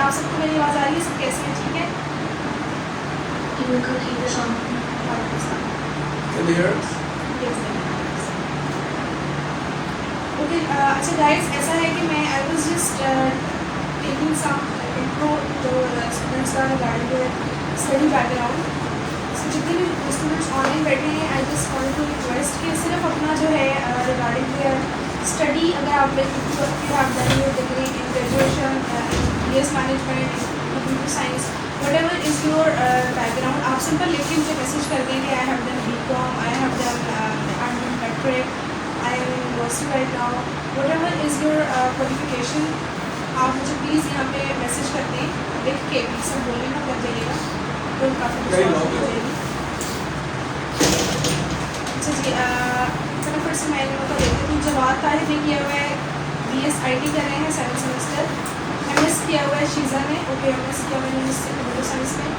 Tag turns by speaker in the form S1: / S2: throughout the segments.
S1: आप सबको मेरी आवाज़ आ रही है? सब कैसे हैं? ठीक है?
S2: बिल्कुल ठीक है। शाम
S1: ओके, अच्छा गाइस, ऐसा है कि मैं I was just taking some intro जो स्टूडेंट्स का रिगार्डिंग स्टडी बैकग्राउंड। सो जितने भी स्टूडेंट्स ऑनलाइन बैठे हैं, I just want to request कि सिर्फ अपना जो है रिगार्डिंग देयर स्टडी, अगर आप degree in graduation in BS management, computer science, whatever is your background, आप सिंपल लिख के मुझे मैसेज कर दें कि I have done BCom, I have done matric, I am in university right now, whatever is your qualification, आप मुझे please यहाँ पे मैसेज कर दें लिख के। प्लीज़ सब बोलने में कर जाइएगा तो काफ़ी रिस्पॉन्स हो जाएगी। अच्छा जी, फटाफट से मैं लोगों को देखती हूँ। जवाब तारिफ ने किया हुआ है, BS IT कर रहे हैं 7th सेमेस्टर, MS किया हुआ है शीज़ा ने, ओके MS किया हुआ है कंप्यूटर साइंस में,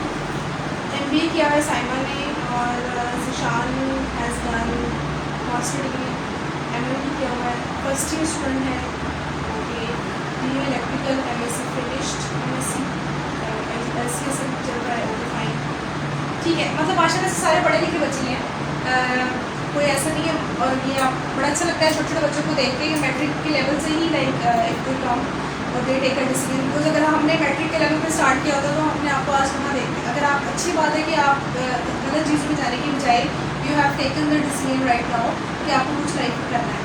S1: MBA किया हुआ है साइमा ने, और Zeeshan has done master degree, MLT किया हुआ है, फर्स्ट ईयर स्टूडेंट है, okay BA electrical, MSc finished, MSc LCS चल रहा है, ओके फाइन, ठीक है। मतलब माशाल्लाह से सारे पढ़े लिखे बच्चे हैं, कोई ऐसा नहीं है। और ये आप बड़ा अच्छा लगता है छोटे छोटे बच्चों को देख के कि मैट्रिक के लेवल से ही लाइक एक दे कम और they take a decision. Because अगर हमने मैट्रिक के लेवल पे स्टार्ट किया होता तो हमने आपको आज कहाँ देखते। अगर आप अच्छी बात है कि आप गलत चीज़ों में जाने की बजाय you have taken the decision right now कि आपको कुछ लाइफ में करना है।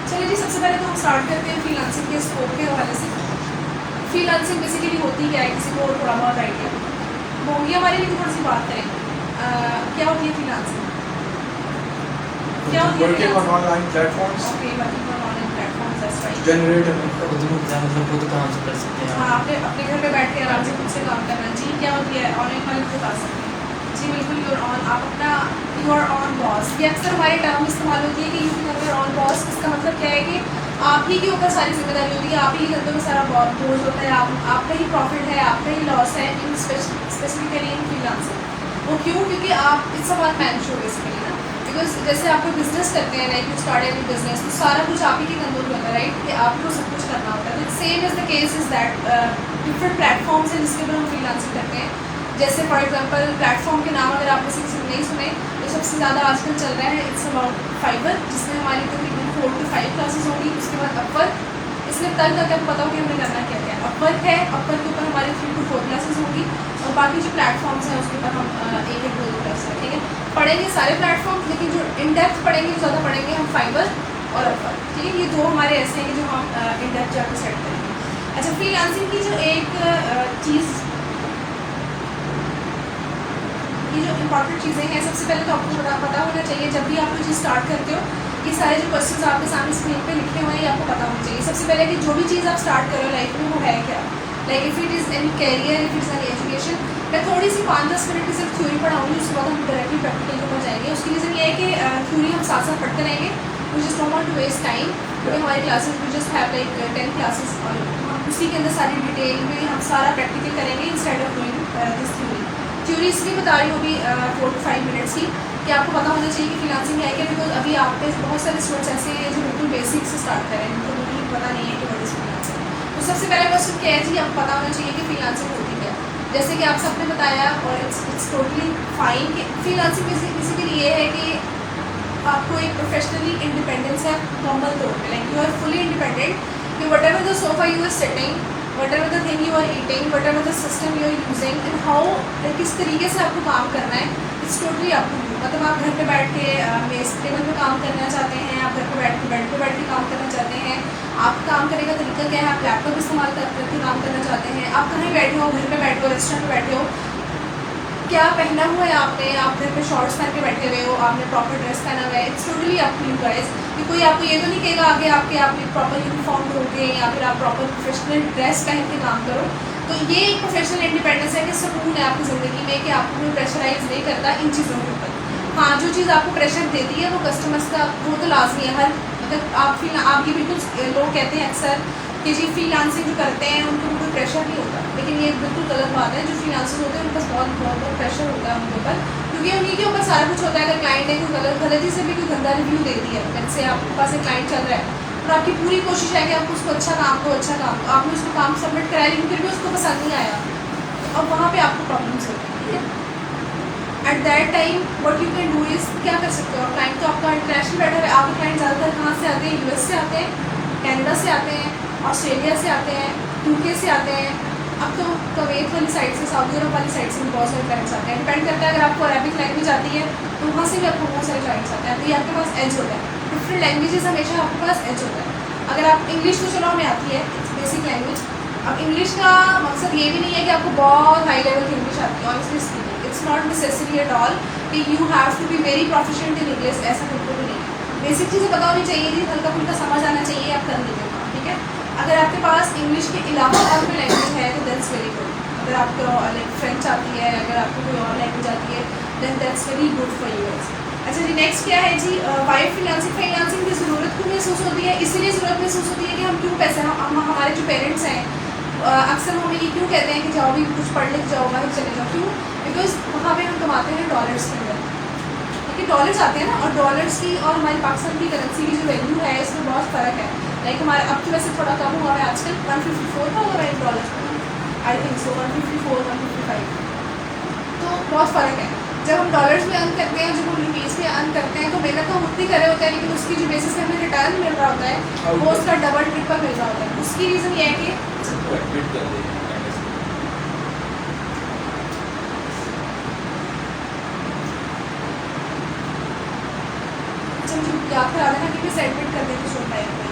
S1: चलिए जी, सबसे पहले तो हम स्टार्ट करते हैं फ्रीलांसिंग के स्कोप के हवाले से। फ्रीलांसिंग बेसिकली होती क्या है, किसी को थोड़ा बहुत आइडिया होगी हमारे लिए, थोड़ी सी बात करें क्या होती है फ्रीलांसिंग, क्या होती है
S3: working on online platforms,
S1: okay working on online platforms, that's right.
S3: generate an income.
S4: मतलब खुद काम से कर सकते हैं।
S1: हाँ, आपने अपने घर पे बैठ के आराम से खुद से काम करना। जी क्या होती है ऑनलाइन वाले बता सकते हैं? जी बिल्कुल, यूर ऑन, आप अपना यूर ऑन बॉस। ये अक्सर हमारे टर्म इस्तेमाल होती है कि you can you're on boss. इसका मतलब क्या है कि आप ही के ऊपर सारी जिम्मेदारी होती है, आप ही के कंधों में सारा बोझ होता है, आपका ही प्रॉफिट है, आपका ही लॉस है इन स्पेसिफिकली इन फ्रीलांसिंग। वो क्यों? क्योंकि आप it's a one man show basically ना। बिकॉज जैसे आप कोई बिजनेस करते हैं, like you start any business, तो सारा कुछ आप ही के कंधों में होता है, राइट, कि आपको सब कुछ करना होता है। तो same is the case is that different platforms हैं जिसके ऊपर हम फ्रीलांसिंग करते हैं। जैसे फॉर एग्जांपल प्लेटफॉर्म के नाम अगर आप किसी ने नहीं सुने तो सबसे ज़्यादा आजकल चल रहा है इट्स अबाउट फाइवर, जिसमें हमारी तकरीबन 4 to 5 क्लासेस होंगी। उसके बाद अपवर्क, इसलिए तक तक आपको पता हो कि हमें करना क्या क्या है। अपवर्क है, अपवर्क के ऊपर हमारी 3 to 4 क्लासेस होंगी, और बाकी जो प्लेटफॉर्म्स हैं उसके ऊपर हम एक एक दो क्लास रखेंगे, पढ़ेंगे सारे प्लेटफॉर्म, लेकिन जो इन डेप्थ पढ़ेंगे जो ज़्यादा पढ़ेंगे हम फाइवर और अपवर्क, ठीक है। ये दो हमारे ऐसे हैं कि जो हम इन डेप्थ जाकर सेट करेंगे। अच्छा, फ्रीलांसिंग की जो एक चीज़, ये जो इंपॉर्टेंट चीज़ें हैं, सबसे पहले तो आपको पता होना चाहिए जब भी आप कोई चीज़ स्टार्ट करते हो, ये सारे जो क्वेश्चंस आपके सामने स्क्रीन पे लिखे हुए हैं ये आपको पता होना चाहिए। सबसे पहले कि जो भी चीज़ आप स्टार्ट करो लाइफ में वो है क्या, like if it is any career, if it's any education. मैं थोड़ी सी 5-10 मिनट की सिर्फ थ्योरी पढ़ाऊँगी, उसके बाद हम डायरेक्टली प्रैक्टिकल के ऊपर जाएंगे। उसकी रीज़न ये है कि थ्योरी हम साथ साथ पढ़ते रहेंगे, we just don't want to waste time. क्योंकि हमारी classes we just have like 10 classes, और हम उसी के अंदर सारी डिटेल में हम सारा प्रैक्टिकल करेंगे instead of doing this theory. Theory इसलिए बता रही हूँ अभी 4 to 5 मिनट्स की, कि आपको पता होना चाहिए कि फ्रीलांसिंग है क्या। बिकॉज अभी आप पे बहुत सारे स्टूडेंट्स ऐसे हैं जो बिल्कुल बेसिक से स्टार्ट कर रहे हैं, उनको बिल्कुल पता नहीं है कि व्हाट इज फ्रीलांसिंग। तो सबसे पहला क्वेश्चन क्या है जी, आपको पता होना चाहिए कि फ्रीलांसिंग होती क्या है। जैसे कि आप सबने बताया, और इट्स टोटली फाइन कि फ्रीलांसिंग बेसिकली ये है कि आपको एक प्रोफेशनली इंडिपेंडेंस है नॉर्मल तौर पर, like you are fully independent, कि whatever the sofa you are sitting, whatever the thing you are eating, whatever the system you are using, and how, किस तरीके से आपको काम करना है, it's totally up to you। मतलब आप घर पे बैठ के मेज टेबल पे काम करना चाहते हैं, आप घर पे बैठ के बेड पे बैठ के काम करना चाहते हैं, आप काम करने का तरीका क्या है, आप लैपटॉप इस्तेमाल करके काम करना चाहते हैं, आप कहीं बैठे हो, घर पे बैठे हो, रेस्टोरेंट में बैठे हो, क्या पहना हुआ है आपने, आप घर पे शॉर्ट्स पहन के बैठे हुए हो, आपने प्रॉपर ड्रेस पहना हुआ है, it's totally up to you guys. कि कोई आपको ये तो नहीं कहेगा आगे आपने प्रॉपर यूनिफॉर्म होके या फिर आप प्रॉपर प्रोफेशनल ड्रेस पहन के काम करो। तो ये एक प्रोफेशनल इंडिपेंडेंस है कि सुकून है आपकी ज़िंदगी में, कि आपको कोई प्रेशराइज नहीं करता इन चीज़ों के ऊपर। हाँ, जो चीज़ आपको प्रेशर देती है वो कस्टमर्स का, वो तो लाजमी है। हर मतलब आप ये बिल्कुल लोग कहते हैं अक्सर कि जी फ्रीलांसिंग जो करते हैं उनको कोई प्रेशर नहीं होता, लेकिन ये बिल्कुल गलत बात है। जो फ्रीलांसर्स होते हैं उनके पास बहुत प्रेशर होता है उनके ऊपर, क्योंकि उन्हीं के ऊपर सारा कुछ होता है। अगर क्लाइंट ने कोई गलती से भी कोई गंदा रिव्यू दे दिया, जैसे आपके पास एक क्लाइंट चल रहा है, और आपकी पूरी कोशिश है कि आप उसको अच्छा काम दो, आपने उसको काम सबमिट कराया लेकिन फिर भी उसको पसंद नहीं आया, तो अब वहाँ पे आपको प्रॉब्लम्स होती हैं, ठीक है। At that time what you can do is, क्या कर सकते हो, क्लाइंट तो आपका इंटरनेशनल बैठा है, आपके क्लाइंट ज़्यादातर कहाँ से आते हैं, US से आते हैं, कनाडा से आते हैं, ऑस्ट्रेलिया से आते हैं, UK से आते हैं, अब तो कुवैत वाली साइड से, सऊदी अरब वाली साइड से भी बहुत सारे क्लाइंट्स आते हैं। डिपेंड करता है, अगर आपको अरबिक लैंग्वेज आती है तो वहाँ से भी आपको बहुत सारे क्लाइंट्स आते हैं, तो ये आपके पास एज होता है। डिफरेंट लैंग्वेजेस हमेशा आपके पास एज होता है। अगर आप इंग्लिश तो चलो हमें आती है, इट्स बेसिक लैंग्वेज। अब इंग्लिश का मकसद ये भी नहीं है कि आपको बहुत हाई लेवल की इंग्लिश आती है, honestly speaking it's not necessary at all कि you have to be very proficient in English, ऐसा बिल्कुल भी नहीं है। बेसिक चीज़ें पता होनी चाहिए थी, हल्का फुल्का समझ आना चाहिए, आप कर लीजिए काम, ठीक है। अगर आपके पास इंग्लिश के अलावा और कोई लैंग्वेज है तो दैट्स वेरी गुड। अगर आपको लाइक फ्रेंच आती है, अगर आपको कोई और लैंग्वेज आती है, then that's very good for you. अच्छा जी, नेक्स्ट क्या है जी, वाई फ्रीलांसिंग की ज़रूरत क्यों महसूस होती है, इसीलिए ज़रूरत महसूस होती है कि हम क्यों पैसे, हम हमारे जो पेरेंट्स हैं अक्सर हमें ये क्यों कहते हैं कि जाओ भी कुछ पढ़ लिख जाओ, बाहर चले जाओ, क्यों, बिकॉज वहाँ पे हम कमाते हैं डॉलर्स के अंदर, क्योंकि डॉलर्स आते हैं ना, और डॉलर्स की और हमारी पाकिस्तान की करेंसी की जो वैल्यू है इसमें बहुत फ़र्क है। लाइक हमारे अब तो वैसे थोड़ा कम हुआ है, आजकल 154 का हो रहा है डॉलर, आई थिंक सो 154 155, तो बहुत फ़र्क है। जब हम डॉलर्स में अर्न करते हैं, जब हम रुपीज़ में अर्न करते हैं, तो मेहनत तो हम उतनी कर रहे होते हैं, लेकिन उसकी जो बेसिस पे हमें रिटर्न मिल रहा होता है वो उसका डबल ट्रिपल मिल रहा होता है। उसकी रीज़न ये है कि याद करा देना कि मैं एडमिट करने की छोड़ पाए अपने।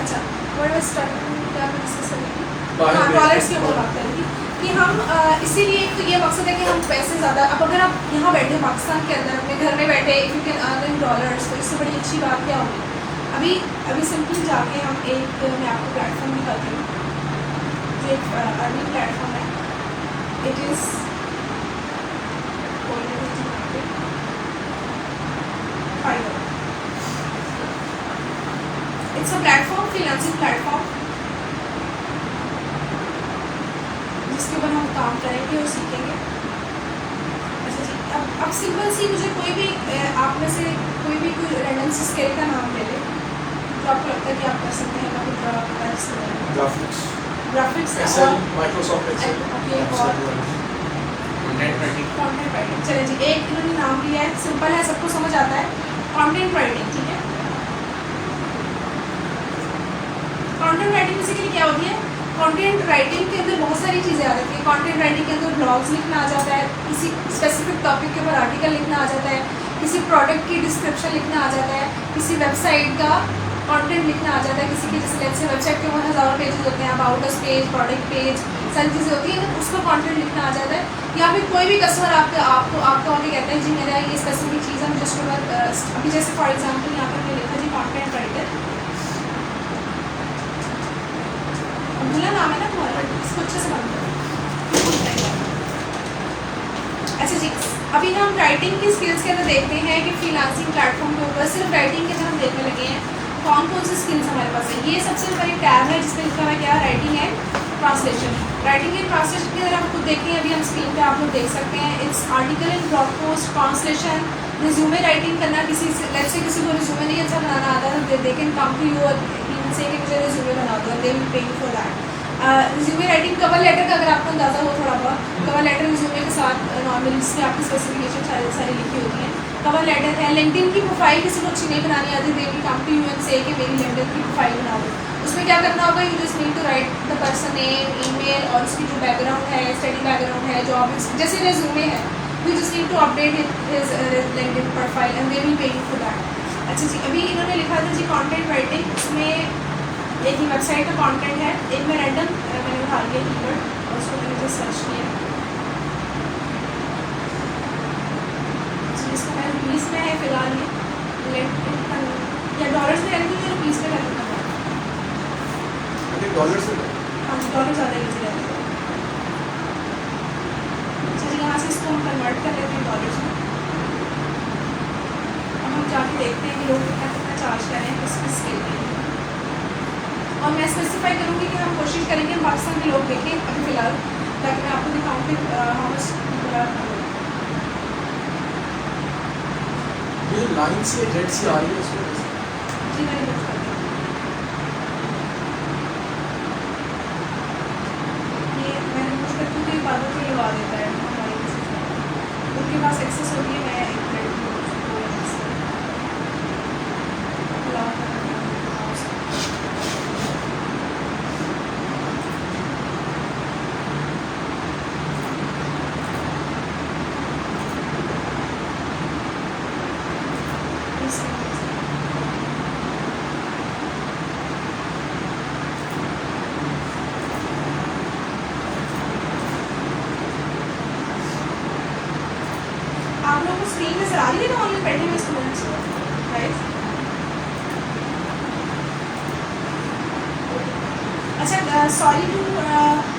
S1: अच्छा, वर्ड वाज स्टार्टिंग क्या मैं डिस्कस करेंगे, हाँ डॉलर्स की वो बात करेंगे कि हम इसीलिए तो ये मकसद है कि हम पैसे ज़्यादा, अब अगर आप यहाँ बैठे पाकिस्तान के अंदर अपने घर में बैठे, if you can earn in dollars, तो इससे बड़ी अच्छी बात क्या होगी। अभी सिंपली जाके हम एक, मैं आपको प्लेटफॉर्म दिखाती हूँ, जो एक अर्निंग प्लेटफॉर्म है, it is it's a platform, freelancing platform, जिसके ऊपर हम काम करेंगे और सीखेंगे। अच्छा जी, अब सिंपल सी मुझे कोई भी आप में से कोई भी कोई रैंडम सी स्किल का नाम ले ले जो आपको लगता है कि आप कर सकते हैं, graphics
S3: Excel, Microsoft Excel,
S1: content writing. चलिए जी, एक इन्होंने नाम लिया है, सिंपल है, सबको समझ आता है, कंटेंट राइटिंग, ठीक है। कंटेंट राइटिंग बेसिकली क्या होती है, कंटेंट राइटिंग के अंदर बहुत सारी चीज़ें आ जाती हैं। कंटेंट राइटिंग के अंदर ब्लॉग्स लिखना आ जाता है, किसी स्पेसिफिक टॉपिक के ऊपर आर्टिकल लिखना आ जाता है, किसी प्रोडक्ट की डिस्क्रिप्शन लिखना आ जाता है, किसी वेबसाइट का कंटेंट लिखना आ जाता है, किसी की जैसे वेबसाइट के ऊपर हज़ारों पेजेस होते हैं, about us page, product page, सारी चीज़ें होती हैं, उसका कंटेंट लिखना आ जाता है। या फिर कोई भी कस्टमर आपको आगे कहता है जी मेरा ये स्पेसिफिक चीज़ है, मुझे उसके बाद अभी जैसे फॉर एग्जाम्पल यहाँ पर मैंने लिखा जी कंटेंट राइटर, अब्दुल्ला नाम है ना तुम्हारा, इसको अच्छे से बंद करो। अच्छा जी, अभी हम राइटिंग की स्किल्स के अंदर देखते हैं कि फ्रीलांसिंग प्लेटफॉर्म के ऊपर सिर्फ राइटिंग के अंदर हम देखने लगे हैं कौन कौन सी स्किल्स हमारे पास है। ये सबसे ऊपर एक टैब है जिसमें लिखा हुआ है क्या, writing and translation. Writing and translation के अंदर हम खुद देखें, अभी हम स्क्रीन पे आप लोग देख सकते हैं, it's article and blog post, translation, resume writing करना, किसी को रिज्यूमे नहीं अच्छा बनाना आता है, they can come to you और से कि मुझे रिज्यूमे बना दो, they will pay you for that. Resume writing, cover letter का अगर आपको अंदाज़ा हो थोड़ा बहुत, कवर लेटर रिज्यूमे के साथ नॉर्मल जिसमें आपकी स्पेसिफिकेशन सारी लिखी होती हैं, कवर लेटर है। लिंक्डइन की प्रोफाइल किसी को अच्छी नहीं बनानी आती, they will come to you and से कि मेरी लिंक्डइन की प्रोफाइल बनाओ। उसमें क्या करना होगा, you just need to write the person name, email और उसकी जो बैकग्राउंड है, स्टडी बैकग्राउंड है, जॉब, जैसे रेज्यूमे है, you just need to update his LinkedIn profile and they will pay you for that. अच्छा जी, अभी इन्होंने लिखा था जी कंटेंट राइटिंग, उसमें एक ही वेबसाइट का कंटेंट है, एक में रैंडम मैंने उठा लिया कीवर्ड और उसको मैंने जो सर्च किया जी, इसका मैं रुपीज़ में है फिलहाल, ये या डॉलर्स में रहती है या रुपीज़ में रहती है,
S3: डॉलर से
S1: हाँ डॉलर ज़्यादा ईजी रहता है। अच्छा जी, यहाँ से इसको हम कन्वर्ट कर लेते हैं डॉलर्स में। अब हम जाके देखते हैं कि लोग कितना कितना चार्ज कर रहे हैं किस किस के लिए, और मैं स्पेसिफाई करूँगी कि हम कोशिश करेंगे हम पाकिस्तान के लोग देखें अभी फ़िलहाल, ताकि मैं आपको दिखाऊँ कि हाउ मच
S3: ये लाइन से रेड सी आ रही है उसमें।
S1: जी जी मैंने कुछ कर दिया। ये मैंने कुछ कर क्योंकि बालों को लगा देता है हमारे किसी से। उनके पास एक्सेस होती है, मैं एक लड़की हूँ उसको access है। लगा कर रखना है उसको। आप लोगों को स्क्रीन नजर आ रही है ना ऑनलाइन बैठे हुए स्टूडेंट्स को, राइट? अच्छा, सॉरी टू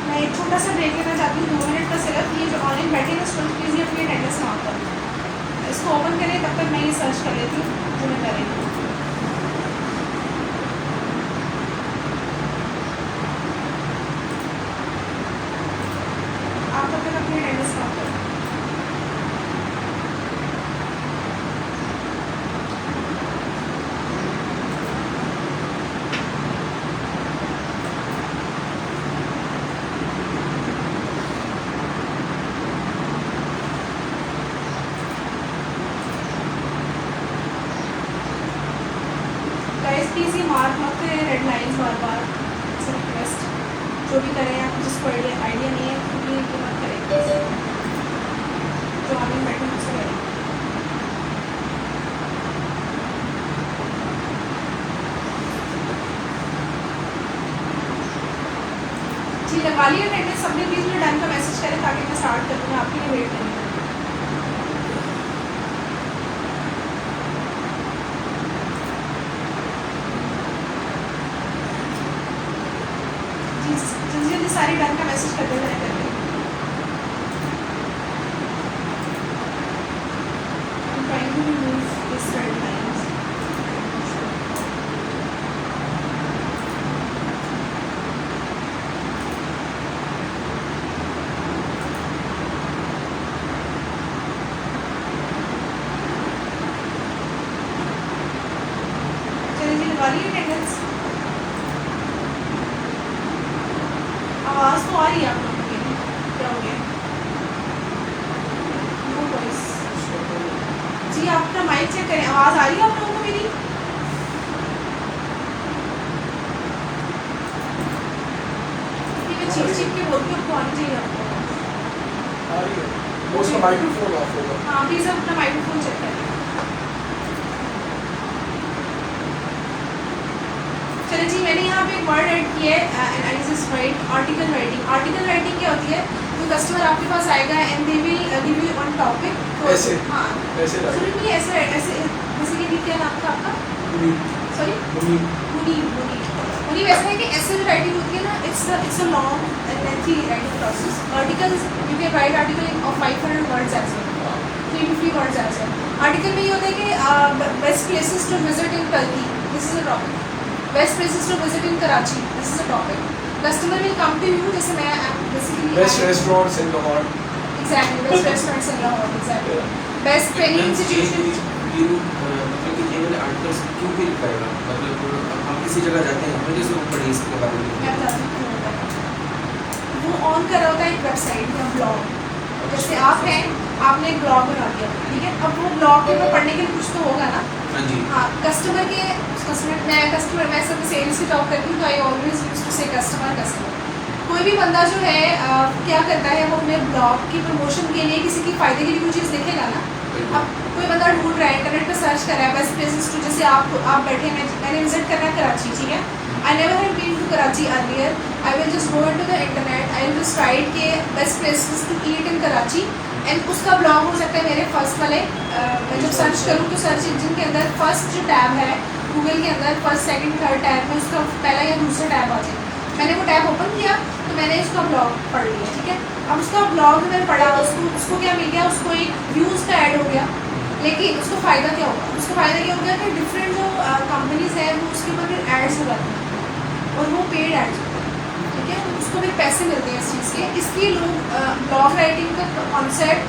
S1: मैं एक छोटा सा ब्रेक लेना चाहती हूँ 2 मिनट का सिर्फ। ये जो ऑनलाइन बैठे हुए स्टूडेंट प्लीज़ ये अपनी अटेंडेंस नोट करें। इसको ओपन करें, तब तक मैं ये सर्च कर लेती हूँ जो मैं कर रही हूँ। आप तब तक अपनी अटेंडेंस नोट करें। गाइस प्लीज़ ये मार्क मत करें red lines bar bar, it's a request. जो भी करें आप, जिसको आइडिया नहीं है तो ये मत करें, जो ऑनलाइन बैठे हैं उससे करें। जी लगा लिया अटेंडेंस सबने, प्लीज़ मुझे टाइम का मैसेज करें ताकि मैं स्टार्ट कर दूँ, आपके लिए वेट करें। जी जल्दी जल्दी सारी डन का मैसेज कर देना है करके। I'm trying to remove this red lines. चलिए जी लगा ली अटेंडेंस। आवाज़ तो आ रही है आप लोगों की, क्या हो गया? No voice. जी आप अपना माइक चेक करें, आवाज़ आ रही है आप लोगों को मेरी? ठीक है, चीख चीख के बोलती हूँ, आपको आनी चाहिए आपको।
S3: आ रही है। वो उसका माइक्रोफोन ऑफ होगा।
S1: हाँ प्लीज़ आप अपना माइक्रोफोन चेक करें। चलिए जी मैंने यहाँ पे एक वर्ड ऐड किया है, analysis right, article writing. Article writing क्या होती है? तो कस्टमर आपके पास आएगा and they will give you on topic.
S3: ऐसे?
S1: हाँ
S3: ऐसे राइट।
S1: सॉरी नहीं ऐसे ऐसे जैसे कि क्या नाम था आपका? सॉरी मुनीब। ऐसा है कि ऐसे जो राइटिंग होती है ना, it's a long and lengthy writing process. Articles you can write article of 500 words as well, 350 words as well. Article में ये होता है कि best places to visit in Turkey, this is a topic. Best places to visit in Karachi, this is a topic. Customer will come to you, जैसे मैं basically
S3: best restaurants in Lahore.
S1: Exactly best restaurants in Lahore, exactly best training institution.
S2: मतलब कि ये वाले articles क्यों भी लिखाएगा? मतलब हम किसी जगह जाते हैं, हमें जैसे पढ़े इसके बारे में।
S1: मैं बताती हूँ क्यों होता है। वो ऑन कर रहा होता है एक वेबसाइट या ब्लॉग, जैसे आप हैं, आपने एक ब्लॉग बना दिया, ठीक है? अब वो ब्लॉग के ऊपर पढ़ने के लिए कुछ तो होगा ना।
S2: हाँ जी।
S1: हाँ मैं सब सेल्स की जॉब करती हूँ, तो आई ऑलवेज यूज टू से कस्टमर। कोई भी बंदा जो है क्या करता है, वो अपने ब्लॉग की प्रमोशन के लिए किसी की फ़ायदे के लिए कोई चीज़ लिखेगा ना। अब कोई बंदा ढूंढ रहा है, इंटरनेट पर सर्च कर रहा है बेस्ट प्लेसेस टू, जैसे आप बैठे हैं, मैंने विजिट करना है कराची, ठीक है? I never have been to Karachi earlier, I will just go into the internet, I will just write के best places to eat in Karachi, and उसका ब्लॉग हो सकता है मेरे फर्स्ट वाले। मैं जब सर्च करूँ तो सर्च इंजन के अंदर फर्स्ट जो टैब है गूगल के अंदर, फर्स्ट सेकंड थर्ड टैब में उसका पहला या दूसरा टैब आ जाए। मैंने वो टैब ओपन किया तो मैंने इसका ब्लॉग पढ़ लिया, ठीक है? अब उसका ब्लॉग मैंने पढ़ा, उसको क्या मिल गया, उसको एक व्यूज़ का ऐड हो गया। लेकिन उसको फ़ायदा क्या होगा? उसका फ़ायदा क्या हो गया कि डिफरेंट जो कंपनीज़ हैं वो उसके ऊपर फिर एड्स लगाती हैं और वो पेड एड्स होते हैं, ठीक है? उसको फिर पैसे मिलते हैं इस चीज़ के। इसलिए लोग ब्लॉग राइटिंग का कॉन्सेप्ट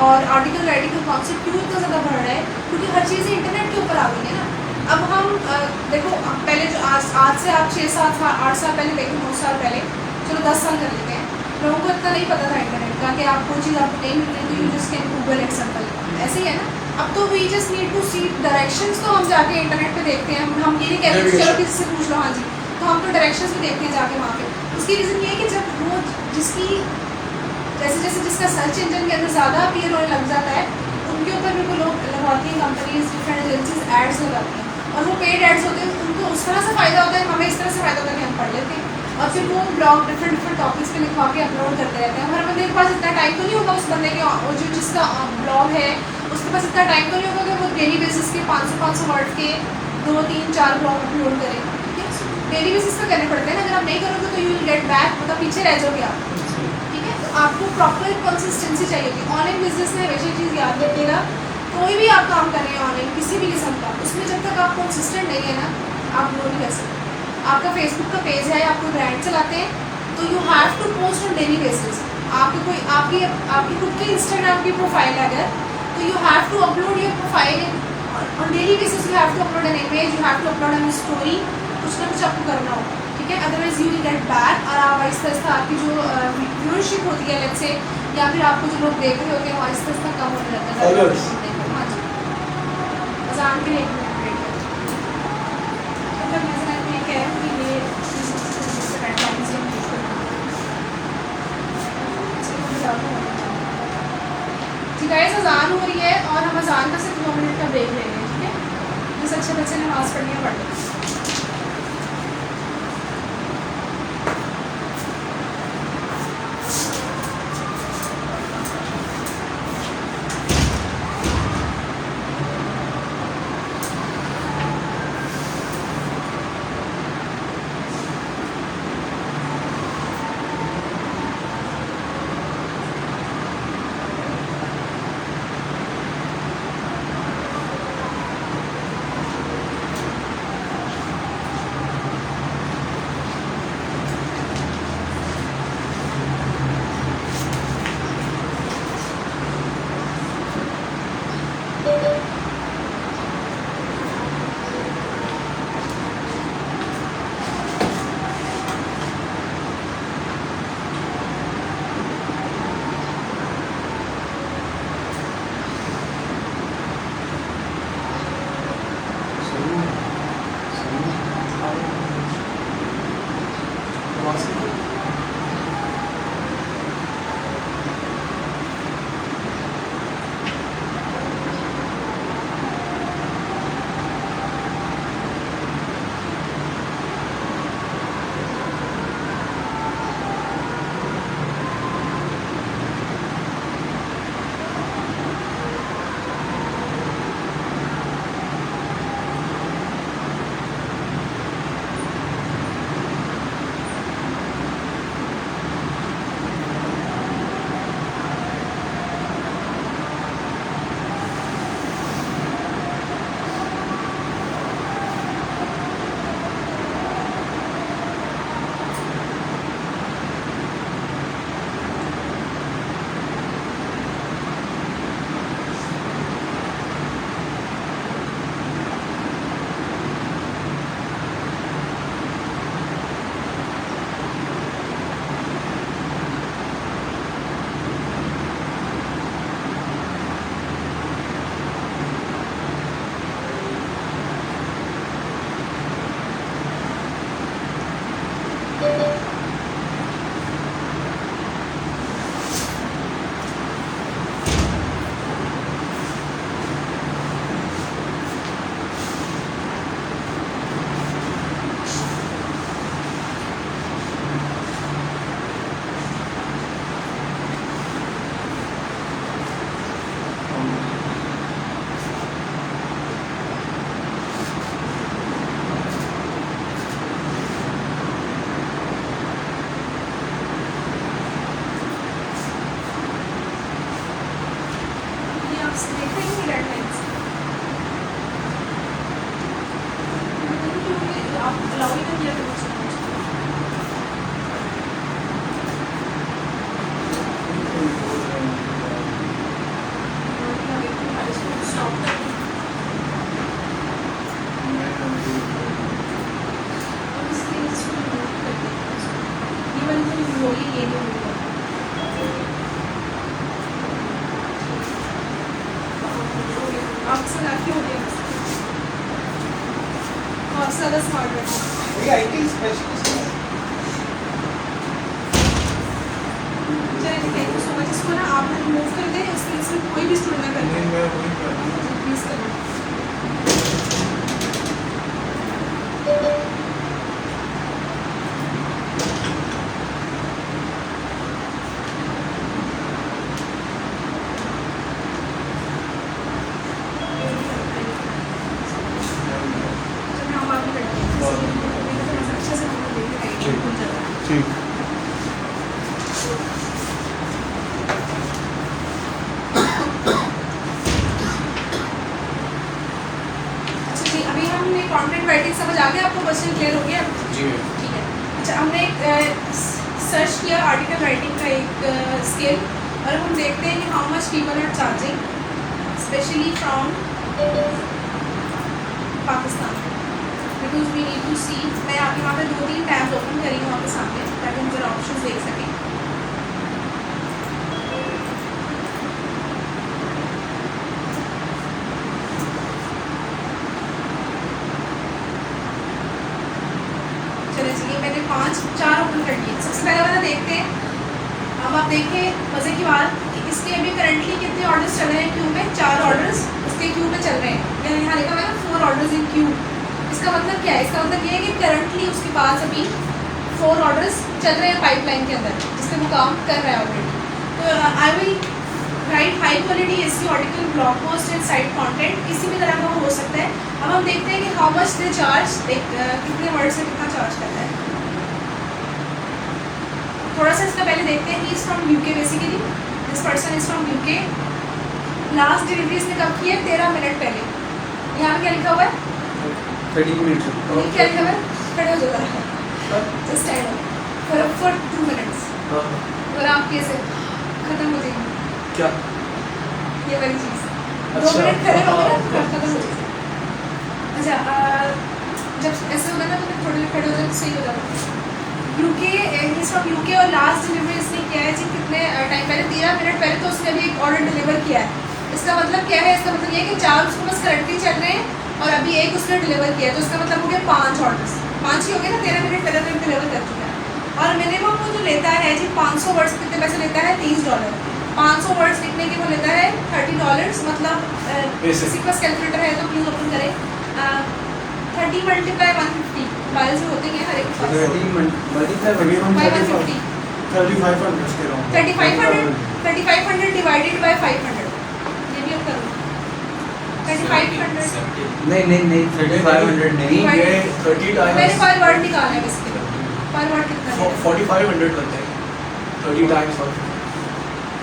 S1: और आर्टिकल राइटिंग का कॉन्सेप्ट क्यों इतना ज़्यादा बढ़ रहा है? क्योंकि हर चीज़ इंटरनेट के ऊपर आ गई है ना। अब हम देखो पहले जो आज से आप 6-7-8 साल पहले देखो, 9 साल पहले, चलो 10 साल कर लेते हैं, लोगों को इतना नहीं पता था इंटरनेट का कि आप कोई चीज़ आपको नहीं मिल रही तो you just can Google it simple, ऐसे ही है ना। अब तो we just need to see directions, तो हम जाके इंटरनेट पे देखते हैं, हम ये नहीं कहते कि चलो किसी से पूछ लो, हाँ जी, तो हम तो डायरेक्शंस भी देखते हैं जाके वहाँ पे। उसकी रीज़न ये है कि जब वो जिसकी जैसे जैसे जिसका सर्च इंजन के अंदर ज़्यादा अपीयर होने लग जाता है, उनके ऊपर भी कोई लोग लगाती हैं, कंपनीज डिफरेंट एजेंसीज एड्स लगाती हैं, और वो पेड एड्स होते हैं, उनको उस तरह से फ़ायदा होता है, हमें इस तरह से फ़ायदा होता है कि हम पढ़ लेते हैं, और फिर वो ब्लॉग डिफरेंट टॉपिक्स पे लिखवा के अपलोड करते रहते हैं। हर बंदे के पास इतना टाइम तो नहीं होगा, उस बंदे के वो जो जिसका ब्लॉग है उसके पास इतना टाइम तो नहीं होगा कि वो डेली बेसिस के 500 वर्ड के 2-3-4 ब्लॉग अपलोड करें, ठीक है। डेली बेसिस पे करने पड़ते हैं ना, अगर आप नहीं करोगे तो यू विल गेट बैक, मतलब पीछे रह जाओगे आप, ठीक है। तो आपको प्रॉपर कंसिस्टेंसी चाहिए होगी। ऑनलाइन बिजनेस में हमेशा चीज़ याद रखिएगा, कोई भी आप काम कर रहे हैं ऑनलाइन किसी भी किस्म का, उसमें जब तक आप कंसिस्टेंट नहीं है ना, आप ग्रो नहीं कर सकते। आपका फेसबुक का पेज है, आप कोई ब्रांड चलाते हैं, तो you have to post on daily basis. आपकी कोई आपकी खुद की इंस्टाग्राम की प्रोफाइल है अगर, तो you have to upload your profile on daily basis, you have to upload an image, you have to upload an story, कुछ ना कुछ आपको करना होगा, ठीक है। Otherwise you will get back, और आप आहिस्ता आहिस्ता आपकी जो व्यूअरशिप होती है लेट्स से, या फिर आपको जो लोग देख रहे होते हैं वो आहिस्ता आहिस्ता कम होने लगता है। हाँ जी, अजान के लिए एक मिनट वेट करें, मतलब मैं ये कह रहा हूँ कि ये जी गाइस, अजान हो रही है और हम अजान का सिर्फ 2 मिनट का ब्रेक ले रहे हैं, ठीक है। जिस अच्छे बच्चे ने नमाज़ पढ़नी है पढ़ लें। होगी ये नहीं होगा। आपसे काफ़ी हो गया और ज़्यादा स्मार्ट बैठा।
S3: ये आईटी स्पेशलिस्ट है।
S1: चलिए थैंक यू सो मच। इसको ना आप रिमूव कर दें, इसमें कोई भी स्टूडेंट ना कर
S3: नहीं, मैं वही कर रहा हूँ।
S1: प्लीज़ करें। हम आगे बढ़ते हैं। अच्छे से हमको देख रहे हैं।
S3: ठीक।
S1: अच्छा जी, अभी हमने कंटेंट राइटिंग समझ आ गया आपको? क्वेश्चन क्लियर हो गया?
S2: जी मैम।
S1: ठीक है। अच्छा, हमने सर्च किया आर्टिकल राइटिंग का एक स्किल, और अब हम देखते हैं कि how much people are charging specially from Pakistan, because we need to see. मैं आप यहाँ पे 2-3 टैब्स ओपन करी हूँ आपके सामने ताकि हम जरा ऑप्शन देख सकें। चलिए चलिए, मैंने 4 ओपन कर लिए। सबसे पहले वाला देखते हैं। अब आप देखें मज़े की बात, इसके अभी करंटली कितने ऑर्डर्स चल रहे हैं क्यू में? 4 ऑर्डर्स उसके क्यू में चल रहे हैं। यहाँ लिखा हुआ है 4 ऑर्डर्स इन क्यू। इसका मतलब क्या है? इसका मतलब ये है कि करंटली उसके पास अभी 4 ऑर्डर्स चल रहे हैं पाइपलाइन के अंदर, जिसपे वो काम कर रहा है ऑलरेडी। तो I will write high quality SEO article, blog post and site content, किसी भी तरह का हो सकता है। अब हम देखते हैं कि हाउ मच दे चार्ज, कितने वर्ड से कितना चार्ज करता है। थोड़ा सा इसका पहले देखते हैं। He is from UK basically, this person is from UK. Last delivery इसने कब की है? 13 मिनट पहले। यहाँ पे क्या लिखा हुआ है?
S2: 30 मिनट।
S1: क्या लिखा हुआ है? खड़े हो जाओ, जस्ट स्टैंड फॉर 2 मिनट्स, और आप कैसे खत्म हो जाएगी
S3: क्या?
S1: ये वाली चीज़। 2
S3: अच्छा।
S1: मिनट खड़े हो गए ना, खत्म हो जाएगी। अच्छा, जब ऐसे होगा ना तो फिर थोड़ी देर खड़े हो जाए तो सही हो जाता है। यूके, इस फ्रॉम यूके, और लास्ट डिलीवरी इसने किया है जी कितने टाइम पहले? 13 मिनट पहले। तो उसने अभी एक ऑर्डर डिलीवर किया है। इसका मतलब क्या है? इसका मतलब ये है कि 4 उसको बस करंटली चल रहे हैं और अभी एक उसने डिलीवर किया है। तो इसका मतलब हो गया 5 ऑर्डर्स। 5 ही हो गए ना, 13 मिनट पहले तो डिलीवर कर चुका है। और मिनिमम वो जो लेता है जी 500 वर्ड्स, कितने पैसे लेता है? $30। 500 वर्ड्स लिखने के वो लेता है $30। मतलब किसी के पास कैलकुलेटर है तो प्लीज़ ओपन करें। 30 मल्टीप्लाई 150 बाइल से होते हैं हर एक के पास।
S2: 30 मल्टीप्लाई
S1: by 150,
S3: 3500 के राउंड।
S1: 3500 डिवाइडेड बाय 500, ये भी अब करो। 3500
S2: नहीं 3500 नहीं।
S3: ये 30
S1: मैंने
S3: टाइम्स
S1: पर वर्ड निकाला है इसके लिए। पर वर्ड कितना है?
S3: 4500 बनते हैं। 30 टाइम्स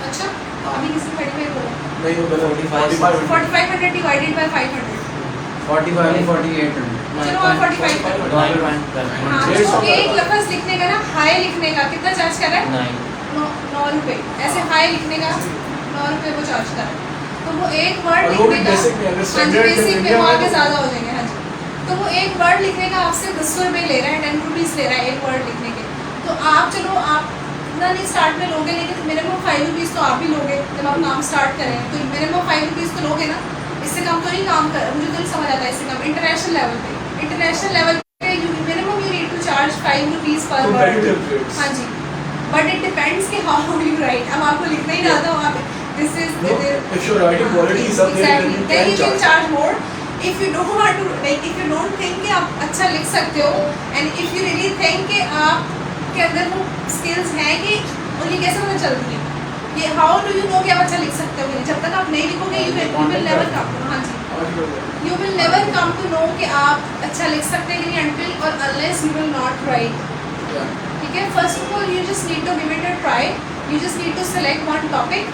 S1: अच्छा, अभी किसी ने 35 बोला।
S3: नहीं वो गलत 4500
S1: 4500 डिवाइडेड बाय 500,
S2: 45 नहीं 4800।
S1: चलो आप 45 कर लो। हाँ, तो एक लफ्ज़ लिखने का ना, हाय लिखने का कितना चार्ज कर रहा है? 9 रुपये। ऐसे हाय लिखने का 9 रुपये वो चार्ज कर रहा है। तो वो एक वर्ड
S3: और वो भी
S1: लिखने का,
S3: basic में, अगर
S1: हाँ जी
S3: standard
S1: बेसिक में
S3: Indian
S1: वो
S3: में
S1: आगे
S3: तो-
S1: ज़्यादा हो जाएंगे। हाँ जी, तो वो एक वर्ड लिखने का आपसे 10 रुपये ले रहा है, 10 रुपीज़ ले रहा है एक वर्ड लिखने के। तो आप चलो आप इतना नहीं स्टार्ट में लोगे, लेकिन मिनिमम 5 रुपीज़ तो आप भी लोगे जब आप काम स्टार्ट करें। तो मिनिमम 5 रुपीज़ तो लोगे ना, इससे कम तो नहीं काम कर। मुझे तो नहीं समझ आता है इससे कम। इंटरनेशनल लेवल पे minimum you need to charge 5 rupees per word.
S3: competitive rates।
S1: हाँ जी, बट इट डिपेंड्स कि हाउ डू यू राइट। अब आपको लिखना ही ना आता वहाँ पे, this is
S3: No, if your writing quality is up there, then you
S1: then you
S3: can
S1: can
S3: charge.
S1: charge more. If you don't want to, like if you don't think कि आप अच्छा लिख सकते हो, and if you really think कि आपके अंदर वो skills हैं कि, और ये कैसे पता चलती है? ये how do you know कि आप अच्छा लिख सकते हो कि नहीं? जब तक आप नहीं लिखोगे you will never come to, हाँ जी, you will never come to know कि आप अच्छा लिख सकते हैं कि नहीं until or unless you will not write. ठीक है, first of all you just need to give it a try. You just need to select one topic.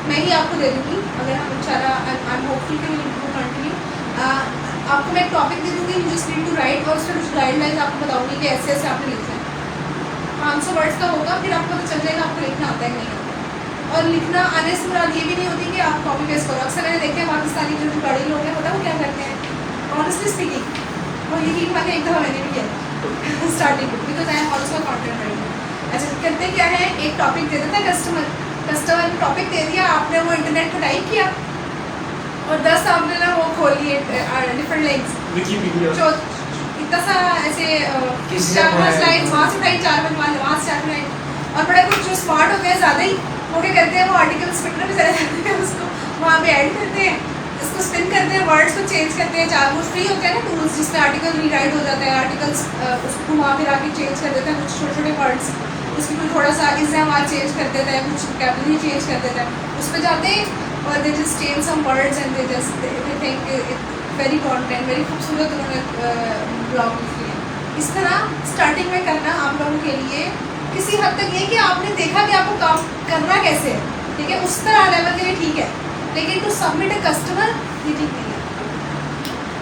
S1: मैं ही आपको दे दूँगी अगर हम बेचारा आई एम होपफुल कि विल कंटिन्यू। आपको मैं एक टॉपिक दे दूँगी, you just need to write, और उसमें कुछ गाइडलाइंस आपको बताऊँगी कि ऐसे ऐसे आपने लिखना है। 500 वर्ड्स का होगा, फिर आपको पता चल जाएगा आपको लिखना आता है कि नहीं आता। और लिखना आने से मुराद ये भी नहीं होती कि आप कॉपी पेस्ट करो। अक्सर मैंने देखा है पाकिस्तानी जो बड़े लोग हैं, पता वो क्या करते हैं? ऑनेस्टली स्पीकिंग, और यकीन मानिए एक दफ़ा मैंने भी किया स्टार्टिंग में, because I am also content writer. है, एक टॉपिक दे देता है कस्टमर ने टॉपिक दे दिया, आपने वो इंटरनेट पर टाइप किया और 10 आपने ना वो खोल लिए डिफरेंट लिंक्स,
S3: विकिपीडिया
S1: जो इतना सा ऐसे
S2: किसी ने
S1: 4-5
S2: बनाया
S1: स्लाइड्स
S2: है।
S1: वहाँ से उठाई, 4 बनवा वहाँ से 4 बनाई, और बड़ा कुछ जो स्मार्ट होते हैं ज़्यादा ही वो क्या करते हैं, वो आर्टिकल स्पिनर में चले जाते हैं, उसको वहाँ पे ऐड करते हैं, इसको स्पिन करते हैं, वर्ड्स को चेंज करते हैं, चार वो फ्री होते हैं ना टूल्स जिसमें आर्टिकल रीराइट हो जाता है, आर्टिकल्स उसको वहाँ पे आके चेंज कर देते हैं, कुछ छोटे छोटे वर्ड्स उसमें कोई थोड़ा सा इज़ामात चेंज कर देता है, कुछ वोकैबुलरी चेंज कर देता है, उस पर जाते हैं और they just change some words and they just they think it very content, very खूबसूरत उन्होंने ब्लॉग लिख लिया। इस तरह स्टार्टिंग में करना आप लोगों के लिए किसी हद तक ये कि आपने देखा कि आपको काम करना कैसे है, ठीक है, उस तरह लेवल के लिए ठीक है, लेकिन टू सबमिट ए कस्टमर ये ठीक नहीं है।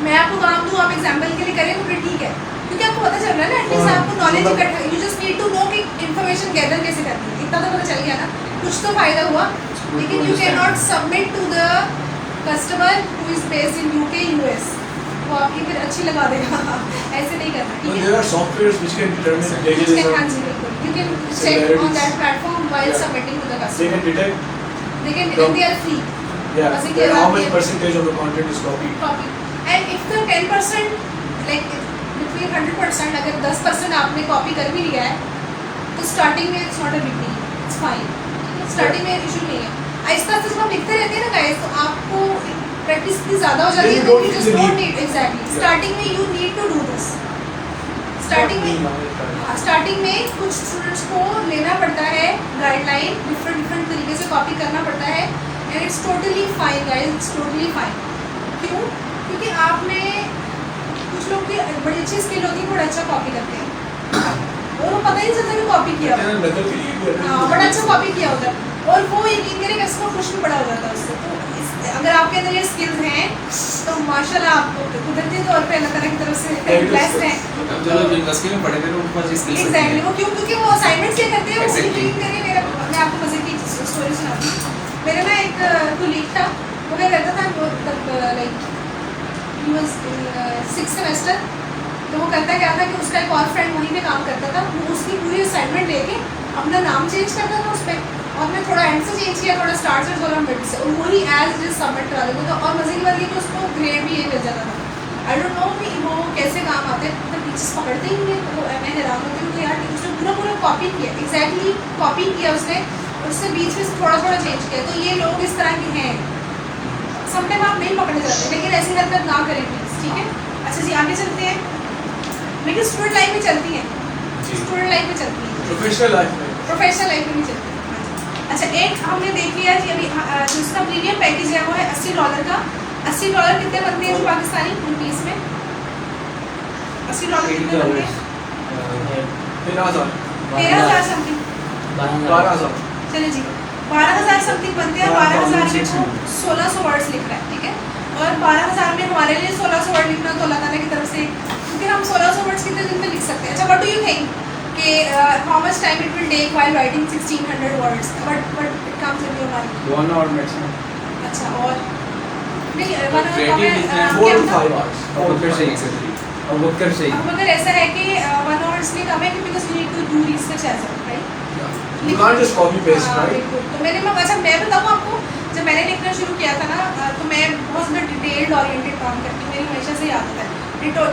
S1: मैं आपको काम दूँ, आप एग्जाम्पल के लिए करें तो फिर ठीक है, क्योंकि आपको पता चल रहा है ना, एटलीस्ट आपको नॉलेज इकट्ठा, you just need to know कि इन्फॉर्मेशन गैदर कैसे करनी है, इतना तो पता चल गया ना, कुछ तो फायदा हुआ, लेकिन you can not submit to the customer who is based in UK US, वो आपकी फिर अच्छी लगा देगा ऐसे नहीं करना, ठीक है।
S3: There are softwares which can determine
S1: हाँ
S3: plagiarism.
S1: जी बिल्कुल, you can check on that platform while
S3: Yeah.
S1: submitting to the
S3: They
S1: customer.
S3: can detect,
S1: They can
S3: From-
S1: they are free
S3: yeah,
S1: As in
S3: that
S1: they
S3: how
S1: are-
S3: much percentage of the content is copied.
S1: copy. And if the 10% like between 100% अगर 10% आपने copy कर भी लिया है तो starting में it's not a big deal, it's fine, starting में issue नहीं है। आहिस्ता आहिस्ता जब हम लिखते रहते हैं ना गाइस, तो आपको प्रैक्टिस इतनी ज़्यादा हो जाती
S3: Then
S1: है,
S3: you don't
S1: you
S3: feel
S1: just
S3: the
S1: don't
S3: need.
S1: need exactly.
S3: Yeah.
S1: Starting में you need to do this. Starting में कुछ स्टूडेंट्स को लेना पड़ता है गाइडलाइन, डिफरेंट तरीके से कॉपी करना पड़ता है, and it's totally fine guys, it's totally fine. क्यों? क्योंकि आपने कुछ लोग की बड़ी अच्छी स्किल होती है, बड़ा अच्छा कॉपी करते हैं और वो पता ही नहीं चलता कि कॉपी किया हुआ है।
S3: नकल के लिए भी
S1: हाँ, बड़ा अच्छा कॉपी किया होता है और वो यकीन करें कस्टमर खुश भी बड़ा हो जाता है उससे। तो अगर आपके अंदर ये स्किल्स हैं तो माशाल्लाह आप कुदरती तौर पे अल्लाह ताला की तरफ से ब्लेस्ड हैं।
S2: मतलब जो लोग यूनिवर्सिटी में पढ़े थे ना उनके पास ये skills होती
S1: एग्जैक्टली,
S2: हैं।
S1: वो क्यों? क्योंकि वो असाइनमेंट्स क्या करते हैं, वो
S2: Exactly.
S1: यकीन करिए, मेरा मैं आपको मजे की स्टोरी सुनाती हूँ। मेरा ना एक कोलीग था, वो क्या करता था, वो तब like he was in 6th semester, तो वो करता क्या था कि उसका एक और फ्रेंड वहीं पे काम करता था, वो उसकी पूरी असाइनमेंट लेके अपना नाम चेंज करता था उस पर, और मैं थोड़ा एंड से चेंज किया, थोड़ा स्टार्ट से, थोड़ा मिड से, और वही एज इज सबमिट करा देता था। और मजे की बात ये कि उसको ग्रेड भी ये मिल जाता था। आई डोंट नो कि वो कैसे काम आते हैं, मतलब टीचर्स पकड़ते ही नहीं है, तो मैं हैरान होती हूँ कि यार उसने पूरा कॉपी किया, एग्जैक्टली कॉपी किया उसने, और उससे बीच में थोड़ा चेंज किया। तो ये लोग इस तरह के हैं, समटाइम आप नहीं पकड़े जाते, लेकिन ऐसी हरकत ना करें प्लीज़, ठीक है। अच्छा जी, आगे चलते हैं, लेकिन स्टूडेंट लाइफ में चलती हैं, स्टूडेंट लाइफ में चलती हैं,
S3: प्रोफेशनल लाइफ में
S1: प्रोफेशनल लाइफ में नहीं चलती। अच्छा, एक हमने देख लिया जी अभी, जिसका प्रीमियम पैकेज है वो है $80 का। $80 कितने बनते हैं जो पाकिस्तानी रुपीस में? $80 कितने बनते हैं?
S3: 13,000
S1: 13,000 समथिंग,
S3: 12,000
S1: चलिए जी 12,000 समथिंग बनते हैं। 12,000 में वो 1600 वर्ड्स लिख रहा है, ठीक है, और 12,000 में हमारे लिए 1600 वर्ड लिखना तो अल्लाह ताला की तरफ से, क्योंकि हम 1600 वर्ड्स कितने दिन में लिख सकते हैं। अच्छा, व्हाट डू यू थिंक कि how much time it will take while writing 1600 words? What it comes in your mind?
S2: 1 hour maximum।
S1: अच्छा, और नहीं, 1 hour
S2: Creatively
S1: कम है,
S3: 4
S1: क्या
S3: to
S1: होता?
S3: 5 hours
S2: और फिर से exactly। और वो कर सही।
S1: अब अगर ऐसा है कि 1 hour इसलिए कम है कि because you need to do research as well, right?
S3: You can't just copy paste,
S1: हाँ,
S3: right?
S1: बिल्कुल। तो अच्छा मैं बताऊँ आपको, जब मैंने लिखना शुरू किया था ना, तो मैं बहुत ज़्यादा डिटेल्ड ओरिएंटेड काम करती हूँ, मेरी हमेशा से आदत है।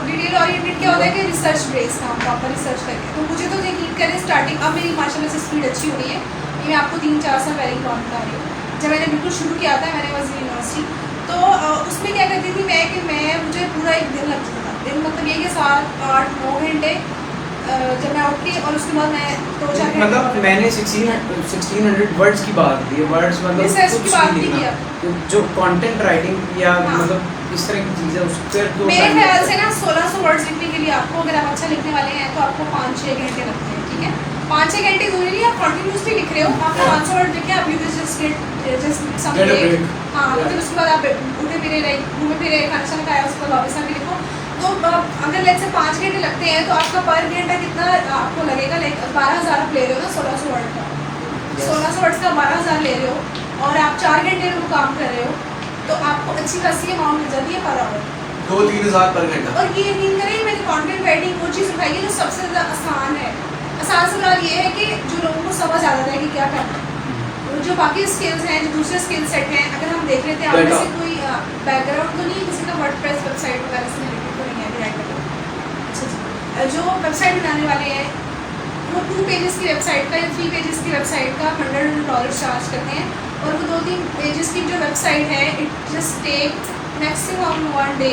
S1: डिटेल ओरिएंटेड क्या होता है कि रिसर्च बेस्ड काम, प्रॉपर रिसर्च करके। तो मुझे तो यकीन करें स्टार्टिंग, अब मेरी माशाल्लाह से स्पीड अच्छी हो गई है, ये मैं आपको 3-4 साल पहले की बात बता रही हूँ। जब मैंने बिल्कुल शुरू किया था, मैंने वज़ीर यूनिवर्सिटी, तो उसमें क्या करती थी मैं कि मुझे पूरा एक दिन लग जाता था। दिन मतलब ये कि 7-8-9 घंटे जब मैं उठती और उसके बाद मैं 2-4 घंटे
S2: मतलब मैंने 1600 वर्ड्स की बात की, वर्ड्स मतलब
S1: Research
S2: कुछ
S1: की बात
S2: नहीं
S1: नहीं
S2: लिखना। जो कंटेंट राइटिंग या
S1: हाँ।
S2: मतलब इस तरह की चीज़ें उस पर तो
S1: मेरे ख्याल से ना 1600 वर्ड्स लिखने के लिए आपको, अगर आप अच्छा लिखने वाले हैं तो आपको 5-6 घंटे लगते हैं, ठीक है। 5-6 घंटे जरूरी नहीं, आप कंटिन्यूसली लिख रहे हो, आपने 500 वर्ड लिखे, आप you just some
S3: Get a
S1: break,
S3: break.
S1: हाँ, तो
S3: Yeah.
S1: फिर उसके बाद आप उठे फिरे रहे, घूमे फिरे, खाना शाना खाया, उसके बाद वापस आके लिखो। तो अगर लेट्स से 5 घंटे लगते हैं तो आपका पर घंटा कितना आपको लगेगा? लाइक 12,000 आप ले रहे हो ना 1600 वर्ड का, 1600 वर्ड्स का 12,000 ले रहे हो और आप 4 घंटे में वो काम कर रहे हो, तो आपको अच्छी खासी अमाउंट मिल जाती है पर आवर।
S3: 2-3 हज़ार पर घंटा।
S1: और ये यकीन करें, मैंने कंटेंट राइटिंग वो चीज़ उठाई है जो सबसे ज़्यादा आसान है। आसान से बात ये है कि जो लोगों को समझ आ जाता है जो बाकी स्किल्स हैं, जो दूसरे स्किल सेट हैं, अगर हम देख लेते हैं आप में
S3: Data.
S1: से कोई बैकग्राउंड तो नहीं, किसी का वर्डप्रेस वेबसाइट वगैरह से रिलेटेड तो नहीं है डायरेक्ट। अच्छा जी, जो वेबसाइट बनाने वाले हैं वो 2 पेजेस की वेबसाइट का या 3 पेजेस की वेबसाइट का $100 चार्ज करते हैं, और वो 2-3 पेजेस की जो वेबसाइट है it just take maximum 1 day,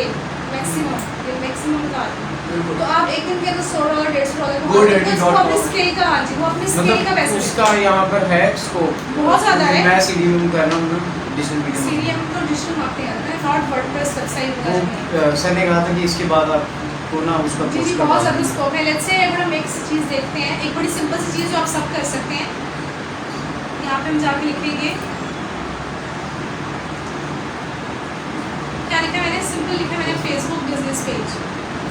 S1: maximum बता रही हूँ।
S3: बिल्कुल।
S1: तो आप एक दिन के अंदर $100 $150
S3: GoDaddy.com
S1: वो अपने स्किल का, हाँ जी, वो अपने स्किल का
S2: मतलब
S1: पैसा
S2: उसका यहाँ पर है स्कोप
S1: बहुत ज़्यादा है।
S2: मैं CDM कर रहा हूँ डिजिटल मीडिया
S1: CDM तो डिजिटल मार्केटिंग आता है, नॉट वर्डप्रेस वेबसाइट वगैरह में।
S2: सर ने कहा था कि इसके बाद आपको ना उसका
S1: जी जी,
S2: post
S1: बहुत
S2: करना
S1: ज़्यादा
S2: है।
S1: स्कोप है। लेट्स से अगर हम एक चीज़ देखते हैं, एक बड़ी सिंपल सी चीज़ जो आप सब कर सकते हैं, यहाँ पे हम जाके लिखेंगे, क्या लिखा मैंने, सिंपल लिखा मैंने फेसबुक बिजनेस पेज।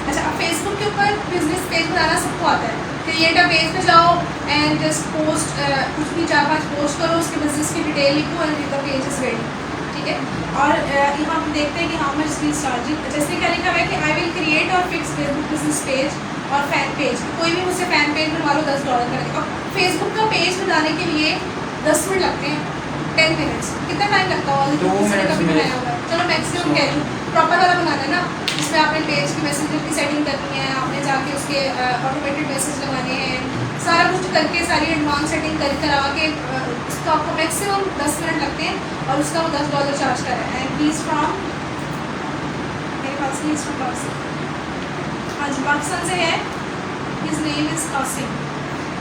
S1: अच्छा, अब फेसबुक के ऊपर बिजनेस पेज बनाना सबको आता है। क्रिएट अ पेज पे जाओ एंड जस्ट पोस्ट, कुछ भी 4-5 पोस्ट करो, उसके बिजनेस की डिटेल लिखो and the page is ready, ठीक है। और यहाँ हम देखते हैं कि हाउ मच इज चार्जिंग। जैसे क्या लिखा हुआ है कि आई विल क्रिएट और फिक्स फेसबुक बिजनेस पेज और फैन पेज, कोई भी मुझसे फैन पेज बनवा लो $10 का लगेगा। अब फेसबुक का पेज बनाने के लिए 10 मिनट लगते हैं, 10 मिनट्स, कितना टाइम लगता होगा?
S2: 2
S1: किसी ने
S2: मिनट्स
S1: कभी
S2: में।
S1: बनाया होगा, चलो मैक्सिमम कह रही हूँ, प्रॉपर वाला बनाना है ना, जिसमें आपने पेज की मैसेंजर की सेटिंग करनी है, आपने जाके उसके ऑटोमेटेड मैसेज लगाने हैं, सारा कुछ करके सारी एडवांस सेटिंग करा के उसका आपको मैक्सिमम 10 मिनट लगते हैं, और उसका वो $10 चार्ज कर रहा है। एंड ही इज़ फ्रॉम, मेरे पास ही इज़ फ्रॉम पाकिस्तान, हाँ जी पाकिस्तान से है, हिज नेम इज़ कासिम।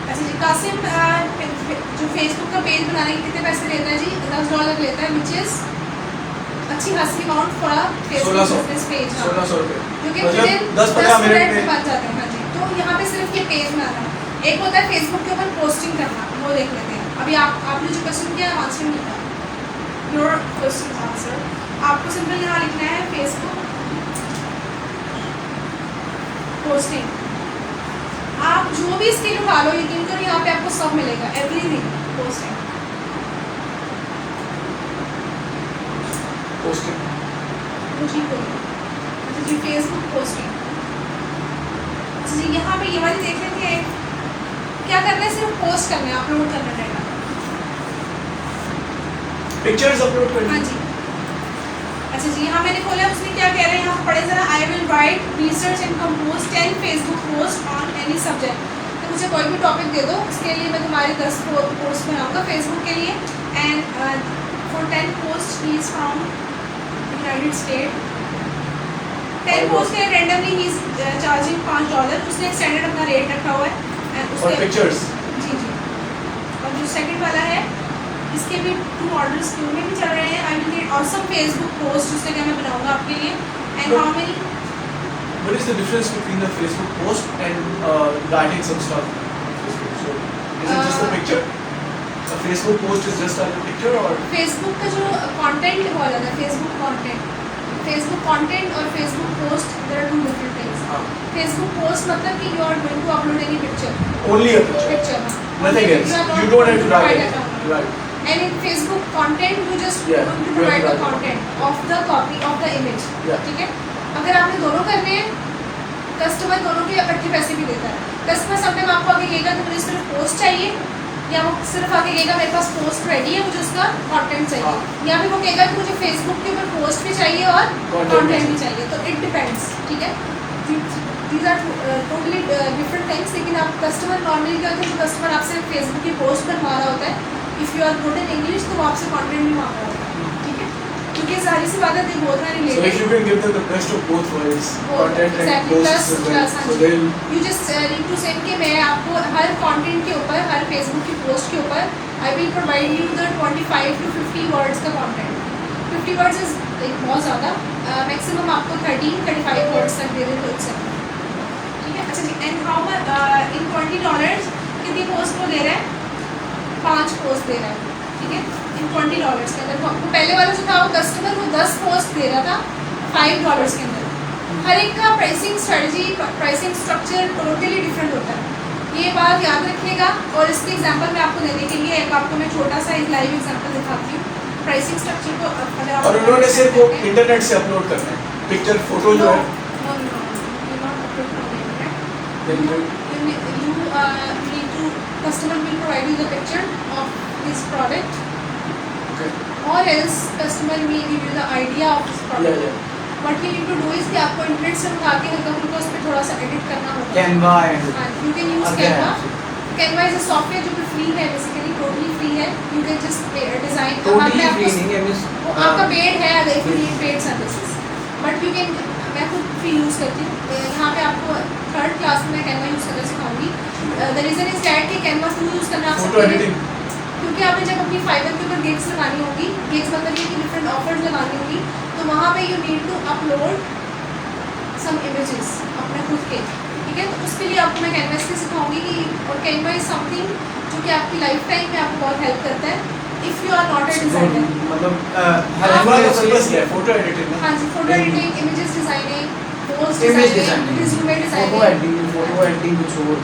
S1: अच्छा जी, कासिम जो फेसबुक का पेज बनाने के कितने पैसे लेता है जी? $10 लेता है, विच इज़ अच्छी खासी amount for Facebook
S3: 1600
S1: business page,
S3: 1600 रुपये
S1: जो कि
S3: मतलब
S1: within
S3: 10-15 मिनट
S1: मिनट में
S3: में।
S1: बन जाते हैं। हाँ जी, तो यहाँ पे सिर्फ ये पेज बनाना है। एक होता है फेसबुक के ऊपर पोस्टिंग करना, वो देख लेते हैं। अभी आपने जो क्वेश्चन किया आंसर नहीं था, योर क्वेश्चन आंसर, आपको सिंपल यहाँ लिखना है फेसबुक पोस्टिंग। आप जो भी स्किल उठा लो, यकीन करो यहाँ पे आपको सब मिलेगा, एवरीथिंग पोस्टिंग।
S3: पोस्टिंग
S1: जी बोलिए। अच्छा जी, फेसबुक पोस्टिंग। अच्छा जी, यहाँ पे ये वाली देख लेते हैं, क्या करना है, सिर्फ पोस्ट करना है, अपलोड करना रहेगा।
S3: पिक्चर्स अपलोड
S1: हाँ
S3: करनी।
S1: जी, अच्छा जी, यहाँ मैंने खोला, उसमें क्या कह रहे हैं, यहाँ पढ़े जरा। I will write research and compose 10 Facebook post on any subject. तो मुझे कोई भी टॉपिक दे दो, उसके लिए मैं तुम्हारे 10 पोस्ट बनाऊंगा फेसबुक के लिए। And for 10 post he is from United state. 10 post के रेंडमली ही इज चार्जिंग $5। उसने एक स्टैंडर्ड अपना रेट रखा हुआ है। एंड
S3: और पिक्चर्स
S1: जी जी, और जो सेकंड वाला है, इसके भी 2 ऑर्डर्स क्यों में भी चल रहे हैं। I will get awesome Facebook post, उसने क्या मैं बनाऊंगा आपके लिए। And how many,
S3: what is the difference between a Facebook post and writing some stuff on Facebook? So is it just a picture? A Facebook post is just a picture or
S1: Facebook का जो content है वो अलग है। Facebook content और Facebook post, there are 2 different things. Facebook post मतलब कि you are going to upload any picture,
S3: only a picture? Nothing else. You don't have to write it. Right.
S1: And in Facebook content, you just
S3: Yeah,
S1: going to
S3: you have
S1: provide
S3: to
S1: the
S3: write
S1: content of the copy of the image.
S3: Yeah.
S1: ठीक है, अगर आपने दोनों करने हैं, customer दोनों के इकट्ठे पैसे भी देता है। कस्टमर समटाइम आपको आगे कहेगा कि मुझे सिर्फ पोस्ट चाहिए, या वो सिर्फ आगे कहेगा मेरे पास पोस्ट रेडी है, मुझे उसका कंटेंट चाहिए।
S3: हाँ।
S1: या फिर वो कहेगा कि मुझे फेसबुक के ऊपर पोस्ट भी चाहिए और
S3: Content
S1: कंटेंट
S3: भी
S1: भी चाहिए। तो इट डिपेंड्स, ठीक है। These are totally different things. लेकिन आप कस्टमर नॉर्मली क्या होता है, जो कस्टमर आपसे फेसबुक की पोस्ट बनवा रहा होता है, if you are good in English, तो वो आपसे कंटेंट भी मांग रहा होता है, ठीक है। क्योंकि सारी सी बात है, they both are
S3: So if
S1: related.
S3: you can give them the best of both worlds,
S1: Both,
S3: content and
S1: exactly,
S3: posts as well,
S1: plus,
S3: so they'll
S1: you just need to send कि मैं आपको हर कंटेंट के ऊपर, हर Facebook की post के ऊपर I will provide you the 25 to 50 words का content. 50 words is like बहुत ज़्यादा, मैक्सिमम आपको 30-35 वर्ड्स तक दे दें तो इट्स ठीक है। अच्छा जी, एंड हाउ मच इन $20 कितनी पोस्ट को दे रहा है? 5 पोस्ट दे रहा है, ठीक है, इन $20 के अंदर। वो पहले वाला जो था वो कस्टमर वो 10 पोस्ट दे रहा था $5 के अंदर। हर एक का pricing strategy, pricing structure totally different होता है, ये बात याद रखिएगा। और इसके एग्जांपल मैं आपको देने के लिए एक आपको मैं छोटा सा एक लाइव एग्जांपल दिखाती हूँ। प्राइसिंग स्ट्रक्चर को अगर आप
S3: और उन्होंने सिर्फ वो इंटरनेट से अपलोड करना है, पिक्चर फोटो जो है then you
S1: customer will provide you the picture of his product
S3: Okay.
S1: or else customer may give you the idea of this product.
S3: Yeah.
S1: What you need to do is कि आपको internet से उठा के हल्का फुल्का उस पर थोड़ा सा एडिट करना होगा.
S4: Canva and
S1: You can use
S4: other
S1: Canva.
S4: apps.
S1: Canva is a software जो कि free है, basically totally free है. You can just design.
S4: Totally free नहीं है, means
S1: वो आपका पेड है अगर if you need paid services. But you can, मैं खुद फ्री यूज़ करती हूँ. यहाँ पे आपको 3rd क्लास में मैं Canva यूज़ करना सिखाऊंगी. The reason is that कि Canva full यूज़ करना आप
S3: Photo
S1: सकते हैं.
S3: editing.
S1: क्योंकि आपने जब अपनी फाइबर के ऊपर गिग्स लगानी होगी, गिग्स मतलब ये कि डिफरेंट ऑफर्स लगानी होगी, तो वहाँ पे you need to upload some images अपने खुद के, ठीक है. तो उसके लिए आपको मैं कैनवा से सिखाऊंगी कि, और कैनवा इज समथिंग जो कि आपकी लाइफ टाइम में आपको बहुत हेल्प करता है if you are not a designer.
S4: मतलब
S3: Canva का purpose क्या है? Photo editing ना?
S1: हाँ जी, photo editing, images designing, post
S4: Image
S1: designing,
S4: designing,
S1: resume
S4: photo
S1: designing.
S4: Editing कुछ और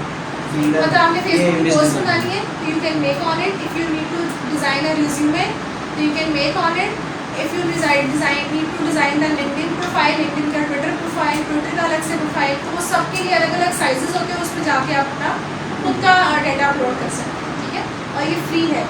S1: मतलब आपने फेसबुक
S4: image
S1: पोस्ट
S4: design.
S1: बनानी है, you can make on it. If you need to design a resume, तो you can make on it. If you need to design the LinkedIn profile, LinkedIn का Twitter profile, Twitter का अलग से profile, तो वो सबके लिए अलग अलग साइजेस होते हैं. उस पर जाके आप अपना खुद का डाटा अपलोड कर सकते हैं, ठीक है. और ये फ्री है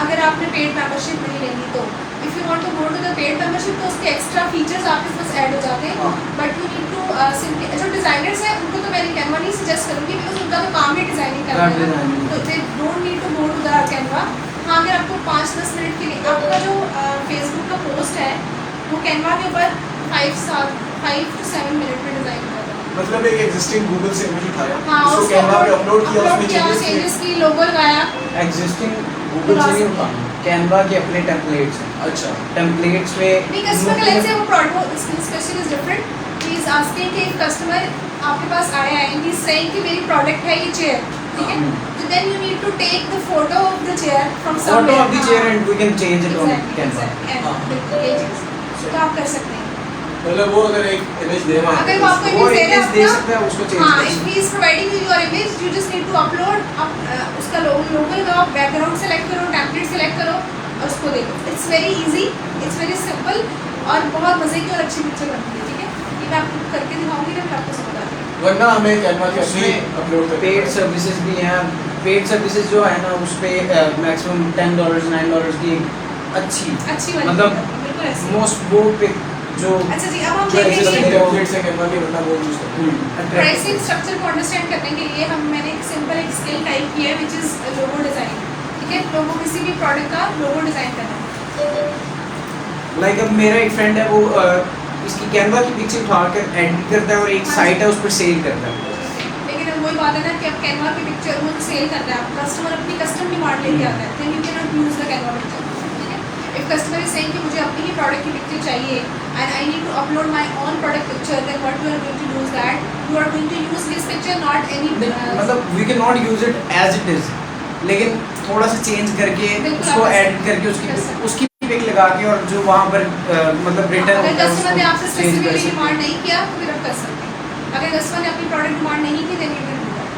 S1: अगर आपने पेड मेंबरशिप नहीं लेनी तो. If you want to go to the paid membership तो उसके एक्स्ट्रा फीचर्स आपके पास ऐड हो जाते हैं. But you need to simply, जो डिज़ाइनर्स हैं उनको तो मैंने कैनवा नहीं सजेस्ट करूँगी बिकॉज उनका तो काम ही डिज़ाइनिंग करना है,
S4: designing.
S1: तो they don't need to go to the Canva. हाँ, अगर आपको 5-10 मिनट के लिए आपका जो फेसबुक का पोस्ट है वो कैनवा के ऊपर 5 to 7 मिनट में डिज़ाइन होगा.
S3: मतलब एक existing Google से image उठाया,
S1: हाँ,
S3: उसको Canva पे upload किया, उसमें changes किए.
S1: चेंजेस की, लोगो लगाया.
S4: एग्जिस्टिंग गूगल से नहीं होता, कैनवा के अपने टेम्पलेट्स हैं.
S3: अच्छा.
S4: टेम्पलेट्स में
S1: नहीं, कस्टमर का लेट्स से वो product, this question is different. He is asking कि एक कस्टमर आपके पास आया है एंड ही इज सेइंग कि मेरी प्रोडक्ट है ये चेयर, ठीक है. तो then you need to take the photo of the chair from somewhere.
S4: Photo of the chair and we can change it on Canva.
S1: तो आप कर सकते हैं.
S3: मतलब वो अगर एक image दे रहा है,
S1: अगर वो आपको
S4: वो
S1: image दे रहा
S4: image दे
S1: है
S4: सकता है, उसको change
S1: हाँ,
S4: कर
S1: if
S4: सकते
S1: he is providing you your image, you just need to upload उसका लोगो लगाओ, बैकग्राउंड सेलेक्ट करो, टेम्पलेट सेलेक्ट करो और उसको देखो. It's very easy, it's very simple और बहुत मज़े की और अच्छी पिक्चर बनती है, ठीक है. ये मैं आपको करके दिखाऊंगी ना, फिर आपको समझ आ जाएगा.
S3: वरना हमें Canva के अपनी
S4: उसमें
S3: upload करनी
S4: पेड
S3: पड़ेगी.
S4: सर्विसेज भी हैं. पेड सर्विसेज जो है ना, उस पर मैक्सिमम $10 $9 की अच्छी
S1: अच्छी वाली
S4: मतलब
S1: बिल्कुल ऐसी.
S4: मोस्ट वो पे जो
S1: अच्छा जी, अब हम
S3: जो existing
S1: देखेंगे
S3: templates हैं Canva के, वरना वो use करते हैं.
S1: प्राइसिंग स्ट्रक्चर को अंडरस्टैंड करने के लिए मैंने एक सिंपल एक स्किल टाइप की है विच इज़ लोगो डिज़ाइन, ठीक है. लोगो किसी भी प्रोडक्ट का लोगो डिज़ाइन करना.
S4: लाइक अब मेरा एक फ्रेंड है, वो इसकी कैनवा की पिक्चर उठा कर एडिट करता है और एक
S1: हाँ।
S4: साइट है उस पर सेल करता है.
S1: लेकिन अब वही बात है ना कि अब कैनवा की पिक्चर वो सेल करता है, आप कस्टमर अपनी कस्टम डिमांड लेके आता है, then you can not use the Canva picture, ठीक है. इफ कस्टमर इज सेइंग कि मुझे अपनी ही प्रोडक्ट की पिक्चर चाहिए and I need to upload my own product picture, then what you are going to do is that you are going to use this picture, not any
S4: मतलब we can not use it as it is, लेकिन थोड़ा सा change करके
S1: बिल्कुल
S4: उसको
S1: आप
S4: edit करके
S1: कर सकते हैं.
S4: उसकी पिक लगा के और जो वहाँ पर मतलब रिटर्न
S1: अगर कस्टमर ने आपसे
S4: change कर
S1: स्पेसिफिकली
S4: सकते
S1: डिमांड
S4: हैं.
S1: नहीं किया तो फिर आप कर सकते हैं. अगर कस्टमर ने अपनी प्रोडक्ट डिमांड नहीं की then you can do that.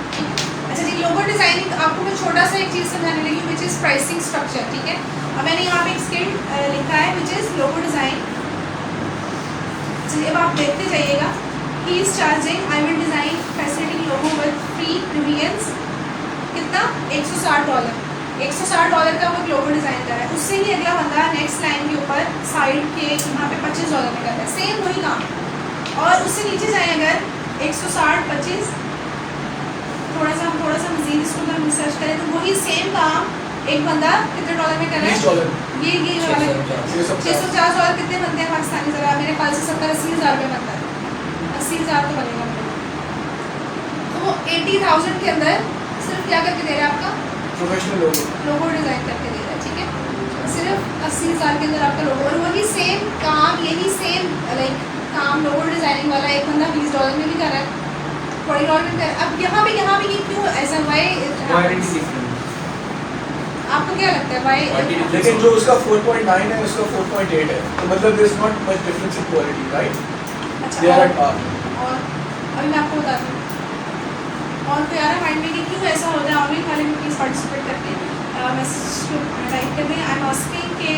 S1: अच्छा जी, लोगो डिज़ाइनिंग आपको मैं छोटा सा एक चीज़ समझाने लगी विच इज़ प्राइसिंग स्ट्रक्चर, ठीक है. अब मैंने यहाँ पे एक स्किल लिखा है विच इज़ लोगो डिज़ाइन. चलिए अब आप देखते जाइएगा. He is charging, I will design facility logo with free premiums. कितना? $160. $160 का वो लोगो डिज़ाइन कर रहा है. उससे ही अगला बंदा नेक्स्ट लाइन के ऊपर साइड के यहाँ पे $25 में कर रहा है, सेम वही काम. और उससे नीचे जाए अगर 160 25 हम थोड़ा सा मजीद इसको अगर रिसर्च करें तो वही सेम काम एक बंदा कितने डॉलर में कर रहा है?
S3: $20.
S1: ये वाले $650 कितने बनते हैं पाकिस्तानी ज़रा मेरे ख्याल से 70-80 हज़ार रुपये बनता है. 80,000 तो बनेगा मेरे. तो वो 80,000 के अंदर सिर्फ क्या करके दे रहा है? आपका
S3: प्रोफेशनल
S1: लोगो डिज़ाइन करके दे रहा है, ठीक है. सिर्फ 80,000 के अंदर आपका लोगो, और वही सेम काम, यही सेम लाइक काम लोगो डिज़ाइनिंग वाला एक बंदा $20 में भी कर रहा है, $40 में कर रहा है. अब यहाँ पे ये क्यों ऐसा वाई? आपको क्या लगता है वाई?
S3: लेकिन जो उसका 4.9 है उसका 4.8 है, तो मतलब there is not much difference in quality, right?
S1: अच्छा,
S3: दे आर एट पार.
S1: और अभी मैं आपको बताती हूँ. और तो यार माइंड में कि क्यों ऐसा होता है, ऑनलाइन वाले में प्लीज़ पार्टिसिपेट करके मैसेज टाइप कर दें. आई एम आस्किंग कि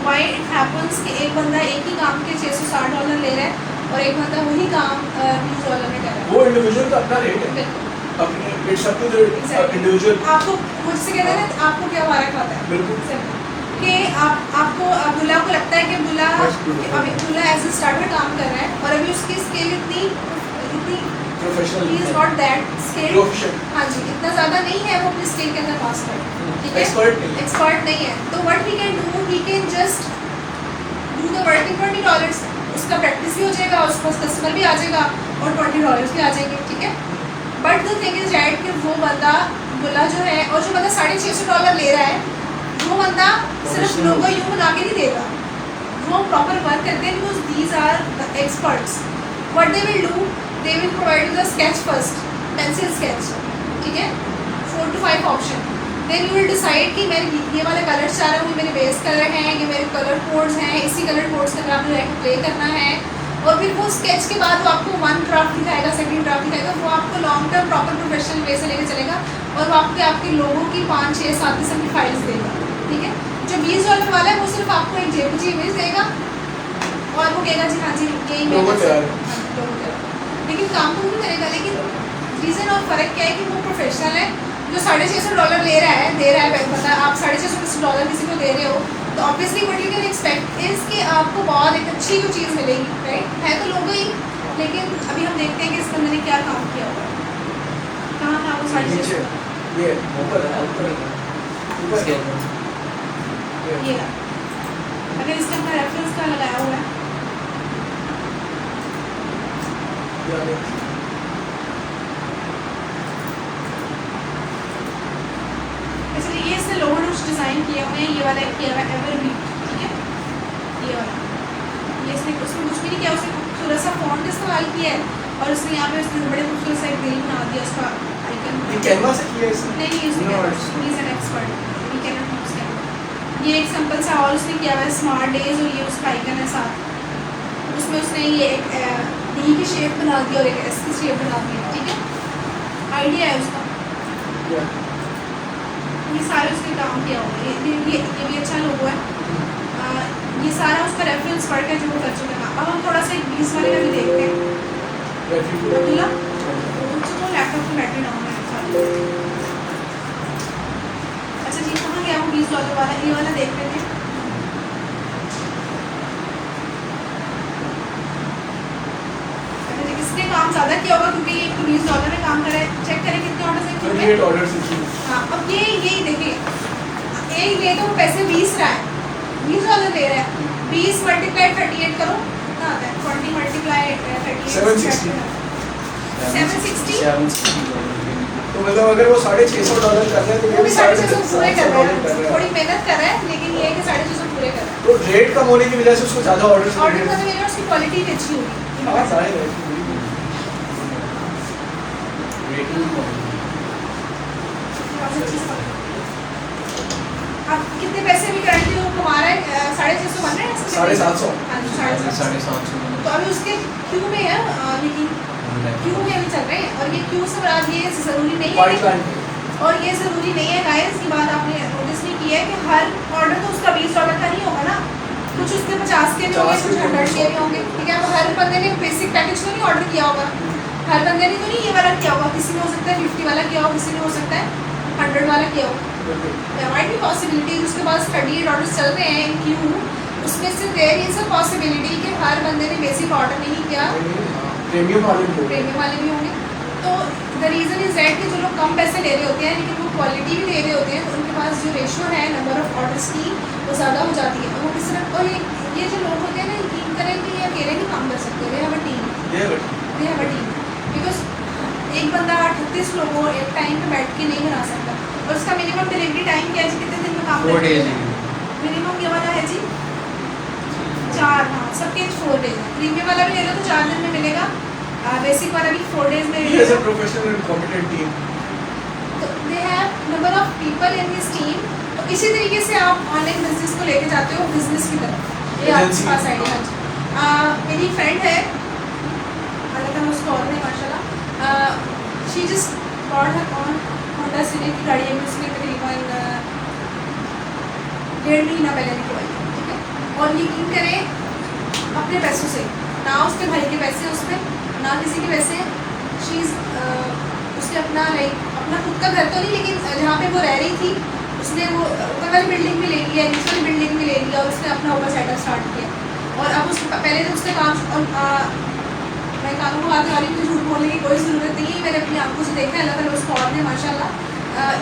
S1: वाई इट हैपन्स कि एक बंदा एक ही काम के $660 ले रहा है और एक बंदा वही काम $20 में कर रहा है.
S3: वो इंडिविजुअल का अपना रेट है,
S1: बिल्कुल.
S3: अपने it's up to the individual.
S1: आपको मुझसे कहते हैं ना आपको क्या वारा खाता है.
S3: बिल्कुल.
S1: Simple. कि आपको अब्दुल्ला को लगता है कि अब्दुल्ला
S3: That's beautiful.
S1: अभी अब्दुल्ला एज ए स्टार्टर काम कर रहा है और अभी उसकी स्किल इतनी
S3: professional
S1: he is not that skill,
S3: proficient
S1: हाँ जी, इतना ज़्यादा नहीं है वो अपनी स्किल के अंदर मास्टर, ठीक है,
S3: एक्सपर्ट नहीं है।
S1: एक्सपर्ट नहीं है, तो what he can do, he can just do the work in $20, उसका प्रैक्टिस भी हो जाएगा, उसके पास कस्टमर भी आ जाएगा और $20 भी आ जाएंगे, ठीक है। But the thing is that कि वो बंदा बुला जो है और जो बंदा $650 ले रहा है, वो बंदा सिर्फ लोगो यूँ बना के नहीं देगा, वो प्रॉपर वर्क करते हैं, because these are the experts. What they will do, they will provide the sketch first, pencil sketch, ठीक है, 4 to 5 option, then you will decide कि मैं ये वाले कलर चाह रहा हूँ, ये मेरे बेस कलर हैं, ये मेरे कलर कोड्स हैं, इसी कलर कोड्स के अंदर आपने प्ले करना है, और फिर वो स्केच के बाद वो आपको 1 ड्राफ्ट दिखाएगा, 2nd ड्राफ्ट दिखाएगा, वो आपको long term proper professional way से लेके चलेगा और वो आपके लोगों की 5, 6, 7 किस्म की फाइल्स देगा, ठीक है। जो $20 वाला है वो सिर्फ आपको एक JPG इमेज देगा और वो कहेगा जी हाँ जी यही
S3: लोगो
S1: मेरा
S3: तैयार है।
S1: हाँ, लोगो तैयार है। लेकिन काम तो नहीं करेगा, लेकिन रीज़न और फ़र्क क्या है कि वो प्रोफेशनल है, जो $650 ले रहा है, दे रहा है, पता आप $650 किसी को दे रहे हो, तो obviously what you can expect is कि आपको बहुत एक अच्छी जो चीज़ मिलेगी, राइट, है तो लोगो ही, लेकिन अभी हम देखते हैं कि इस बंदे ने क्या काम किया हुआ है, कहाँ कहाँ वो
S3: नीचे
S1: 650
S3: ये ऊपर है, ऊपर है, ऊपर है।
S1: ये रहा। अगर इसका अपना रेफरेंस का लगाया हुआ है, इसलिए ये इसने लोगों ने कुछ डिज़ाइन किए हुए हैं, ये वाला किया हुआ है एवरबीट, ठीक है, ये वाला, ये इसने उसमें कुछ भी नहीं किया, उसने खूबसूरत सा फॉन्ट इस्तेमाल किया है और उसने यहाँ पे उसने बड़े खूबसूरत सा एक दिल बना दिया उसका आइकन,
S3: ये कैनवा से किया है इसने?
S1: नहीं उसने
S4: No,
S1: किया,
S4: it's not.
S1: He is an expert, he can not use Canva. ये एक सिंपल सा और उसने किया हुआ है स्मार्ट डेज और ये उसका आइकन है साथ, उसमें उसने ये एक डी की शेप बना दी और एक एस की शेप बना दी, ठीक है, आइडिया है उसका, ये सारे उसने काम किया हुआ है, ये भी अच्छा लोगो है, ये सारा उसका रेफरेंस पढ़ के जो वो कर चुका है। अब हम थोड़ा सा एक 20 वाले का भी देखते हैं, अब्दुल्ला तो लैपटॉप की बैटरी डाउन है सारी। अच्छा जी, कहाँ गया वो $20 वाला, ये वाला देख लेते हैं। अच्छा जी, इसने काम ज़्यादा किया होगा क्योंकि ये $20 में काम करे, चेक करें कितने ऑर्डर से कितने।
S3: 38 ऑर्डर्स इसमें।
S1: हाँ, अब यही देखिए, एक ये तो पैसे 20 रहा है, $20 ले रहा है, 20 मल्टीप्लाई 38 करो कितना आता है, 20 मल्टीप्लाई 38
S3: 760
S1: 760
S3: तो मतलब अगर वो $650 कर रहे हैं तो
S1: वो भी 650 पूरे कर रहा
S3: $700
S1: है, थोड़ी मेहनत कर रहा है, लेकिन ये है कि 650 पूरे कर रहा है।
S3: तो रेट कम होने की वजह से उसको ज़्यादा ऑर्डर्स
S1: ऑर्डर करने में उसकी क्वालिटी भी अच्छी होगी।
S3: हाँ जाहिर है।
S1: अब कितने पैसे भी करंटली वो कमा रहा है, 650 बन रहा है,
S3: 750
S1: हाँ जी 750। तो अभी उसके क्यू में है, लेकिन क्यू में अभी चल रहे हैं, और ये क्यू से मुराद ये ज़रूरी नहीं है
S3: वाइट
S1: कि-
S3: लाइन
S1: और ये ज़रूरी नहीं है गाइस, की बात आपने नोटिस नहीं की है कि हर ऑर्डर तो उसका $20 का नहीं होगा ना, कुछ उसके 50 के भी होंगे,
S3: 50
S1: कुछ
S3: के
S1: 100 के भी होंगे, ठीक है। अब हर बंदे ने बेसिक पैकेज तो नहीं ऑर्डर किया होगा, हर बंदे ने तो नहीं ये वाला किया होगा, किसी ने हो सकता है 50 वाला किया हो, किसी ने हो सकता है 100 वाला किया हो। There might be possibility उसके पास 38 ऑर्डर्स चल रहे हैं इन क्यू, उसमें से देयर इज अ पॉसिबिलिटी कि हर बंदे ने बेसिक ऑर्डर नहीं किया,
S3: प्रीमियम वाले को
S1: प्रीमियम वाले भी होंगे। तो द रीज़न इज दैट कि जो लोग कम पैसे ले रहे होते हैं लेकिन वो क्वालिटी भी दे रहे होते हैं, तो उनके पास जो रेशो है नंबर ऑफ ऑर्डर्स की वो ज़्यादा हो जाती है। वो किस तरह, और ये जो लोग होते हैं ना, यकीन करें कि ये अकेले नहीं काम कर सकते, they have a team, they have a team, because एक बंदा 38 लोगों एक टाइम पे बैठ के नहीं बना सकता, और उसका मिनिमम डिलीवरी टाइम क्या है जी, कितने दिन में काम
S4: 4 days
S1: मिनिमम ये वाला है जी 4, हाँ सबके 4 डेज है। प्रीमियम वाला भी ले लो तो 4 दिन में मिलेगा, बेसिक वाला भी 4 डेज में
S3: He has
S1: मिलेगा।
S3: a professional and competent team.
S1: तो they have number of people in this team. तो इसी तरीके से आप ऑनलाइन बिजनेस को लेके जाते हो बिजनेस की तरफ, ये आपके
S3: Agency.
S1: पास आइडिया है। मेरी फ्रेंड है, हालांकि हम उसको और नहीं माशाल्लाह, she just bought her on Honda city की गाड़ी है, उसने तकरीबन 1.5 महीना पहले निकलवाई है, ठीक है। और यकीन करें अपने पैसों से, ना उसके भाई के पैसे उसमें, ना किसी के पैसे, शीज़ उसने अपना लाइक अपना खुद का घर तो नहीं, लेकिन जहाँ पे वो रह रही थी उसने वो वाली बिल्डिंग में ले लिया, नीचे वाली बिल्डिंग में ले लिया और उसने अपना ऊपर सेटअप स्टार्ट किया। और अब उसके पहले तो उसने काम मैं कानों को हाथ वाली, मुझे झूठ बोलने की कोई ज़रूरत नहीं है, मैंने अपनी आंखों से देखा है, अल्लाह ताला उसको और ने माशाल्लाह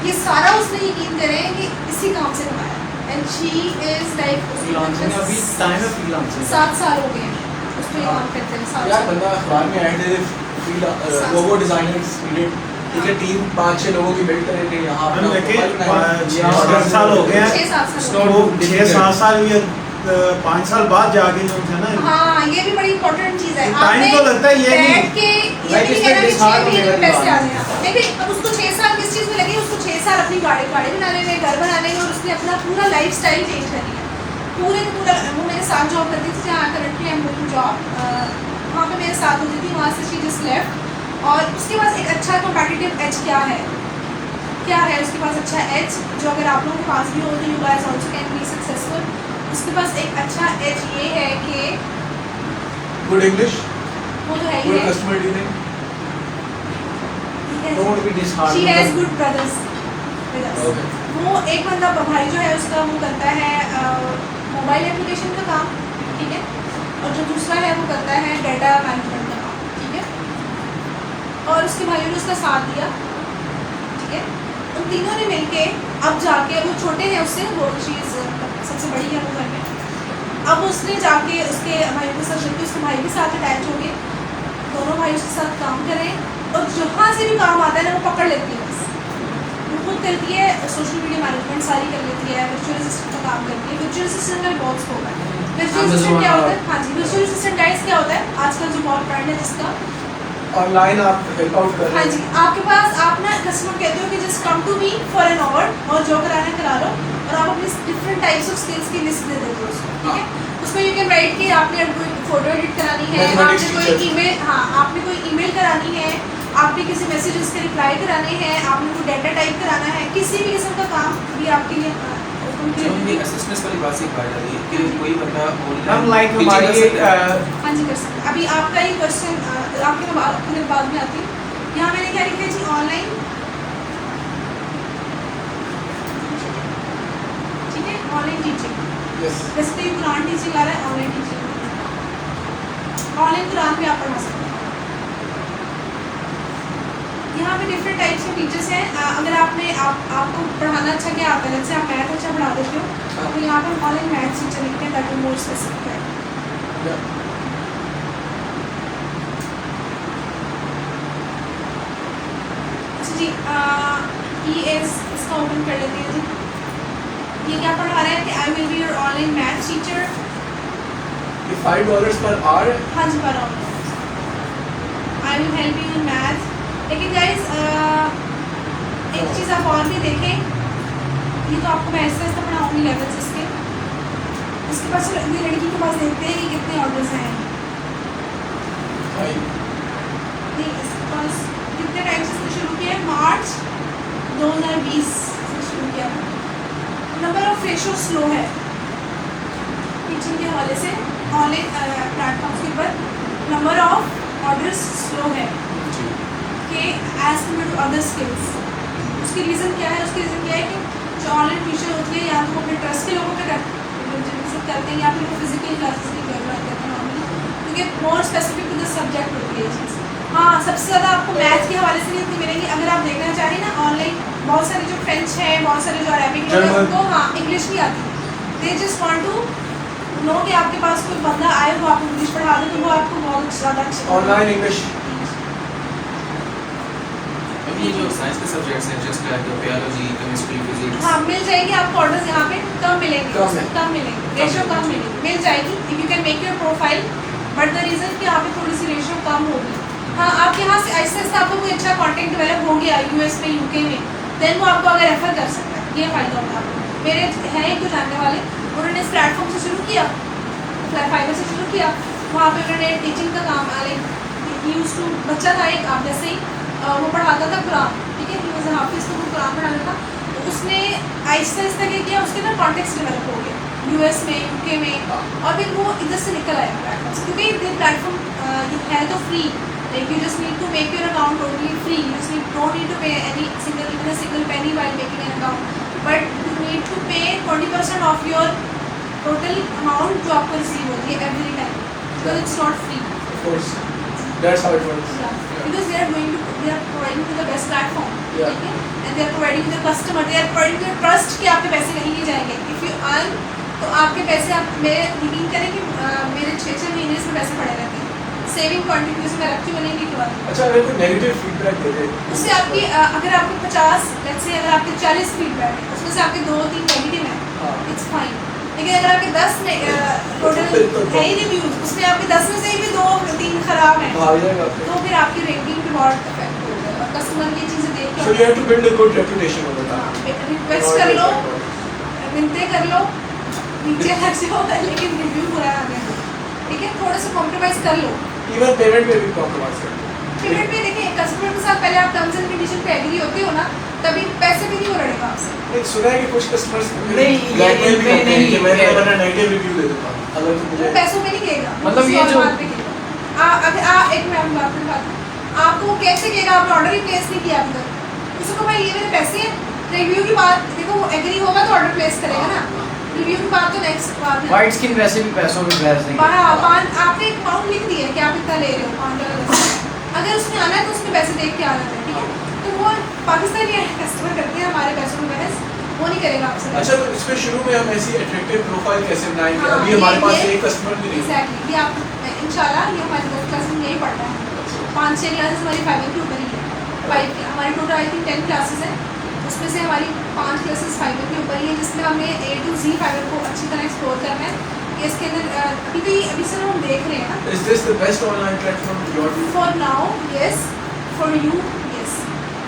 S1: ये सारा उसने यकीन करें कि इसी काम से कमाया। And she is like
S3: freelancing अभी टाइम है फ्रीलांसिंग
S1: 7 साल हो गए हैं उसको ये काम करते हैं, 7
S3: यार
S1: साल।
S3: बंदा अखबार में ऐड दे लोगो डिजाइनर्स नीडेड, ठीक है, टीम 5-6 लोगों की बिल्ड करेंगे यहाँ
S5: मैम लेकिन
S3: यहाँ
S5: 6-7 साल हो गए हैं,
S1: 6-7 साल
S3: Not-
S1: हो
S5: वो 6-7 साल या 5 साल बाद जाके जो है ना,
S1: गए। हाँ, ये भी बड़ी इंपॉर्टेंट चीज़ है।
S5: टाइम
S1: आपने
S5: तो लगता है ये नहीं।
S1: बैठ के ये
S4: Like
S1: नहीं
S4: इसमें
S1: कहना कि
S4: डिस्हार्ट
S1: 6
S4: होने
S1: महीने में
S4: वाली
S1: पैसे आ
S4: बात
S1: जाए। देखिए अब उसको 6 साल किस चीज़ में लगे, उसको 6 साल अपनी गाड़ी बनाने में, घर बनाने में, और उसने अपना पूरा लाइफ स्टाइल चेंज कर लिया पूरे का पूरा। वो मेरे साथ जॉब करती थी जहाँ currently I am going to job, वहाँ पे मेरे साथ होती थी, वहाँ से शी जस्ट लेफ्ट। और उसके पास एक अच्छा कॉम्पिटिटिव एज क्या है उसके पास अच्छा एज, जो अगर आप लोगों के पास भी हो तो you guys also can be successful. उसके पास एक अच्छा एज ये है कि
S3: गुड इंग्लिश,
S1: वो तो है ही
S3: गुड
S1: है,
S3: customer dealing,
S4: Don't be disheartened.
S1: She has good brothers with us.
S3: Okay,
S1: वो एक बंदा भाई जो है उसका वो करता है मोबाइल एप्लीकेशन का काम, ठीक है, और जो दूसरा है वो करता है डाटा मैनेजमेंट का काम, ठीक है। और उसके भाइयों ने उसका साथ दिया, ठीक है। उन तीनों ने मिलके अब जाके, वो छोटे हैं उससे, वो चीज़ सबसे बड़ी है वो घर में। अब उसने जाके उसके भाइयों के साथ मिलकर उसके भाई के साथ अटैच हो गए, दोनों भाई उसके साथ काम करें, और जहाँ से भी काम आता है ना वो पकड़ लेती है। बस वो खुद करती है, सोशल मीडिया मैनेजमेंट सारी कर लेती है, वर्चुअल असिस्टेंट का काम करती है। वर्चुअल असिस्टेंट का बहुत स्कोप है। वर्चुअल असिस्टेंट क्या होता है? हाँ जी, वर्चुअल असिस्टेंट गाइस क्या होता है आजकल जो बहुत ट्रेंड है जिसका,
S3: ऑनलाइन आप हेल्प आउट कर
S1: हाँ
S3: रहे
S1: जी,
S3: हैं,
S1: आपके पास आप ना कस्टमर कहते हो कि just come to me for an hour, और जो कराना है करा लो, और आप अपनी डिफरेंट टाइप्स ऑफ स्किल्स की लिस्ट दे देते हो उसको, ठीक है। उसमें यू कैन राइट कि आपने कोई फोटो एडिट करानी है,
S3: Mathematics
S1: आपने कोई
S3: teacher.
S1: ईमेल, हाँ आपने कोई ईमेल करानी है, आपने किसी मैसेजेस के रिप्लाई कराने हैं, आपने कोई डाटा टाइप कराना है, किसी भी किस्म का काम भी आपके लिए open
S2: जो
S1: किया
S2: हमने
S1: है।
S2: असिस्टेंस वाली बात से बात आ रही है कि कोई बंदा
S4: मैम
S2: ऑनलाइन
S4: लाइक हमारी
S1: हाँ जी कर सकते हैं। अभी आपका ही क्वेश्चन आपके बाद में आती है। यहाँ मैंने क्या लिखा है जी, ऑनलाइन, ठीक है, ऑनलाइन टीचिंग।
S3: यस,
S1: वैसे तो ये कुरान टीचिंग आ रहा है, ऑनलाइन टीचिंग, ऑनलाइन कुरान भी आप पढ़ा सकते हैं। यहाँ पे डिफरेंट टाइप्स के टीचर्स हैं। अगर आपको पढ़ाना अच्छा क्या आता है, जैसे आप मैथ अच्छा पढ़ा देते हो तो यहाँ पर ऑनलाइन मैथ्स टीचर लिखते हैं ताकि मोर स्पेसिफिक है। अच्छा जी, इसका ओपन कर लेते हैं जी। ये क्या पढ़ा रहा है कि I will be your online maths teacher.
S3: ये $5 पर आवर है।
S1: हाँ जी, पर I will help you in math. लेकिन गाइस एक चीज़ आप और भी देखें, ये तो आपको मैं ऐसा ऐसा पढ़ाऊँगी लेवल्स इसके। इसके पास ये लड़की के पास देखते हैं कि कितने ऑर्डर्स हैं। नहीं, इसके पास कितने टाइम से इसने शुरू किया है? मार्च 2020 से शुरू किया है। नंबर ऑफ रेशो स्लो है टीचिंग के हवाले से, ऑनलाइन प्लेटफॉर्म्स के ऊपर नंबर ऑफ ऑर्डर्स स्लो है कि as compare to other skills. उसकी रीज़न क्या है? उसकी रीज़न क्या है कि जो ऑनलाइन टीचर होती है या तो अपने ट्रस्ट के लोगों पे करते हैं या फिर वो फिजिकल क्लासेस की जरूरत करते हैं नॉर्मली, क्योंकि more specific to the subject होती है ये चीज़। हाँ, सबसे ज़्यादा आपको मैथ के हवाले से नहीं इतनी मिलेंगी। अगर आप देखना चाह रही ना ऑनलाइन, बहुत सारे जो फ्रेंच हैं, बहुत सारे जो अरेबिक लोग हैं, उनको हाँ इंग्लिश नहीं आती। They just want to know कि आपके पास कोई बंदा आए वो आपको इंग्लिश पढ़ा दे, तो वो आपको बहुत ज़्यादा
S3: ऑनलाइन इंग्लिश।
S2: अभी ये जो साइंस के सब्जेक्ट्स हैं just like biology, chemistry, physics,
S1: हाँ मिल जाएगी आपको। ऑर्डर्स यहाँ पे कम मिलेंगे,
S3: कम है।
S1: कम मिलेंगे, रेशियो कम मिलेगी, मिल जाएगी। If you can make your profile, but the reason कि यहाँ पे थोड़ी सी रेशियो कम होगी। हाँ, आप यहाँ से आहिस्ता आहिस्ता आपको कोई अच्छा कंटेंट डेवलप हो गया यूएस में, यूके में, देन वो आपको अगर रेफर कर सकता है, ये फ़ायदा होगा आपको। मेरे हैं एक जो जानने वाले, उन्होंने इस प्लेटफॉर्म से शुरू किया, फाइबर से शुरू किया। वहाँ पे उन्होंने टीचिंग का काम लाइक यूज टू, बच्चा था एक आप जैसे ही, वो पढ़ाता था कुरान, ठीक है, ही वाज हाफिज़, तो वो कुरान पढ़ाता था। तो उसने आहिस्ता आहिस्ता क्या किया, उसके ना कॉन्टेक्स्ट डेवलप हो गया यूएस में, यूके में, और फिर वो इधर से निकल आया प्लेटफॉर्म से, क्योंकि ये प्लेटफॉर्म है तो free. Like you just need to make your account totally free. You just don't need to pay any single penny while making an account, but you need to pay for 20% off your total amount जो आपको receive होती है every time, because it's not free,
S3: Of course, that's how it works.
S1: Because they are providing to the best platform,
S3: Yeah.
S1: ठीक है, and they are providing the customer, they are providing the trust कि आपके पैसे कहीं नहीं जाएंगे. If you earn तो आपके पैसे आप मेरे यकीन करें कि मेरे 6-6 महीने इसमें पैसे पड़े रहते हैं. सेविंग पॉइंट ऑफ व्यू से मैं रखती हूँ, नहीं के बाद
S3: अच्छा, अगर कोई नेगेटिव फीडबैक दे दे
S1: उससे आपकी अगर आपके 50 लेट्स से अगर आपके 40 फीडबैक है उसमें से आपके 2-3 नेगेटिव हैं,
S3: हाँ.
S1: It's fine. लेकिन अगर आपके 10 टोटल है ही रिव्यूज, उसमें आपके 10 में से भी 2-3 खराब हैं,
S3: भाग जाएगा आपके.
S1: तो फिर आपकी रेटिंग पे बहुत इफेक्ट होगा और कस्टमर ये चीज़ें देख
S3: So you have to build a good reputation over time.
S1: Request कर लो, मिलते कर लो, नीचे लग जाओ लेकिन रिव्यू पूरा आने दो, ठीक है, थोड़ा सा कॉम्प्रोमाइज़ कर लो.
S3: Even payment में भी compromise करते हैं.
S1: पेमेंट में देखिए कस्टमर के साथ पहले आप टर्म्स एंड कंडीशन पे एग्री होते हो ना, तभी पैसे भी नहीं हो लड़ेगा आपसे.
S3: एक सुना है कि कुछ कस्टमर्स
S4: नहीं, ये
S3: ब्लैकमेल भी
S4: इनमें
S3: करते हैं कि
S4: नहीं
S3: मैं
S4: है.
S3: अपना नेगेटिव रिव्यू दे दूंगा अगर तो
S1: वो
S3: मुझे
S1: पैसों में नहीं कहेगा,
S4: मतलब
S1: किसी
S4: ये
S1: और
S4: जो-
S1: बात पे कहेगा. अगर एक मैं आपको बात बताऊँ, आपको वो कैसे कहेगा, आपने ऑर्डर ही प्लेस नहीं किया अभी तक, उसको भाई ये मेरे पैसे हैं. रिव्यू की बात देखो, वो एग्री होगा तो ऑर्डर प्लेस करेगा ना, रिव्यू की बात तो नेक्स्ट बात है.
S4: व्हाइट स्किन वैसे भी पैसों में बहस नहीं
S1: आपने एक अमाउंट लिख दिया है कि आप इतना ले रहे हो $5, अगर उसमें आना है तो उसमें पैसे देख के आना है, ठीक है. तो वो पाकिस्तानी कस्टमर करते हैं हमारे पैसों में बहस, वो नहीं करेगा आपसे.
S3: अच्छा, तो इसमें शुरू में हम ऐसी अट्रैक्टिव प्रोफाइल कैसे बनाएंगे?
S1: हाँ,
S3: अभी हमारे पास
S1: ये-
S3: एक कस्टमर भी नहीं है.
S1: एग्जैक्टली, ये आप इंशाल्लाह ये हमारी 10 क्लास में यही पढ़ रहा है. 5-6 क्लासेस हमारी 5 के ऊपर ही है. 5 हमारी टोटल आई थिंक 10 क्लासेस हैं, उसमें से हमारी 5 क्लासेस 5 के ऊपर ही है, जिसमें हमने A to Z फाइबर को अच्छी तरह एक्सप्लोर करना है. कि इसके अंदर अभी से हम देख रहे हैं ना.
S3: Is this the best online platform in your view?
S1: For now, yes. For you, yes.